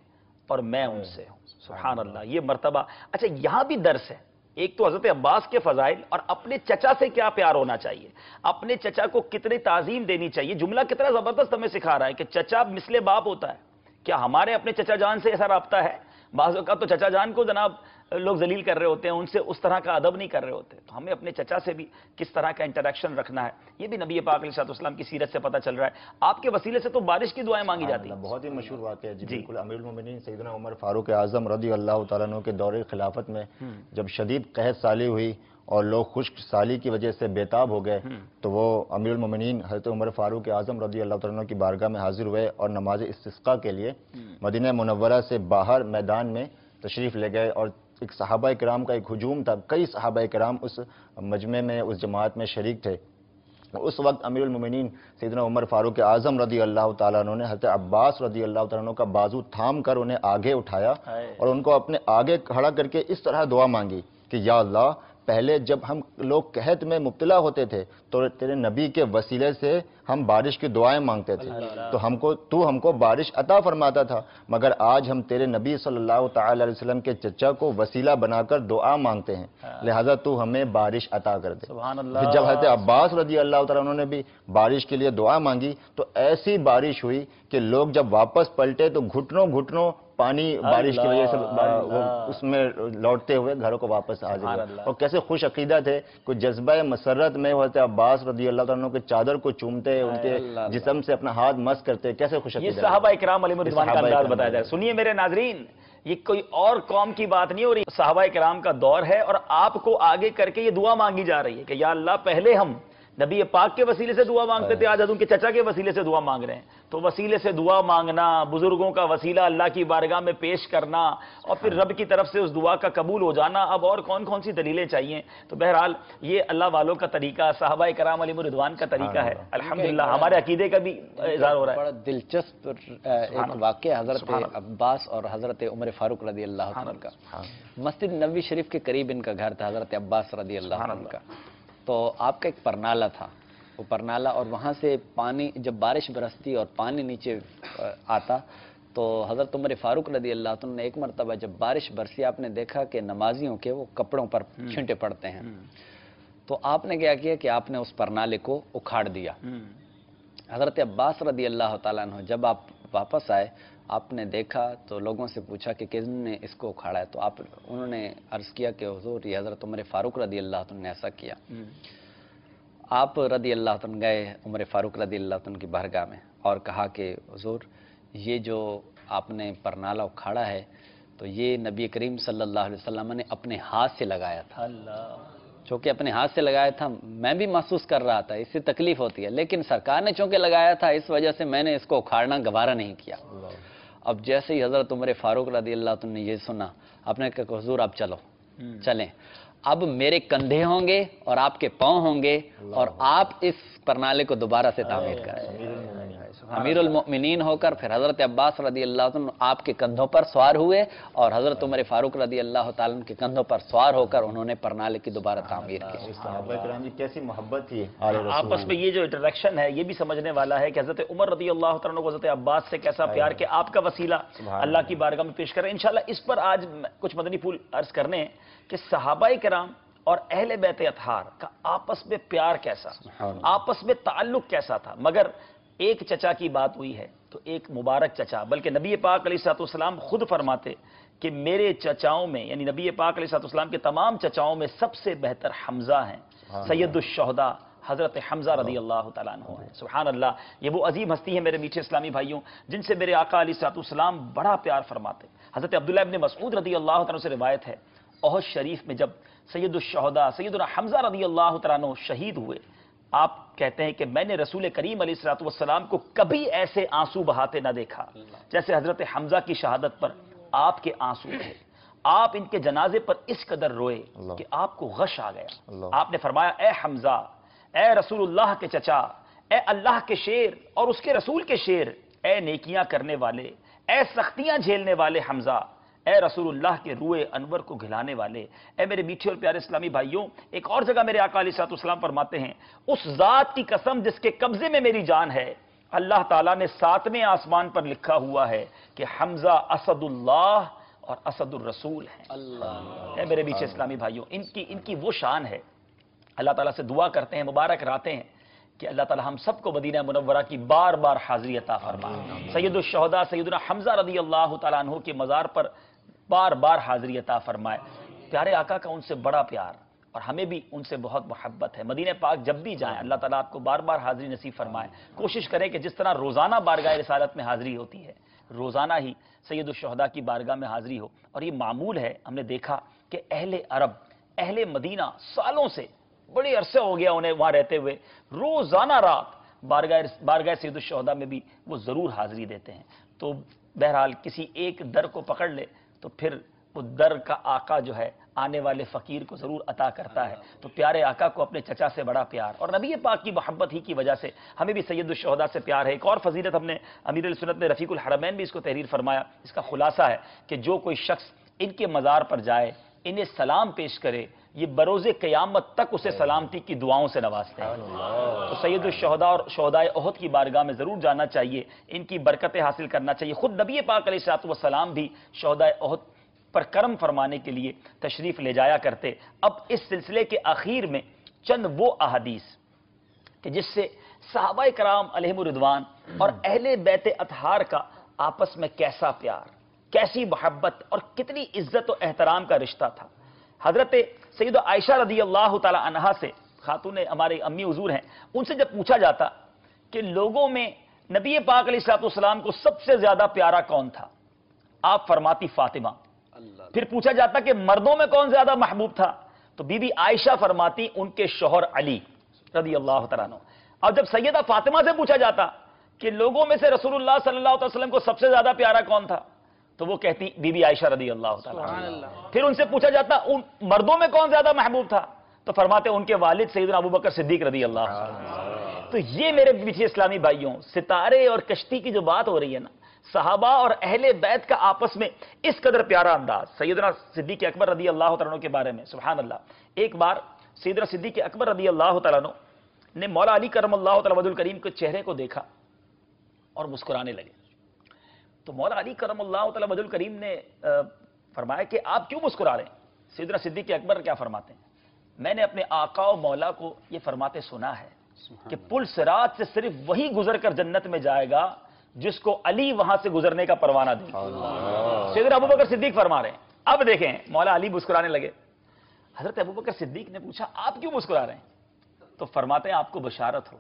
اور میں ان سے ہوں. سبحان اللہ, یہ مرتبہ. اچھا یہاں بھی درس ہے. ایک تو حضرت عباس کے فضائل, اور اپنے چچا سے کیا پیار ہونا چاہیے, اپنے چچا کو کتنی تعظیم دینی چاہیے. جملہ کتنا زبردست ہمیں سکھا رہا ہے کہ چچا مثل باپ ہوتا ہے. کیا ہمارے اپنے چچا جان سے ایسا رابطہ ہے؟ بعض اوقات تو چچا جان کو جناب لوگ ذلیل کر رہے ہوتے ہیں, ان سے اس طرح کا ادب نہیں کر رہے ہوتے. تو ہمیں اپنے چچا سے بھی کس طرح کا انٹریکشن رکھنا ہے, یہ بھی نبی پاک علیہ الصلوۃ والسلام کی سیرت سے پتہ چل رہا ہے. آپ کے وسیلے سے تو بارش کی دعائیں مانگی جاتی ہیں. بہت ہی مشہور واقعہ ہے. جی بالکل. امیر المومنین سیدنا عمر فاروق اعظم رضی اللہ تعالیٰ عنہ کے دور خلافت میں جب شدید قحط سالی ہوئی اور لوگ خشک سالی کی وجہ سے بےتاب ہو گئے تو وہ امیر المومنین حضرت عمر فاروق اعظم رضی اللہ تعالیٰ عنہ کی بارگاہ میں حاضر ہوئے اور نماز استسقاء کے لیے مدینہ منورہ سے باہر میدان میں تشریف لے گئے. اور ایک صحابہ کرام کا ایک ہجوم تھا, کئی صحابہ کرام اس مجمع میں اس جماعت میں شریک تھے. اس وقت امیر المومنین سیدنا عمر فاروق اعظم رضی اللہ تعالیٰ عنہ نے حضرت عباس رضی اللہ تعالیٰ عنہ کا بازو تھام کر انہیں آگے اٹھایا اور ان کو اپنے آگے کھڑا کر کے اس طرح دعا مانگی کہ یا اللہ پہلے جب ہم لوگ قحط میں مبتلا ہوتے تھے تو تیرے نبی کے وسیلے سے ہم بارش کی دعائیں مانگتے تھے، تو تو ہم کو بارش عطا فرماتا تھا، مگر آج ہم تیرے نبی صلی اللہ تعالی علیہ وسلم کے چچا کو وسیلہ بنا کر دعا مانگتے ہیں، لہذا تو ہمیں بارش عطا کر دے۔ پھر جب حضرت عباس رضی اللہ تعالیٰ انہوں نے بھی بارش کے لیے دعا مانگی تو ایسی بارش ہوئی کہ لوگ جب واپس پلٹے تو گھٹنوں پانی بارش کی وجہ سے اس میں لوٹتے ہوئے گھروں کو واپس حاضر ہوئے، اور کیسے خوش عقیدہ تھے، کوئی جذبہ مسرت میں حضرت عباس رضی اللہ تعالیٰ کے چادر کو چومتے، ان کے جسم سے اپنا ہاتھ مس کرتے، کیسے خوش عقیدہ۔ یہ صحابہ اکرام علیہم الرضوان کا انداز بتایا جائے۔ سنیے میرے ناظرین، یہ کوئی اور قوم کی بات نہیں ہو رہی، صحابہ اکرام کا دور ہے، اور آپ کو آگے کر کے یہ دعا مانگی جا رہی ہے کہ یا اللہ پہلے ہم نبی پاک کے وسیلے سے دعا مانگتے تھے، آج ان کے چچا کے وسیلے سے دعا مانگ رہے ہیں۔ تو وسیلے سے دعا مانگنا، بزرگوں کا وسیلہ اللہ کی بارگاہ میں پیش کرنا، اور پھر رب کی طرف سے اس دعا کا قبول ہو جانا، اب اور کون سی دلیلیں چاہیے؟ تو بہرحال یہ اللہ والوں کا طریقہ، صحابہ کرام علیہم الرضوان کا طریقہ ہے، الحمدللہ ہمارے عقیدے کا بھی اظہار ہو رہا ہے۔ بڑا دلچسپ ایک واقعہ حضرت عباس اور حضرت عمر فاروق رضی اللہ عنہ کا، مسجد نبوی شریف کے قریب ان کا گھر تھا، حضرت عباس رضی اللہ عنہ کا۔ تو آپ کا ایک پرنالہ تھا، وہ پرنالہ، اور وہاں سے پانی جب بارش برستی اور پانی نیچے آتا تو حضرت عمر فاروق رضی اللہ عنہ نے ایک مرتبہ جب بارش برسی آپ نے دیکھا کہ نمازیوں کے وہ کپڑوں پر چھینٹے پڑتے ہیں، تو آپ نے کیا کیا کہ آپ نے اس پرنالے کو اکھاڑ دیا۔ حضرت عباس رضی اللہ تعالیٰ عنہ جب آپ واپس آئے، آپ نے دیکھا تو لوگوں سے پوچھا کہ کس نے اس کو اکھاڑا ہے، تو انہوں نے عرض کیا کہ حضور یہ حضرت عمر فاروق رضی اللہ عنہ نے ایسا کیا۔ آپ رضی اللہ عنہ گئے عمر فاروق رضی اللہ عنہ کی بارگاہ میں اور کہا کہ حضور یہ جو آپ نے پرنالہ اکھاڑا ہے تو یہ نبی کریم صلی اللہ علیہ وسلم نے اپنے ہاتھ سے لگایا تھا، چونکہ اپنے ہاتھ سے لگایا تھا میں بھی محسوس کر رہا تھا، اس سے تکلیف ہوتی ہے، لیکن سرکار نے چونکہ لگایا تھا اس وجہ سے میں نے اس کو اکھاڑنا گوارا نہیں کیا۔ اب جیسے ہی حضرت عمر فاروق رضی اللہ عنہ نے یہ سنا، آپ نے کہا کہ حضور آپ چلیں، اب میرے کندھے ہوں گے اور آپ کے پاؤں ہوں گے اور آپ اس پرنالے کو دوبارہ سے تعمیر کریں۔ امیر المؤمنین ہو کر پھر حضرت عباس رضی اللہ عنہ آپ کے کندھوں پر سوار ہوئے اور حضرت عمر فاروق رضی اللہ تعالیٰ عنہ کے کندھوں پر سوار ہو کر انہوں نے پرنالے کی دوبارہ تعمیر کی۔ صحابہ کرام کی کیسی محبت تھی آپس میں، یہ جو انٹریکشن ہے یہ بھی سمجھنے والا ہے کہ حضرت عمر رضی اللہ تعالیٰ عنہ کو حضرت عباس سے کیسا پیار کہ آپ کا وسیلہ اللہ کی بارگاہ میں پیش کریں۔ انشاءاللہ اس پر آج کچھ مدنی پھول عرض کرنے ہیں کہ صحابہ کرام اور اہل بیت اطہار کا آپس میں پیار کیسا، آپس میں تعلق کیسا تھا۔ مگر ایک چچا کی بات ہوئی ہے تو ایک مبارک چچا، بلکہ نبی پاک علیہ الصلوۃ والسلام خود فرماتے کہ میرے چچاؤں میں، یعنی نبی پاک علیہ الصلوۃ والسلام کے تمام چچاؤں میں سب سے بہتر حمزہ ہیں، سید الشہداء حضرت حمزہ رضی اللہ تعالیٰ عنہ ہیں۔ سبحان اللہ، یہ وہ عظیم ہستی ہے میرے میٹھے اسلامی بھائیوں جن سے میرے آقا علیہ الصلوۃ والسلام بڑا پیار فرماتے۔ حضرت عبداللہ ابن مسعود رضی اللہ تعالیٰ عنہ سے روایت ہے، احد شریف میں جب سید الشہداء سیدنا حمزہ رضی اللہ تعالیٰ عنہ شہید ہوئے، آپ کہتے ہیں کہ میں نے رسول کریم علیہ الصلوۃ والسلام کو کبھی ایسے آنسو بہاتے نہ دیکھا جیسے حضرت حمزہ کی شہادت پر آپ کے آنسو تھے۔ آپ ان کے جنازے پر اس قدر روئے کہ آپ کو غش آ گیا۔ آپ نے فرمایا اے حمزہ، اے رسول اللہ کے چچا، اے اللہ کے شیر اور اس کے رسول کے شیر، اے نیکیاں کرنے والے، اے سختیاں جھیلنے والے حمزہ، اے رسول اللہ کے روئے انور کو گھلانے والے، اے میرے میٹھے اور پیارے اسلامی بھائیوں، ایک اور جگہ میرے آقا علیہ الصلوۃ والسلام فرماتے ہیں اس ذات کی قسم جس کے قبضے میں میری جان ہے، اللہ تعالیٰ نے 7ویں آسمان پر لکھا ہوا ہے کہ حمزہ اسد اللہ اور اسد الرسول ہیں۔ اے میرے میٹھے اسلامی بھائیوں، ان کی وہ شان ہے۔ اللہ تعالیٰ سے دعا کرتے ہیں، مبارک راتے ہیں کہ اللہ تعالیٰ ہم سب کو مدینہ منورہ کی بار بار حاضری عطا فرمائے۔ سید الشہداء سیدنا حمزہ رضی اللہ تعالیٰ عنہ کے مزار پر بار بار حاضری عطا فرمائے۔ پیارے آقا کا ان سے بڑا پیار اور ہمیں بھی ان سے بہت محبت ہے۔ مدینہ پاک جب بھی جائیں اللہ تعالیٰ آپ کو بار بار حاضری نصیب فرمائے۔ کوشش کریں کہ جس طرح روزانہ بارگاہ رسالت میں حاضری ہوتی ہے، روزانہ ہی سید الشہداء کی بارگاہ میں حاضری ہو۔ اور یہ معمول ہے، ہم نے دیکھا کہ اہل عرب، اہل مدینہ سالوں سے، بڑے عرصے ہو گیا انہیں وہاں رہتے ہوئے، روزانہ رات بارگاہ سید الشہداء میں بھی وہ ضرور حاضری دیتے ہیں۔ تو بہرحال کسی ایک در کو پکڑ لے تو پھر وہ در کا آقا جو ہے آنے والے فقیر کو ضرور عطا کرتا ہے۔ تو پیارے آقا کو اپنے چچا سے بڑا پیار اور نبی پاک کی محبت ہی کی وجہ سے ہمیں بھی سید الشہداء سے پیار ہے۔ ایک اور فضیلت ہم نے امیر السنت نے رفیق الحرمین بھی اس کو تحریر فرمایا، اس کا خلاصہ ہے کہ جو کوئی شخص ان کے مزار پر جائے، انہیں سلام پیش کرے، یہ بروز قیامت تک اسے سلامتی کی دعاؤں سے نوازتے ہیں۔ تو سید الشہداء اور شہدائے احد کی بارگاہ میں ضرور جانا چاہیے، ان کی برکتیں حاصل کرنا چاہیے۔ خود نبی پاک علیہ الصلوۃ والسلام بھی شہدائے احد پر کرم فرمانے کے لیے تشریف لے جایا کرتے۔ اب اس سلسلے کے آخر میں چند وہ احادیث کہ جس سے صحابہ کرام علیہم الرضوان اور اہل بیت اطہار کا آپس میں کیسا پیار، کیسی محبت اور کتنی عزت و احترام کا رشتہ تھا۔ حضرت سیدہ عائشہ رضی اللہ تعالی عنہا سے، خاتون ہمارے امی حضور ہیں، ان سے جب پوچھا جاتا کہ لوگوں میں نبی پاک علیہ الصلوۃ والسلام کو سب سے زیادہ پیارا کون تھا، آپ فرماتی فاطمہ۔ پھر پوچھا جاتا کہ مردوں میں کون زیادہ محبوب تھا، تو بی بی عائشہ فرماتی ان کے شوہر علی رضی اللہ تعالیٰ عنہ۔ اور جب سیدہ فاطمہ سے پوچھا جاتا کہ لوگوں میں سے رسول اللہ صلی اللہ علیہ وسلم کو سب سے زیادہ پیارا کون تھا، تو وہ کہتی بی بی عائشہ رضی اللہ تعالیٰ عنہ۔ پھر ان سے پوچھا جاتا ان مردوں میں کون زیادہ محبوب تھا، تو فرماتے ان کے والد سیدنا ابو بکر صدیق رضی اللہ عنہ۔ تو یہ میرے پیچھے اسلامی بھائیوں، ستارے اور کشتی کی جو بات ہو رہی ہے نا، صحابہ اور اہل بیت کا آپس میں اس قدر پیارا انداز، سیدنا صدیق اکبر رضی اللہ تعالیٰ عنہ کے بارے میں سبحان اللہ۔ ایک بار سیدنا صدیق اکبر رضی اللہ تعالیٰ عنہ نے مولا علی کرم اللہ تعالیٰ وجہ الکریم کے چہرے کو دیکھا اور مسکرانے لگے۔ تو مولا علی کرم اللہ تعالیٰ وجہ الکریم نے فرمایا کہ آپ کیوں مسکرا رہے ہیں؟ سیدنا صدیق اکبر کیا فرماتے ہیں، میں نے اپنے آقا و مولا کو یہ فرماتے سنا ہے کہ پل صراط سے صرف وہی گزر کر جنت میں جائے گا جس کو علی وہاں سے گزرنے کا پروانہ دے۔ سیدنا ابو بکر صدیق فرما رہے ہیں۔ اب دیکھیں مولا علی مسکرانے لگے۔ حضرت ابو بکر صدیق نے پوچھا آپ کیوں مسکرا رہے ہیں؟ تو فرماتے ہیں آپ کو بشارت ہو،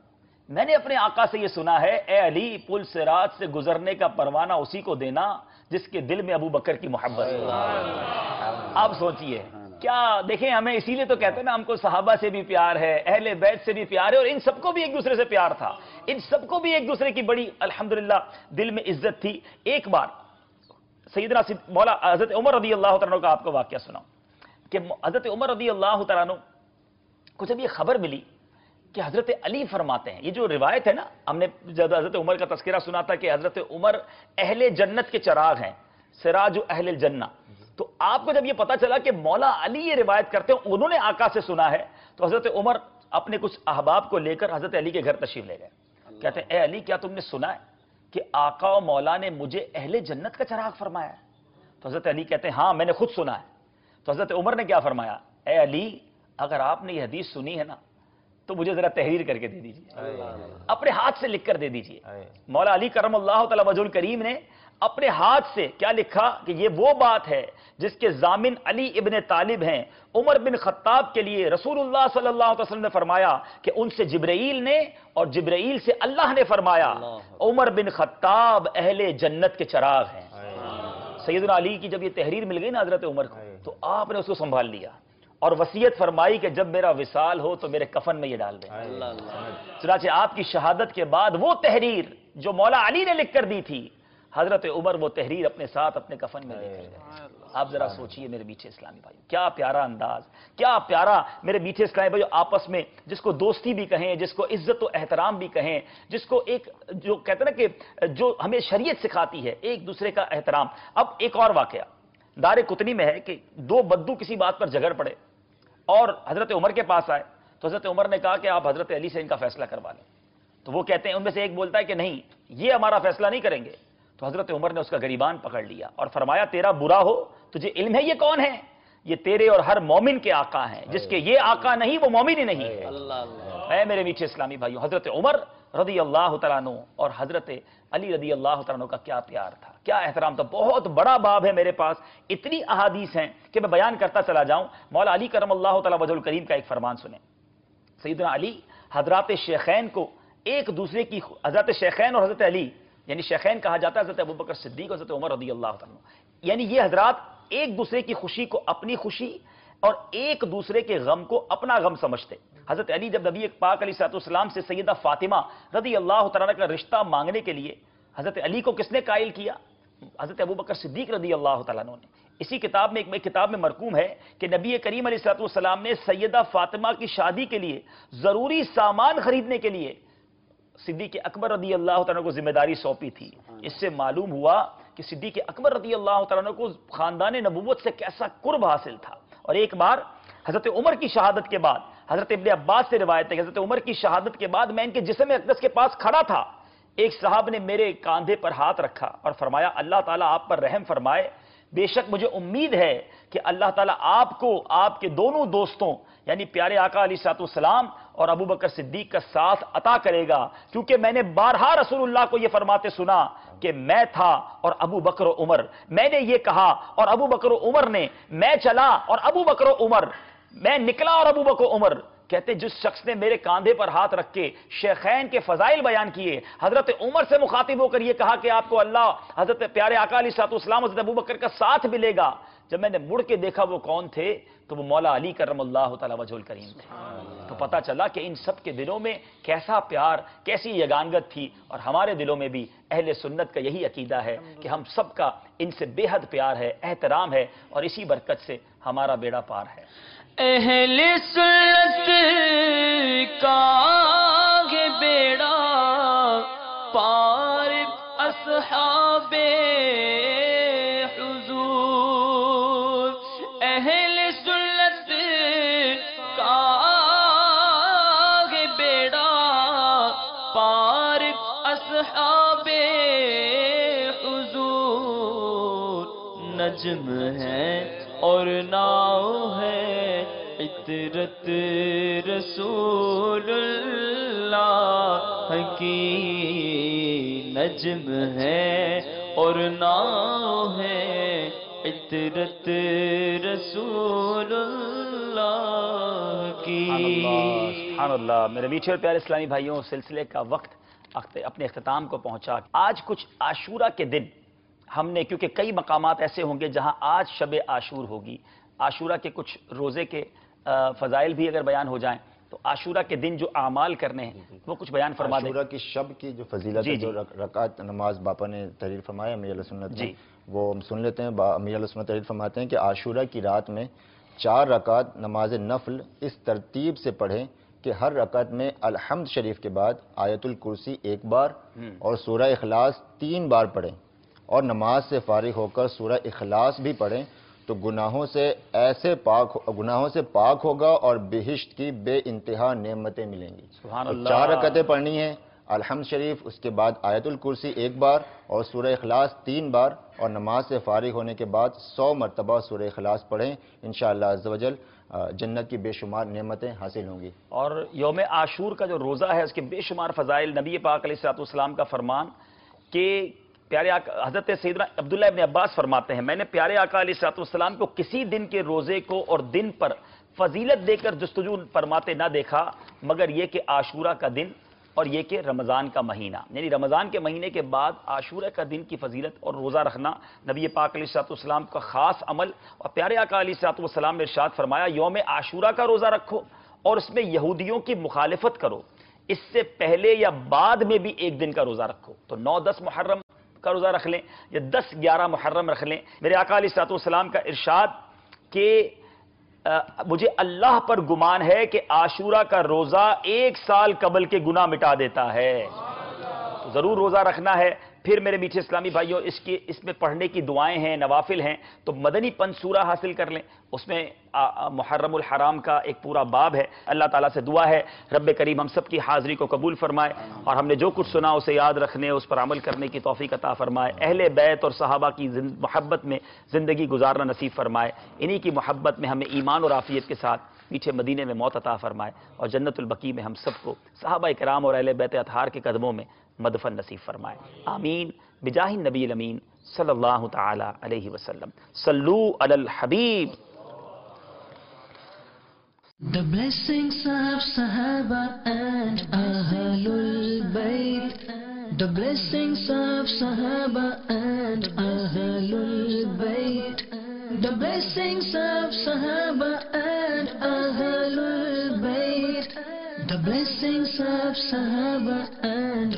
میں نے اپنے آقا سے یہ سنا ہے اے علی پل صراط سے گزرنے کا پروانہ اسی کو دینا جس کے دل میں ابو بکر کی محبت ہو۔ آپ سوچئے کیا، دیکھیں ہمیں اسی لیے تو کہتے ہیں نا، ہم کو صحابہ سے بھی پیار ہے، اہل بیت سے بھی پیار ہے، اور ان سب کو بھی ایک دوسرے سے پیار تھا، ان سب کو بھی ایک دوسرے کی بڑی الحمدللہ دل میں عزت تھی۔ ایک بار سیدنا مولا حضرت عمر رضی اللہ تعالیٰ عنہ کا آپ کو واقعہ سناؤں کہ حضرت عمر رضی اللہ تعالیٰ عنہ کو جب یہ خبر ملی کہ حضرت علی فرماتے ہیں، یہ جو روایت ہے نا، ہم نے جب حضرت عمر کا تذکرہ سنا تھا کہ حضرت عمر اہل جنت کے چراغ ہیں، سراج اہل الجنہ، تو آپ کو جب یہ پتا چلا کہ مولا علی یہ روایت کرتے ہیں، انہوں نے آقا سے سنا ہے، تو حضرت عمر اپنے کچھ احباب کو لے کر حضرت علی کے گھر تشریف لے گئے۔ کہتے ہیں اے علی کیا تم نے سنا ہے کہ آقا و مولا نے مجھے اہل جنت کا چراغ فرمایا ہے؟ تو حضرت علی کہتے ہیں ہاں میں نے خود سنا ہے۔ تو حضرت عمر نے کیا فرمایا، اے علی اگر آپ نے یہ حدیث سنی ہے نا تو مجھے ذرا تحریر کر کے دے دیجیے، اپنے ہاتھ سے لکھ کر دے دیجیے۔ مولا علی کرم اللہ تعالی وجہ الکریم نے اپنے ہاتھ سے کیا لکھا کہ یہ وہ بات ہے جس کے ضامن علی ابن طالب ہیں۔ عمر بن خطاب کے لیے رسول اللہ صلی اللہ علیہ وسلم نے فرمایا کہ ان سے جبرائیل نے اور جبرائیل سے اللہ نے فرمایا عمر بن خطاب اہل جنت کے چراغ ہیں۔ سیدنا علی کی جب یہ تحریر مل گئی نا حضرت عمر کو، تو آپ نے اس کو سنبھال لیا اور وصیت فرمائی کہ جب میرا وصال ہو تو میرے کفن میں یہ ڈال دیں۔ چنانچہ آپ کی شہادت کے بعد وہ تحریر جو مولا علی نے لکھ کر دی تھی، حضرت عمر وہ تحریر اپنے ساتھ اپنے کفن میں لے کر گئے۔ آپ ذرا سوچئے میرے میٹھے اسلامی بھائی، کیا پیارا انداز، کیا پیارا میرے میٹھے اسلامی بھائی، آپس میں جس کو دوستی بھی کہیں، جس کو عزت و احترام بھی کہیں، جس کو ایک جو کہتے ہیں نا کہ جو ہمیں شریعت سکھاتی ہے ایک دوسرے کا احترام۔ اب ایک اور واقعہ دار قطنی میں ہے کہ دو بدو کسی بات پر جھگڑ پڑے اور حضرت عمر کے پاس آئے، تو حضرت عمر نے کہا کہ آپ حضرت علی سے ان کا فیصلہ کروا لیں۔ تو وہ کہتے ہیں، ان میں سے ایک بولتا ہے کہ نہیں یہ ہمارا فیصلہ نہیں کریں گے۔ تو حضرت عمر نے اس کا گریبان پکڑ لیا اور فرمایا تیرا برا ہو، تجھے علم ہے یہ کون ہے؟ یہ تیرے اور ہر مومن کے آقا ہیں، جس کے یہ آقا نہیں وہ مومن ہی نہیں ہے۔ اے میرے میٹھے اسلامی بھائیوں، حضرت عمر رضی اللہ تعالیٰ عنہ اور حضرت علی رضی اللہ تعالیٰ عنہ کا کیا پیار تھا، کیا احترام تھا۔ بہت بڑا باب ہے میرے پاس، اتنی احادیث ہیں کہ میں بیان کرتا چلا جاؤں۔ مولا علی کرم اللہ تعالیٰ وجہ الکریم کا ایک فرمان سنیں۔ سیدنا علی حضرات شیخین کو ایک دوسرے کی، حضرت شیخین اور حضرت علی یعنی شیخین کہا جاتا ہے حضرت ابوبکر صدیق اور حضرت عمر رضی اللہ تعالیٰ عنہ، یعنی یہ حضرات ایک دوسرے کی خوشی کو اپنی خوشی اور ایک دوسرے کے غم کو اپنا غم سمجھتے۔ حضرت علی جب نبی پاک علیہ الصلوۃ والسلام سے سیدہ فاطمہ رضی اللہ تعالیٰ عنہ کا رشتہ مانگنے کے لیے، حضرت علی کو کس نے قائل کیا؟ حضرت ابوبکر صدیق رضی اللہ تعالیٰ عنہ نے۔ اسی کتاب میں ایک کتاب میں مرقوم ہے کہ نبی کریم علیہ الصلوۃ والسلام نے سیدہ فاطمہ کی شادی کے لیے ضروری سامان خریدنے کے لیے صدیق اکبر رضی اللہ تعالیٰ کو ذمہ داری سونپی تھی۔ اس سے معلوم ہوا کہ صدیق اکبر رضی اللہ تعالیٰ کو خاندان نبوت سے کیسا قرب حاصل تھا۔ اور ایک بار حضرت عمر کی شہادت کے بعد، حضرت ابن عباس سے روایت ہے کہ حضرت عمر کی شہادت کے بعد میں ان کے جسم اقدس کے پاس کھڑا تھا، ایک صحابہ نے میرے کاندھے پر ہاتھ رکھا اور فرمایا اللہ تعالیٰ آپ پر رحم فرمائے، بے شک مجھے امید ہے کہ اللہ تعالیٰ آپ کو آپ کے دونوں دوستوں یعنی پیارے آقا علیہ الصلوۃ والسلام اور ابو بکر صدیق کا ساتھ عطا کرے گا، کیونکہ میں نے بارہا رسول اللہ کو یہ فرماتے سنا کہ میں تھا اور ابو بکر و عمر، میں نے یہ کہا اور ابو بکر و عمر نے، میں چلا اور ابو بکر و عمر، میں نکلا اور ابو بکر و عمر۔ کہتے جس شخص نے میرے کاندھے پر ہاتھ رکھ کے شیخین کے فضائل بیان کیے، حضرت عمر سے مخاطب ہو کر یہ کہا کہ آپ کو اللہ حضرت پیارے آقا علیہ الصلوۃ والسلام حضرت ابو بکر کا ساتھ ملے گا، جب میں نے مڑ کے دیکھا وہ کون تھے تو وہ مولا علی کرم اللہ تعالی وجہ الکریم تھے، تو پتہ چلا کہ ان سب کے دلوں میں کیسا پیار، کیسی یگانگت تھی، اور ہمارے دلوں میں بھی اہل سنت کا یہی عقیدہ ہے کہ ہم سب کا ان سے بے حد پیار ہے، احترام ہے، اور اسی برکت سے ہمارا بیڑا پار ہے۔ اہل سنت کا ہے بیڑا پار، اصحاب حضور، اہل سنت کا ہے بیڑا پار، اصحاب حضور، نجم ہے اور ناؤ ہے عطرت رسول اللہ کی، نجم ہے اور ناؤ ہے عطرت رسول اللہ کی۔ سبحان اللہ۔ میرے میٹھے اور پیارے اسلامی بھائیوں، سلسلے کا وقت اپنے اختتام کو پہنچا۔ آج کچھ عاشورہ کے دن ہم نے، کیونکہ کئی مقامات ایسے ہوں گے جہاں آج شب عاشور ہوگی، عاشورہ کے کچھ روزے کے فضائل بھی اگر بیان ہو جائیں تو عاشورہ کے دن جو اعمال کرنے ہیں وہ کچھ بیان فرما دیں۔ عاشورہ کی شب کی جو فضیلت ہے، جو رکعت نماز باپا نے تحریر فرمایا امیر علیہ سنت نے، وہ ہم سن لیتے ہیں۔ امیر علیہ سنت تحریر فرماتے ہیں کہ عاشورہ کی رات میں 4 رکعت نماز نفل اس ترتیب سے پڑھیں کہ ہر رکعت میں الحمد شریف کے بعد آیت الکرسی 1 بار اور سورہ اخلاص 3 بار پڑھیں، اور نماز سے فارغ ہو کر سورہ اخلاص بھی پڑھیں تو گناہوں سے پاک ہوگا اور بہشت کی بے انتہا نعمتیں ملیں گی۔ سبحان اللہ۔ 4 رکعتیں پڑھنی ہیں، الحمد شریف، اس کے بعد آیت الکرسی 1 بار اور سورہ اخلاص 3 بار، اور نماز سے فارغ ہونے کے بعد 100 مرتبہ سورہ اخلاص پڑھیں، انشاءاللہ عز و جل جنت کی بے شمار نعمتیں حاصل ہوں گی۔ اور یوم عاشور کا جو روزہ ہے اس کے بے شمار فضائل، نبی پاک علیہ الصلوۃ والسلام کا فرمان کہ پیارے آقا حضرت سیدنا عبداللہ ابن عباس فرماتے ہیں میں نے پیارے آقا علیہ الصلوۃ والسلام کو کسی دن کے روزے کو اور دن پر فضیلت دے کر جستجو فرماتے نہ دیکھا مگر یہ کہ عاشورہ کا دن اور یہ کہ رمضان کا مہینہ، یعنی رمضان کے مہینے کے بعد عاشورہ کا دن کی فضیلت اور روزہ رکھنا نبی پاک علیہ الصلوۃ والسلام کا خاص عمل، اور پیارے آقا علیہ الصلوۃ والسلام نے ارشاد فرمایا یوم عاشورہ کا روزہ رکھو اور اس میں یہودیوں کی مخالفت کرو، اس سے پہلے یا بعد میں بھی ایک دن کا روزہ رکھو، تو 9-10 محرم کا روزہ رکھ لیں یا 10-11 محرم رکھ لیں۔ میرے آقا علیہ الصلوۃ والسلام کا ارشاد کہ مجھے اللہ پر گمان ہے کہ عاشورہ کا روزہ 1 سال قبل کے گناہ مٹا دیتا ہے، تو ضرور روزہ رکھنا ہے۔ پھر میرے میٹھے اسلامی بھائیوں اس میں پڑھنے کی دعائیں ہیں، نوافل ہیں، تو مدنی پن سورہ حاصل کر لیں، اس میں محرم الحرام کا ایک پورا باب ہے۔ اللہ تعالیٰ سے دعا ہے رب کریم ہم سب کی حاضری کو قبول فرمائے اور ہم نے جو کچھ سنا اسے یاد رکھنے، اس پر عمل کرنے کی توفیق عطا فرمائے، اہل بیت اور صحابہ کی محبت میں زندگی گزارنا نصیب فرمائے، انہی کی محبت میں ہمیں ایمان اور عافیت کے ساتھ میٹھے مدینے میں موت عطا فرمائے، اور جنت البقیع میں ہم سب کو صحابہ کرام اور اہل بیت اطہار کے قدموں میں مدفن نصیب فرمائے، آمین بجاہ النبی الامین صلی اللہ تعالی علیہ وسلم۔ صلو علی الحبیب۔ The blessings of Sahaba and Ahlul Bayt, the blessings of Sahaba and Ahlul Bayt, the blessings of Sahaba and Ahlul Bayt, the blessings of Sahaba and